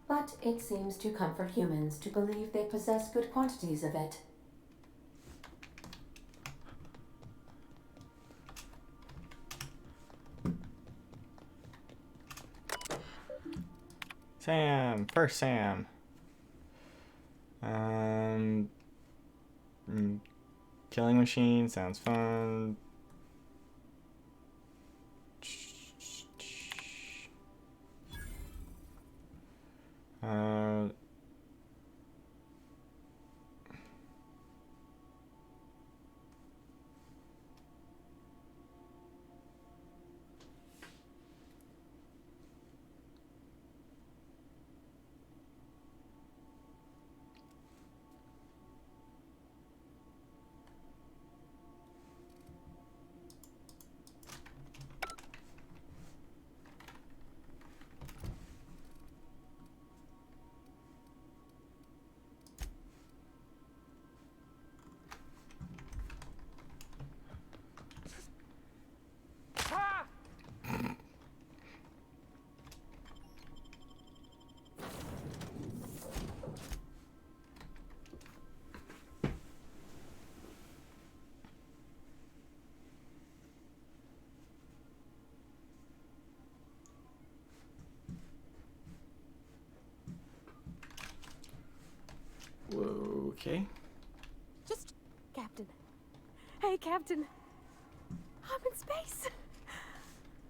Speaker 20: But it seems to comfort humans to believe they possess good quantities of it.
Speaker 1: Sam, first Sam. Killing machine sounds fun. Okay.
Speaker 3: Just, Captain. Hey, Captain. I'm in space.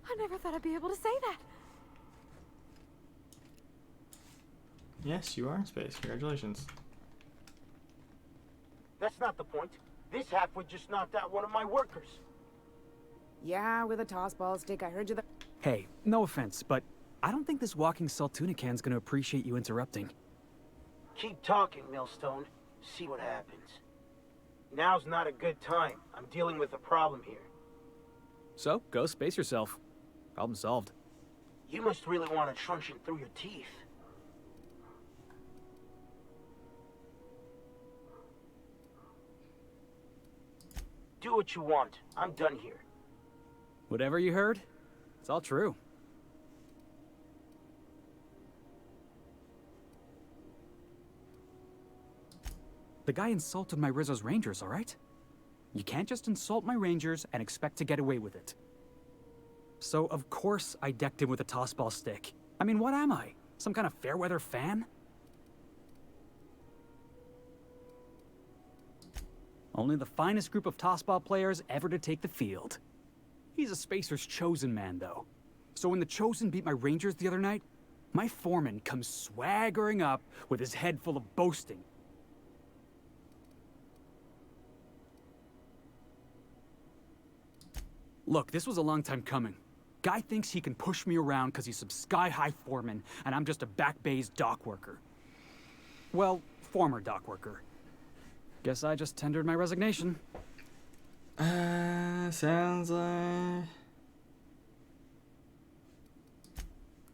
Speaker 3: I never thought I'd be able to say that.
Speaker 1: Yes, you are in space. Congratulations.
Speaker 4: That's not the point. This halfwit just knocked out one of my workers.
Speaker 7: Yeah, with a tossball stick. I heard you.
Speaker 22: Hey, no offense, but I don't think this walking salt tuna can's gonna appreciate you interrupting.
Speaker 4: Keep talking, Millstone. See what happens. Now's not a good time. I'm dealing with a problem here.
Speaker 22: So, go space yourself. Problem solved.
Speaker 4: You must really want a truncheon through your teeth. Do what you want. I'm done here.
Speaker 22: Whatever you heard, it's all true. The guy insulted my Rizzo's Rangers, all right? You can't just insult my Rangers and expect to get away with it. So, of course, I decked him with a tossball stick. I mean, what am I? Some kind of fair-weather fan? Only the finest group of tossball players ever to take the field. He's a Spacer's chosen man, though. So when the Chosen beat my Rangers the other night, my foreman comes swaggering up with his head full of boasting. Look, this was a long time coming. Guy thinks he can push me around because he's some sky-high foreman, and I'm just a back bay's dock worker. Well, former dock worker. Guess I just tendered my resignation.
Speaker 1: Sounds like...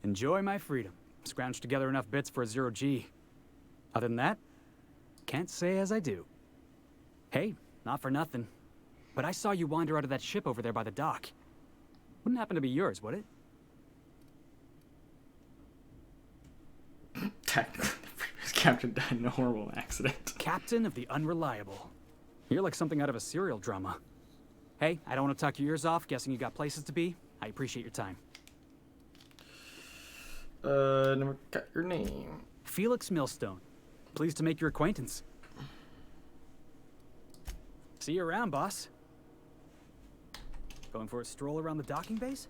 Speaker 22: Enjoy my freedom. Scrounged together enough bits for a 0G. Other than that, can't say as I do. Hey, not for nothing, but I saw you wander out of that ship over there by the dock. Wouldn't happen to be yours, would it?
Speaker 1: Technically, the previous captain died in a horrible accident.
Speaker 22: Captain of the Unreliable. You're like something out of a serial drama. Hey, I don't want to talk your ears off, guessing you got places to be. I appreciate your time.
Speaker 1: Never got your name.
Speaker 22: Felix Millstone. Pleased to make your acquaintance. See you around, boss. Going for a stroll around the docking base?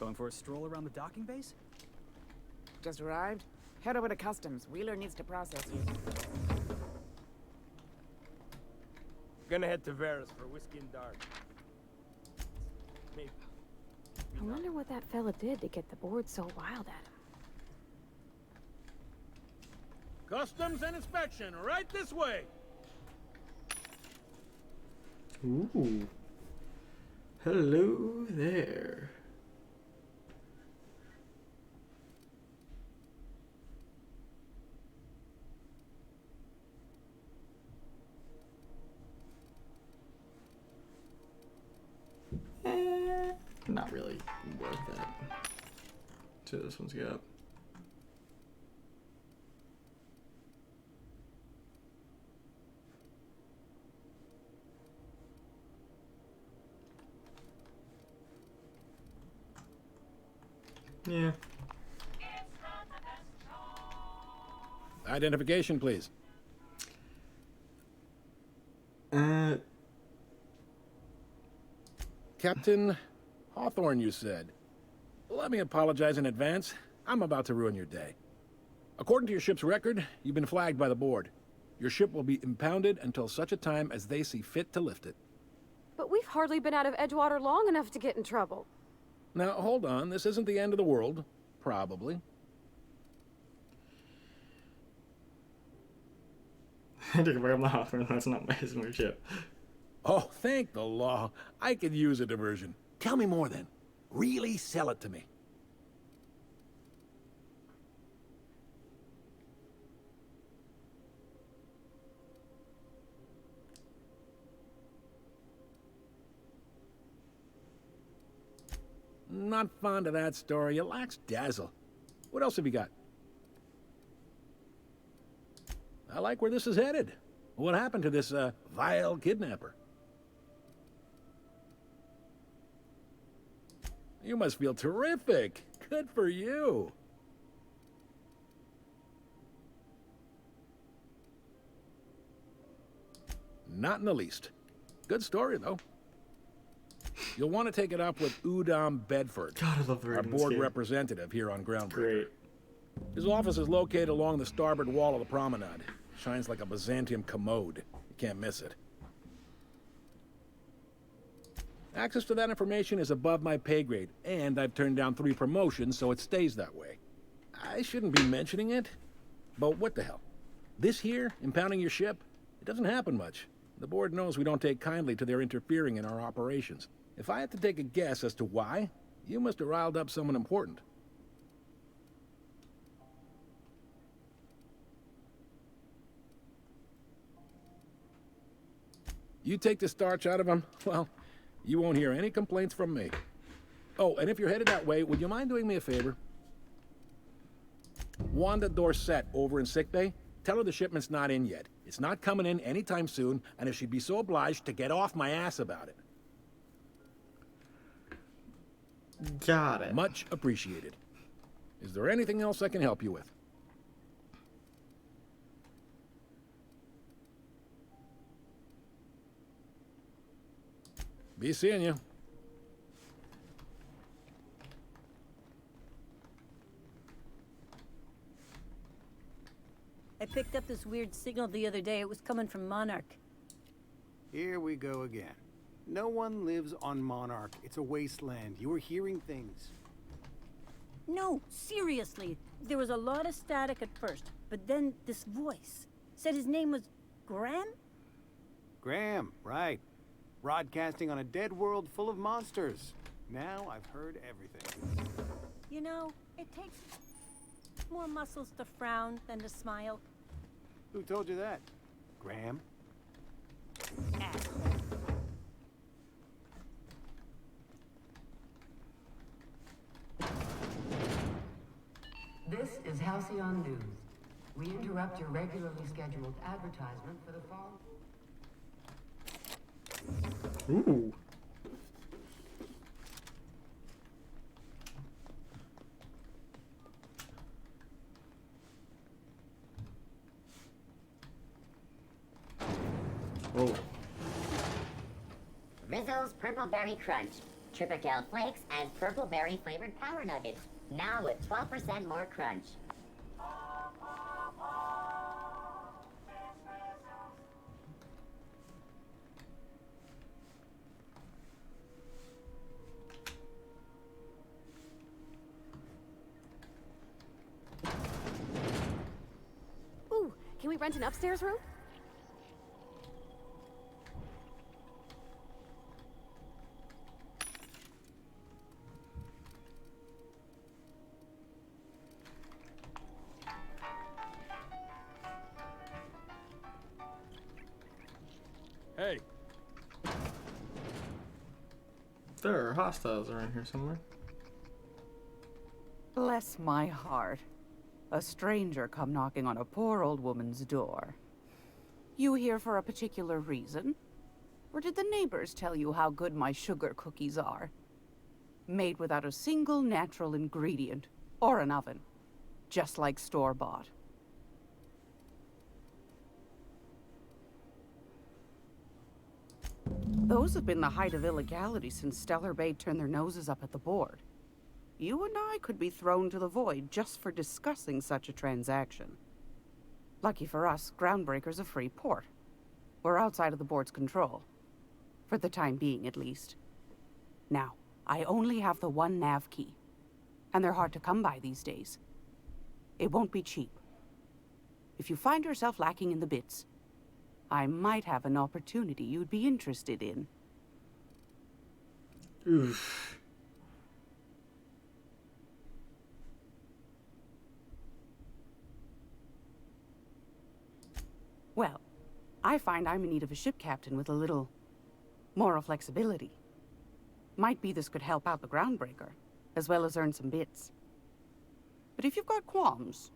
Speaker 22: Going for a stroll around the docking base?
Speaker 7: Just arrived? Head over to customs. Wheeler needs to process you.
Speaker 16: Gonna head to Vera's for whiskey and dark. Maybe.
Speaker 3: I wonder what that fella did to get the board so wild at him.
Speaker 11: Customs and inspection, right this way.
Speaker 1: Ooh. Hello there. Not really worth that. So this one's got. Yeah.
Speaker 17: Identification, please. Captain Hawthorne, you said. Let me apologize in advance. I'm about to ruin your day. According to your ship's record, you've been flagged by the board. Your ship will be impounded until such a time as they see fit to lift it.
Speaker 3: But we've hardly been out of Edgewater long enough to get in trouble.
Speaker 17: Now, hold on. This isn't the end of the world. Probably.
Speaker 1: I did wear my Hawthorne. That's not my ship.
Speaker 17: Oh, thank the law. I could use a diversion. Tell me more then. Really sell it to me. Not fond of that story. It lacks dazzle. What else have you got? I like where this is headed. What happened to this, vile kidnapper? You must feel terrific. Good for you. Not in the least. Good story, though. You'll want to take it up with Udom Bedford,
Speaker 1: God, I love the
Speaker 17: our
Speaker 1: Ravens
Speaker 17: board
Speaker 1: game.
Speaker 17: representative here on Groundbreaker.
Speaker 1: Great.
Speaker 17: His office is located along the starboard wall of the promenade. Shines like a Byzantium commode. You can't miss it. Access to that information is above my pay grade, and I've turned down 3 promotions, so it stays that way. I shouldn't be mentioning it, but what the hell? This here, impounding your ship, it doesn't happen much. The board knows we don't take kindly to their interfering in our operations. If I had to take a guess as to why, you must have riled up someone important. You take the starch out of them, well, you won't hear any complaints from me. Oh, and if you're headed that way, would you mind doing me a favor? Wanda Dorset over in sickbay, tell her the shipment's not in yet. It's not coming in anytime soon, and if she'd be so obliged to get off my ass about it.
Speaker 1: Got it.
Speaker 17: Much appreciated. Is there anything else I can help you with? Be seeing you.
Speaker 8: I picked up this weird signal the other day. It was coming from Monarch.
Speaker 13: Here we go again. No one lives on Monarch. It's a wasteland. You were hearing things.
Speaker 8: No, seriously. There was a lot of static at first, but then this voice said his name was Graham?
Speaker 13: Graham, right. Broadcasting on a dead world full of monsters. Now I've heard everything.
Speaker 8: You know, it takes more muscles to frown than to smile.
Speaker 13: Who told you that? Graham?
Speaker 8: Asshole.
Speaker 20: This is Halcyon News. We interrupt your regularly scheduled advertisement for the fall.
Speaker 1: Ooh. Oh.
Speaker 9: Rizzo's Purple Berry Crunch, Tripical Flakes, and Purple Berry flavored Power Nuggets. Now with 12% more crunch.
Speaker 3: Ooh, can we rent an upstairs room?
Speaker 1: There are hostiles around here somewhere.
Speaker 5: Bless my heart. A stranger come knocking on a poor old woman's door. You here for a particular reason? Or did the neighbors tell you how good my sugar cookies are? Made without a single natural ingredient, or an oven. Just like store-bought. Those have been the height of illegality since Stellar Bay turned their noses up at the board. You and I could be thrown to the void just for discussing such a transaction. Lucky for us, Groundbreaker's a free port. We're outside of the board's control. For the time being, at least. Now, I only have the one nav key. And they're hard to come by these days. It won't be cheap. If you find yourself lacking in the bits, I might have an opportunity you'd be interested in.
Speaker 1: Oof.
Speaker 5: Well, I find I'm in need of a ship captain with a little moral flexibility. Might be this could help out the Groundbreaker, as well as earn some bits. But if you've got qualms...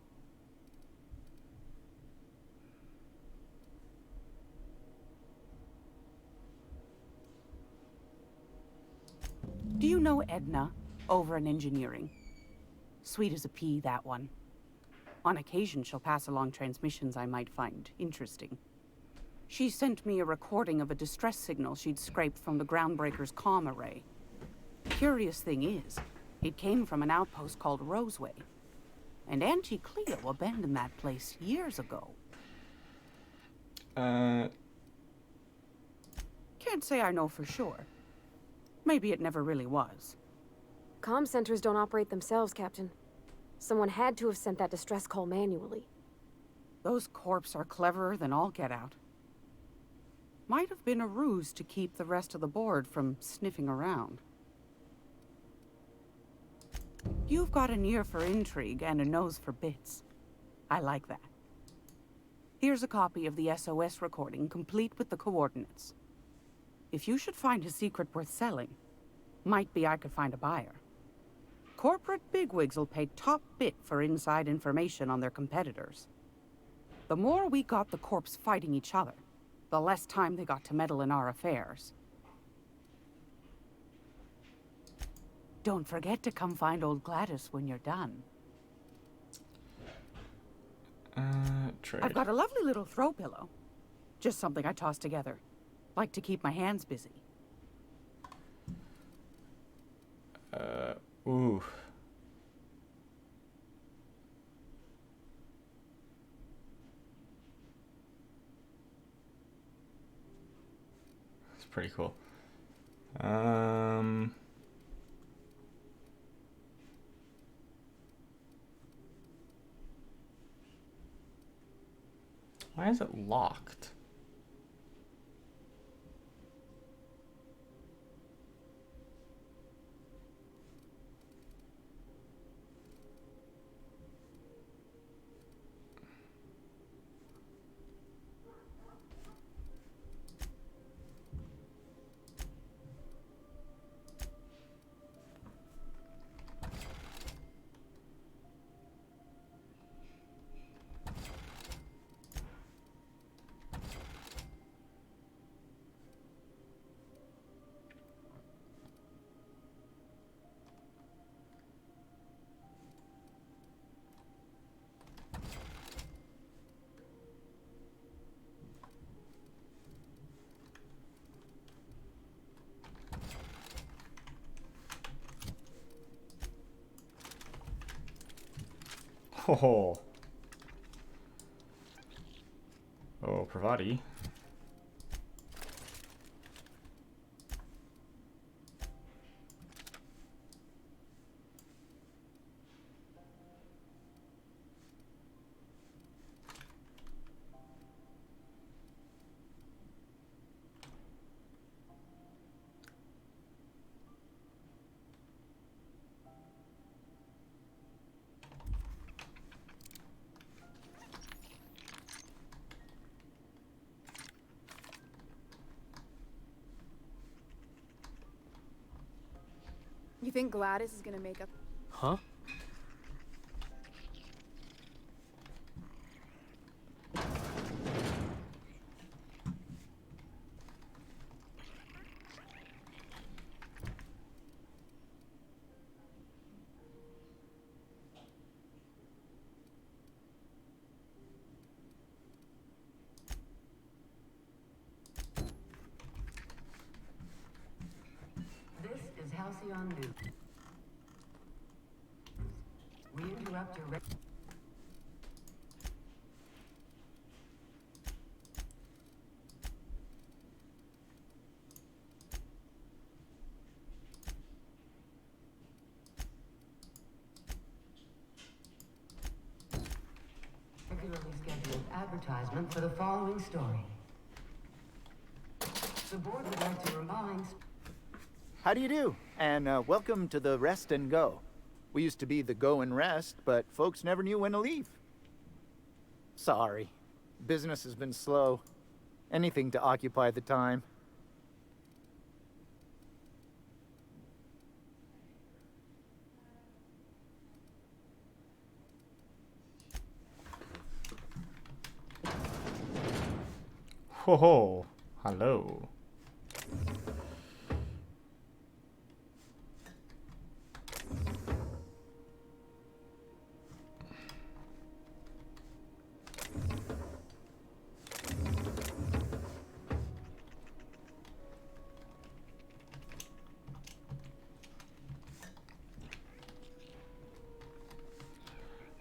Speaker 5: Do you know Edna, over in engineering? Sweet as a pea, that one. On occasion, she'll pass along transmissions I might find interesting. She sent me a recording of a distress signal she'd scraped from the Groundbreaker's comm array. Curious thing is, it came from an outpost called Roseway. And Auntie Cleo abandoned that place years ago. Can't say I know for sure. Maybe it never really was.
Speaker 3: Comm centers don't operate themselves, Captain. Someone had to have sent that distress call manually.
Speaker 5: Those corps are cleverer than all get out. Might have been a ruse to keep the rest of the board from sniffing around. You've got an ear for intrigue and a nose for bits. I like that. Here's a copy of the SOS recording, complete with the coordinates. If you should find a secret worth selling, might be I could find a buyer. Corporate bigwigs will pay top bit for inside information on their competitors. The more we got the corps fighting each other, the less time they got to meddle in our affairs. Don't forget to come find old Gladys when you're done.
Speaker 1: Trade.
Speaker 5: I've got a lovely little throw pillow. Just something I toss together. Like to keep my hands busy.
Speaker 1: Ooh. It's pretty cool. Why is it locked? Oh. Oh, Pravati.
Speaker 14: You think Gladys is gonna make up?
Speaker 17: Huh?
Speaker 20: This is Halcyon News. We interrupt your regularly scheduled advertisement for the following story. The board would like to remind...
Speaker 15: How do you do? And welcome to the Rest and Go. We used to be the Go and Rest, but folks never knew when to leave. Sorry. Business has been slow. Anything to occupy the time.
Speaker 1: Ho ho. Hello.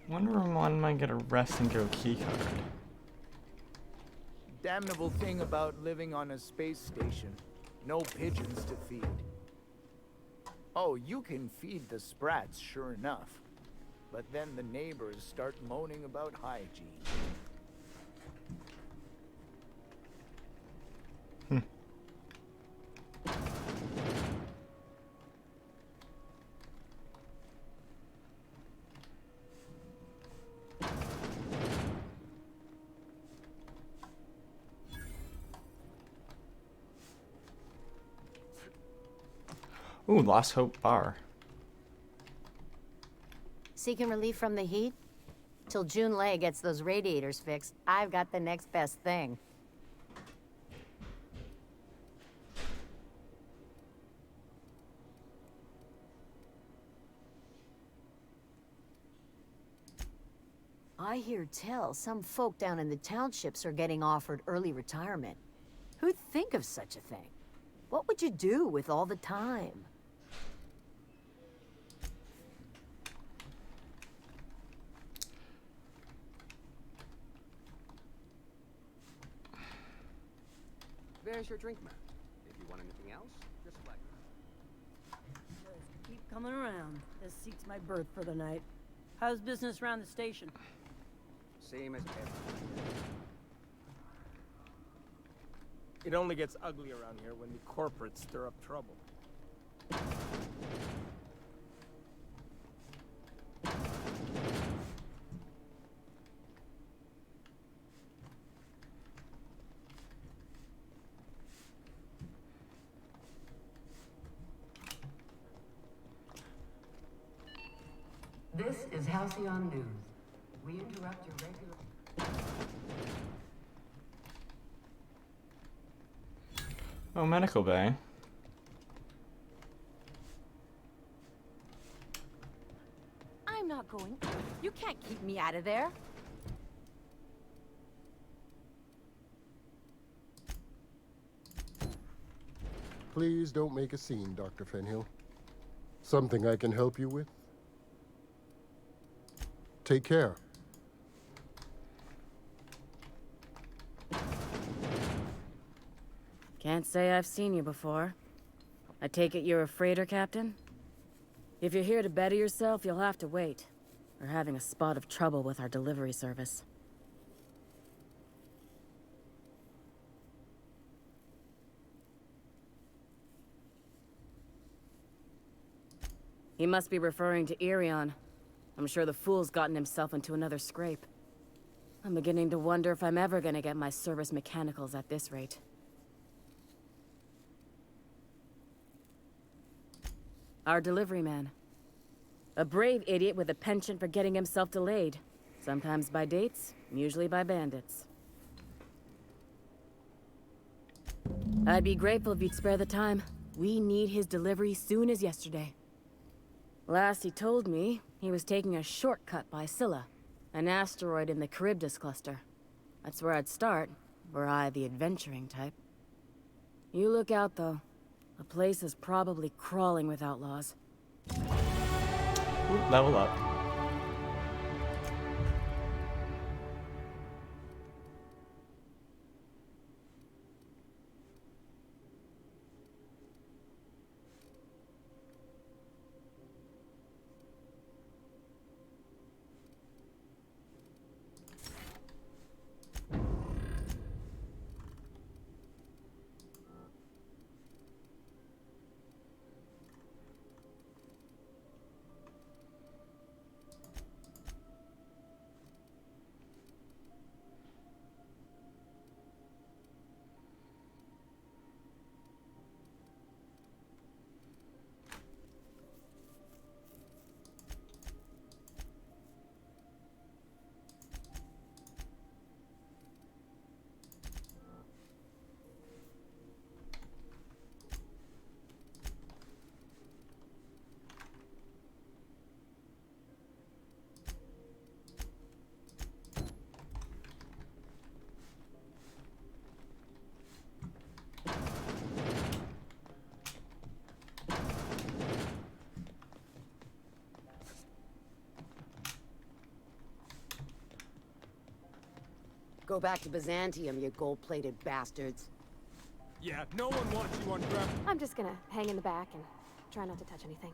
Speaker 1: Wonder when one might get a rest and go keycard.
Speaker 15: Damnable thing about living on a space station. No pigeons to feed. Oh, you can feed the sprats, sure enough. But then the neighbors start moaning about hygiene.
Speaker 1: Ooh, Lost Hope Bar.
Speaker 23: Seeking relief from the heat? Till June Lay gets those radiators fixed, I've got the next best thing. I hear tell some folk down in the townships are getting offered early retirement. Who'd think of such a thing? What would you do with all the time?
Speaker 24: There's your drink, man. If you want anything else, just flag me.
Speaker 8: Just keep coming around. This seat's my berth for the night. How's business around the station?
Speaker 24: Same as ever.
Speaker 17: It only gets ugly around here when the corporates stir up trouble.
Speaker 20: This is Halcyon News. We interrupt your regular...
Speaker 1: Oh, medical bay.
Speaker 23: I'm not going. You can't keep me out of there.
Speaker 25: Please don't make a scene, Dr. Fenhill. Something I can help you with? Take care.
Speaker 26: Can't say I've seen you before. I take it you're a freighter captain? If you're here to better yourself, you'll have to wait. We're having a spot of trouble with our delivery service. He must be referring to Irion. I'm sure the fool's gotten himself into another scrape. I'm beginning to wonder if I'm ever gonna get my service mechanicals at this rate. Our delivery man. A brave idiot with a penchant for getting himself delayed. Sometimes by dates, usually by bandits. I'd be grateful if you'd spare the time. We need his delivery soon as yesterday. Last he told me, he was taking a shortcut by Scylla, an asteroid in the Charybdis cluster. That's where I'd start, were I the adventuring type. You look out, though. The place is probably crawling with outlaws.
Speaker 1: Ooh, level up.
Speaker 23: Go back to Byzantium, you gold-plated bastards.
Speaker 17: Yeah, no one wants you on ground.
Speaker 3: I'm just gonna hang in the back and try not to touch anything.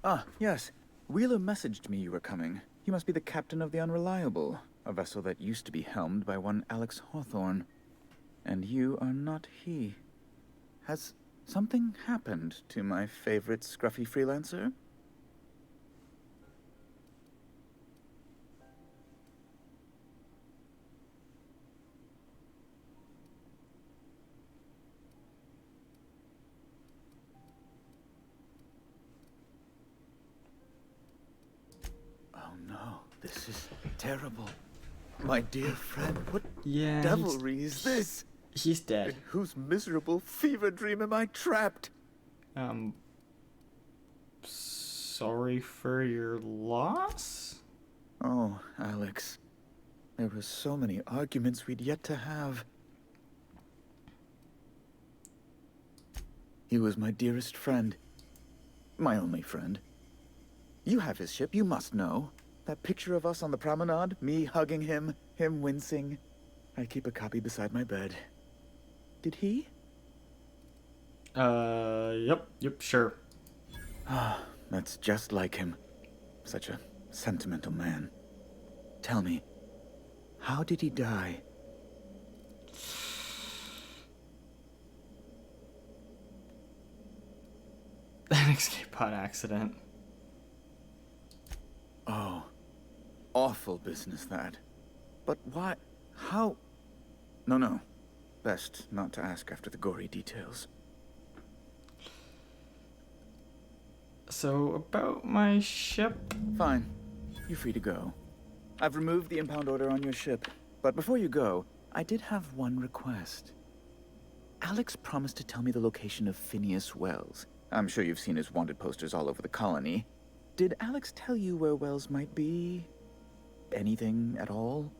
Speaker 2: Ah, yes. Wheeler messaged me you were coming. You must be the captain of the Unreliable, a vessel that used to be helmed by one Alex Hawthorne. And you are not he. Has something happened to my favorite scruffy freelancer? This is terrible. My dear friend, what devilry is this?
Speaker 1: He's dead.
Speaker 2: In whose miserable fever dream am I trapped?
Speaker 1: Sorry for your loss?
Speaker 2: Oh, Alex. There were so many arguments we'd yet to have. He was my dearest friend. My only friend. You have his ship, you must know. That picture of us on the promenade, me hugging him, him wincing. I keep a copy beside my bed. Did he?
Speaker 1: Yep, sure.
Speaker 2: Ah, that's just like him. Such a sentimental man. Tell me, how did he die?
Speaker 1: An escape pod accident.
Speaker 2: Oh. Awful business, that. But why? How? No. Best not to ask after the gory details.
Speaker 1: So, about my ship?
Speaker 2: Fine. You're free to go. I've removed the impound order on your ship. But before you go, I did have one request. Alex promised to tell me the location of Phineas Wells. I'm sure you've seen his wanted posters all over the colony. Did Alex tell you where Wells might be? Anything at all?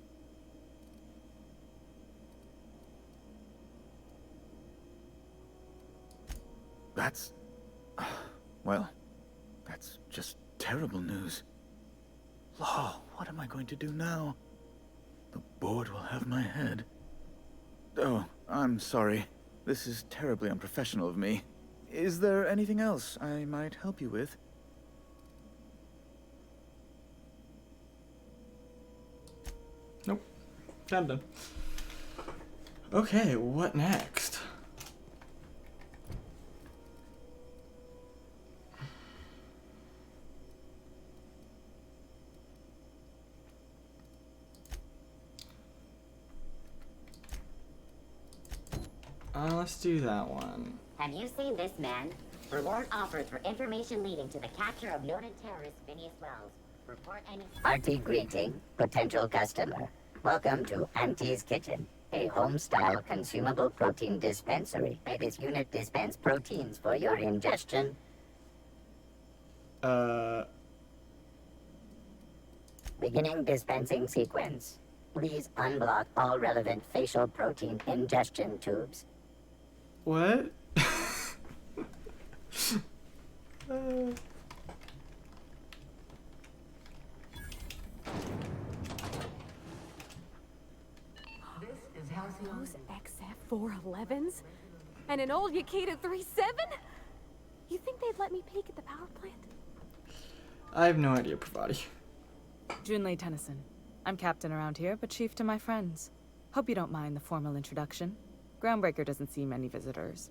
Speaker 2: That's... well, that's just terrible news. Law, what am I going to do now? The board will have my head. Oh, I'm sorry. This is terribly unprofessional of me. Is there anything else I might help you with?
Speaker 1: Nope. I'm done. Okay, what next? Let's do that one.
Speaker 9: Have you seen this man? Reward offered for information leading to the capture of noted terrorist Phineas Wells. Report any...
Speaker 6: Auntie greeting, potential customer. Welcome to Auntie's Kitchen, a home-style consumable protein dispensary. May this unit dispense proteins for your ingestion. Beginning dispensing sequence. Please unblock all relevant facial protein ingestion tubes.
Speaker 1: What?
Speaker 3: This is Halcyon. Those XF411s? And an old Yakita 37? You think they'd let me peek at the power plant?
Speaker 1: I have no idea, Pravati.
Speaker 10: Junlei Tennyson. I'm captain around here, but chief to my friends. Hope you don't mind the formal introduction. Groundbreaker doesn't see many visitors.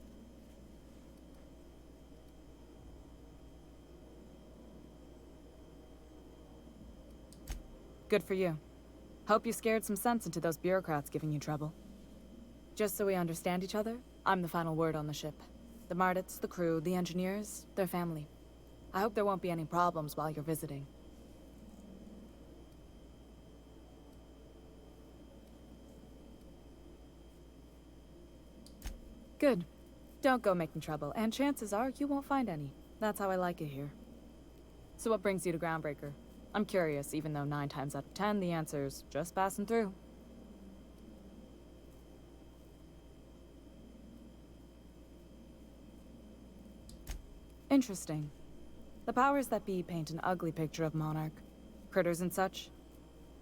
Speaker 10: Good for you. Hope you scared some sense into those bureaucrats giving you trouble. Just so we understand each other, I'm the final word on the ship. The Mardits, the crew, the engineers, their family. I hope there won't be any problems while you're visiting. Good. Don't go making trouble, and chances are you won't find any. That's how I like it here. So what brings you to Groundbreaker? I'm curious, even though 9 times out of 10 the answer's just passing through. Interesting. The powers that be paint an ugly picture of Monarch. Critters and such.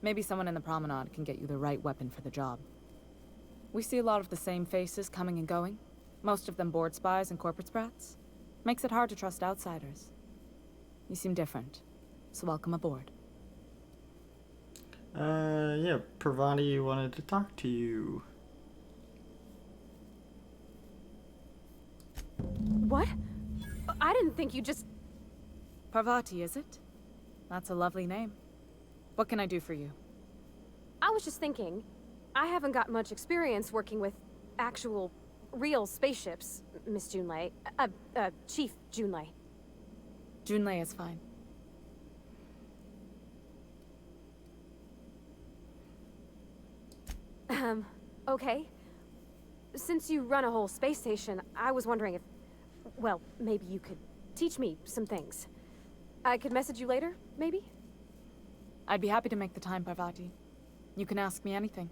Speaker 10: Maybe someone in the promenade can get you the right weapon for the job. We see a lot of the same faces coming and going. Most of them board spies and corporate sprats. Makes it hard to trust outsiders. You seem different, so welcome aboard.
Speaker 1: Yeah, Pravati wanted to talk to you.
Speaker 3: What? I didn't think you just...
Speaker 10: Parvati, is it? That's a lovely name. What can I do for you?
Speaker 3: I was just thinking, I haven't got much experience working with actual, real spaceships, Miss Junlei. Chief Junlei.
Speaker 10: Junlei is fine.
Speaker 3: Okay. Since you run a whole space station, I was wondering if... Well, maybe you could teach me some things. I could message you later, maybe?
Speaker 10: I'd be happy to make the time, Parvati. You can ask me anything.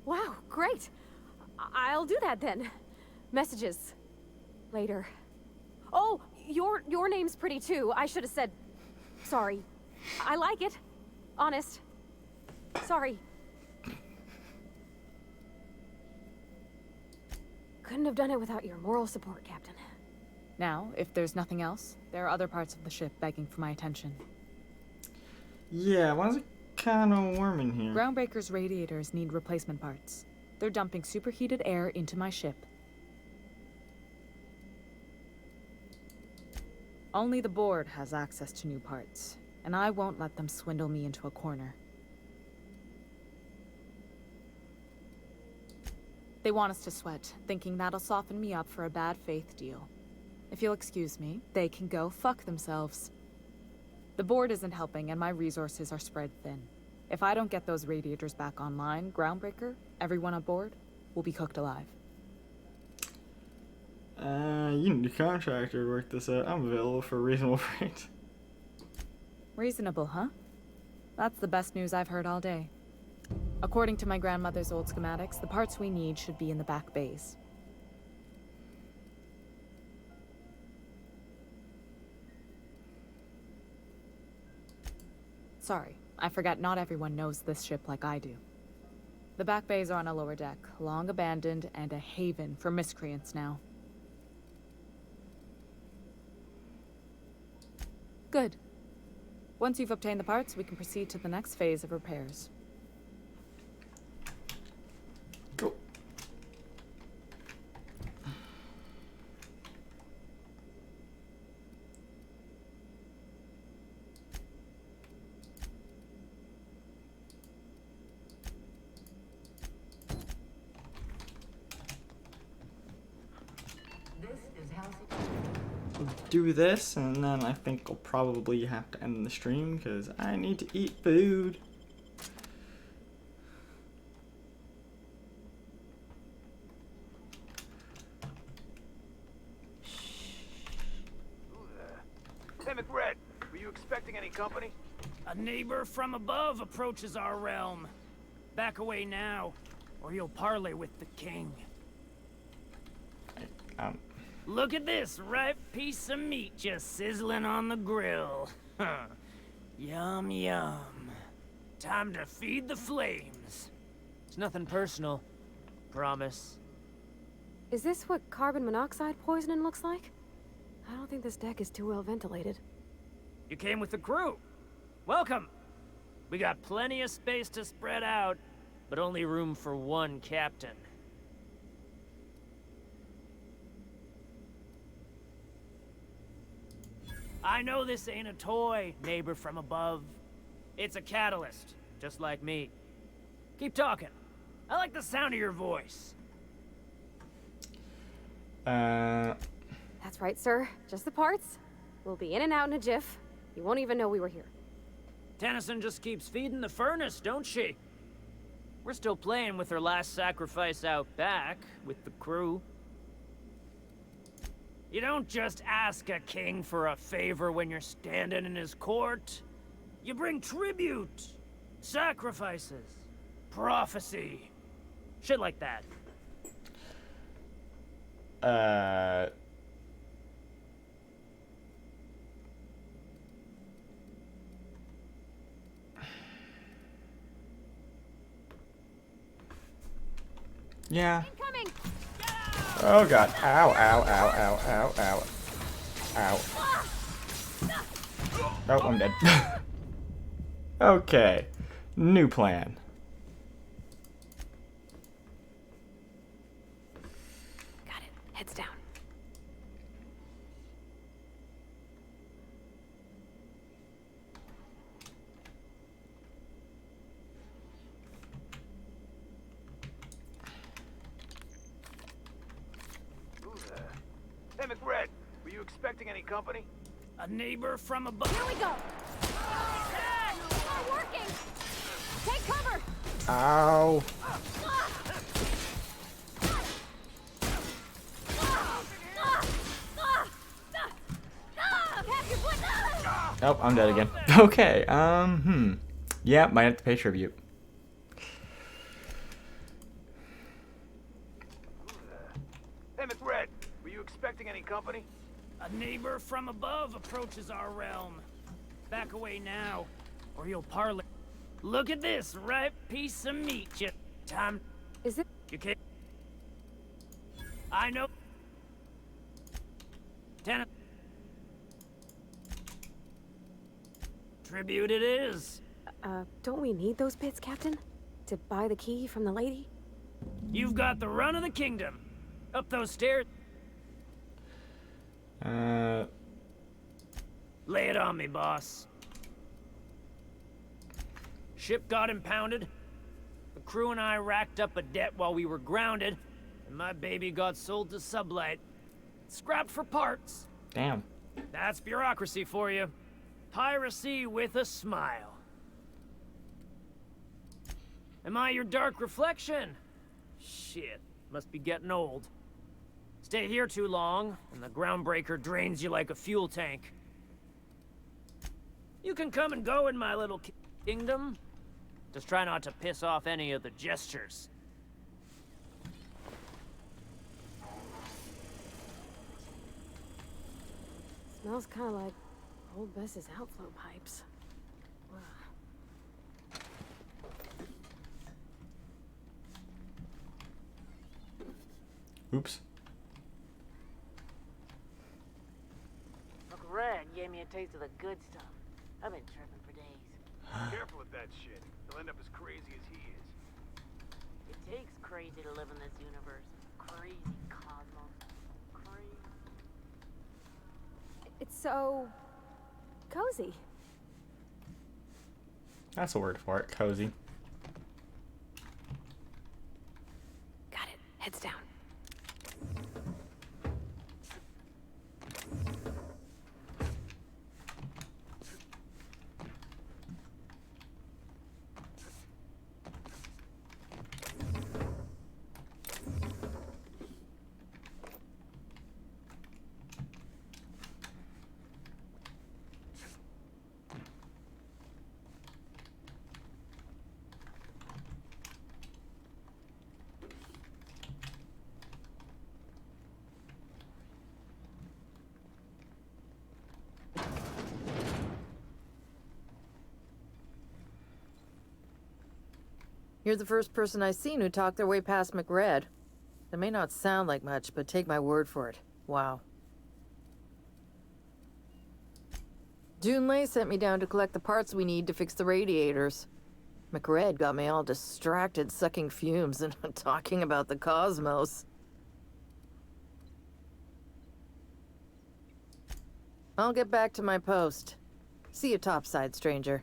Speaker 3: Wow, great! I'll do that then. Messages. Later. Oh, your name's pretty too. I should have said... Sorry. I like it. Honest. Sorry. Couldn't have done it without your moral support, Captain.
Speaker 10: Now, if there's nothing else, there are other parts of the ship begging for my attention.
Speaker 1: Yeah, why is it kind of warm in here?
Speaker 10: Groundbreaker's radiators need replacement parts. They're dumping superheated air into my ship. Only the board has access to new parts, and I won't let them swindle me into a corner. They want us to sweat, thinking that'll soften me up for a bad faith deal. If you'll excuse me, they can go fuck themselves. The board isn't helping, and my resources are spread thin. If I don't get those radiators back online, Groundbreaker, everyone aboard, will be cooked alive.
Speaker 1: You need a contractor to work this out. I'm available for a reasonable rate.
Speaker 10: Reasonable, huh? That's the best news I've heard all day. According to my grandmother's old schematics, the parts we need should be in the back bays. Sorry, I forgot not everyone knows this ship like I do. The back bays are on a lower deck, long abandoned and a haven for miscreants now. Good. Once you've obtained the parts, we can proceed to the next phase of repairs.
Speaker 1: Cool. do this, and then I think I'll probably have to end the stream because I need to eat food.
Speaker 4: Hey, McRed, were you expecting any company?
Speaker 12: A neighbor from above approaches our realm. Back away now, or you'll parley with the king. Look at this ripe piece of meat just sizzling on the grill. Yum, yum. Time to feed the flames. It's nothing personal. Promise.
Speaker 3: Is this what carbon monoxide poisoning looks like? I don't think this deck is too well ventilated.
Speaker 12: You came with the crew. Welcome. We got plenty of space to spread out, but only room for one captain. I know this ain't a toy, neighbor from above. It's a catalyst, just like me. Keep talking. I like the sound of your voice.
Speaker 3: That's right, sir. Just the parts. We'll be in and out in a jiff. You won't even know we were here.
Speaker 12: Tennyson just keeps feeding the furnace, don't she? We're still playing with her last sacrifice out back, with the crew. You don't just ask a king for a favor when you're standing in his court. You bring tribute, sacrifices, prophecy, shit like that.
Speaker 1: Yeah. Oh god. Ow, ow, ow, ow, ow, ow. Ow. Oh, I'm dead. Okay. New plan.
Speaker 3: Got it. Heads down.
Speaker 4: Hey, McRed, were you expecting any company?
Speaker 12: A neighbor from above.
Speaker 3: Here we go. Not working. Take cover.
Speaker 1: Ow. Oh, I'm dead again. Okay, yeah, might have to pay tribute.
Speaker 4: Hey, McRed, were you expecting any company?
Speaker 12: A neighbor from above approaches our realm. Back away now, or you'll parley. Look at this ripe piece of meat. Time.
Speaker 3: Is it?
Speaker 12: You can't. I know. Tenant. Tribute it is.
Speaker 3: Don't we need those bits, Captain? To buy the key from the lady?
Speaker 12: You've got the run of the kingdom. Up those stairs. Lay it on me, boss. Ship got impounded. The crew and I racked up a debt while we were grounded, and my baby got sold to Sublight. Scrapped for parts.
Speaker 1: Damn.
Speaker 12: That's bureaucracy for you. Piracy with a smile. Am I your dark reflection? Shit, must be getting old. Stay here too long, and the groundbreaker drains you like a fuel tank. You can come and go in my little kingdom. Just try not to piss off any of the gestures.
Speaker 3: Smells kind of like old Bess's outflow pipes.
Speaker 1: Oops.
Speaker 7: Uncle Red gave me a taste of the good stuff. I've been tripping for days.
Speaker 4: Careful with that shit. He'll end up as crazy as he is.
Speaker 7: It takes crazy to live in this universe. Crazy cosmos. Crazy.
Speaker 3: It's so cozy.
Speaker 1: That's a word for it. Cozy.
Speaker 3: Got it. Heads down.
Speaker 14: You're the first person I've seen who talked their way past McRed. That may not sound like much, but take my word for it. Wow. Junlei sent me down to collect the parts we need to fix the radiators. McRed got me all distracted sucking fumes and talking about the cosmos. I'll get back to my post. See you topside, stranger.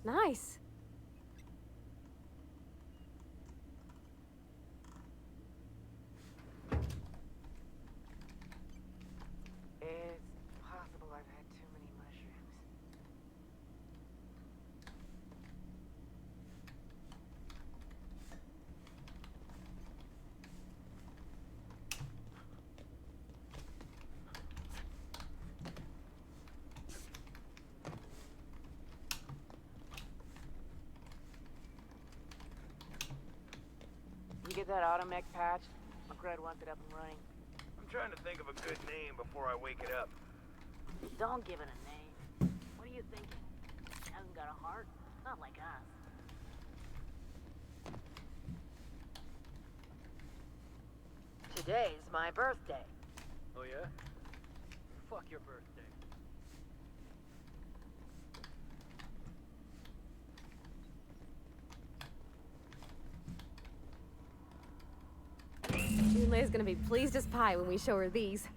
Speaker 3: Nice.
Speaker 7: It's possible I've had too many mushrooms. You get that automech patch? McRed wants it up and running.
Speaker 4: I'm trying to think of a good name before I wake it up.
Speaker 8: Don't give it a name. What are you thinking? Hasn't got a heart? Not like us.
Speaker 14: Today's my birthday.
Speaker 12: Oh yeah? Fuck your birthday.
Speaker 3: Junlei's gonna be pleased as pie when we show her these.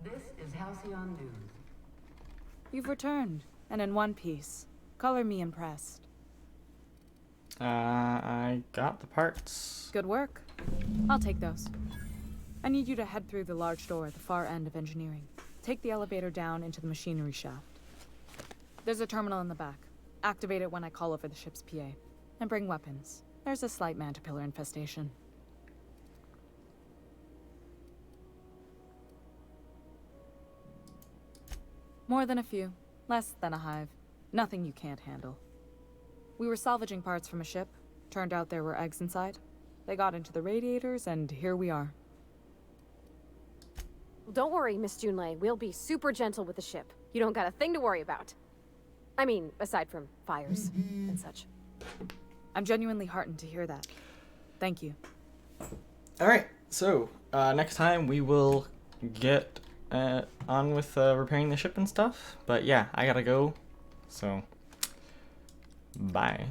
Speaker 20: This is Halcyon News.
Speaker 10: You've returned, and in one piece. Color me impressed.
Speaker 1: I got the parts.
Speaker 10: Good work. I'll take those. I need you to head through the large door at the far end of engineering. Take the elevator down into the machinery shaft. There's a terminal in the back. Activate it when I call over the ship's PA. And bring weapons. There's a slight mantipillar infestation. More than a few. Less than a hive. Nothing you can't handle. We were salvaging parts from a ship. Turned out there were eggs inside. They got into the radiators, and here we are.
Speaker 3: Well, don't worry, Miss Junlei. We'll be super gentle with the ship. You don't got a thing to worry about. I mean, aside from fires and such.
Speaker 10: I'm genuinely heartened to hear that. Thank you.
Speaker 1: Alright, so next time we will get on with repairing the ship and stuff. But yeah, I gotta go. So, bye.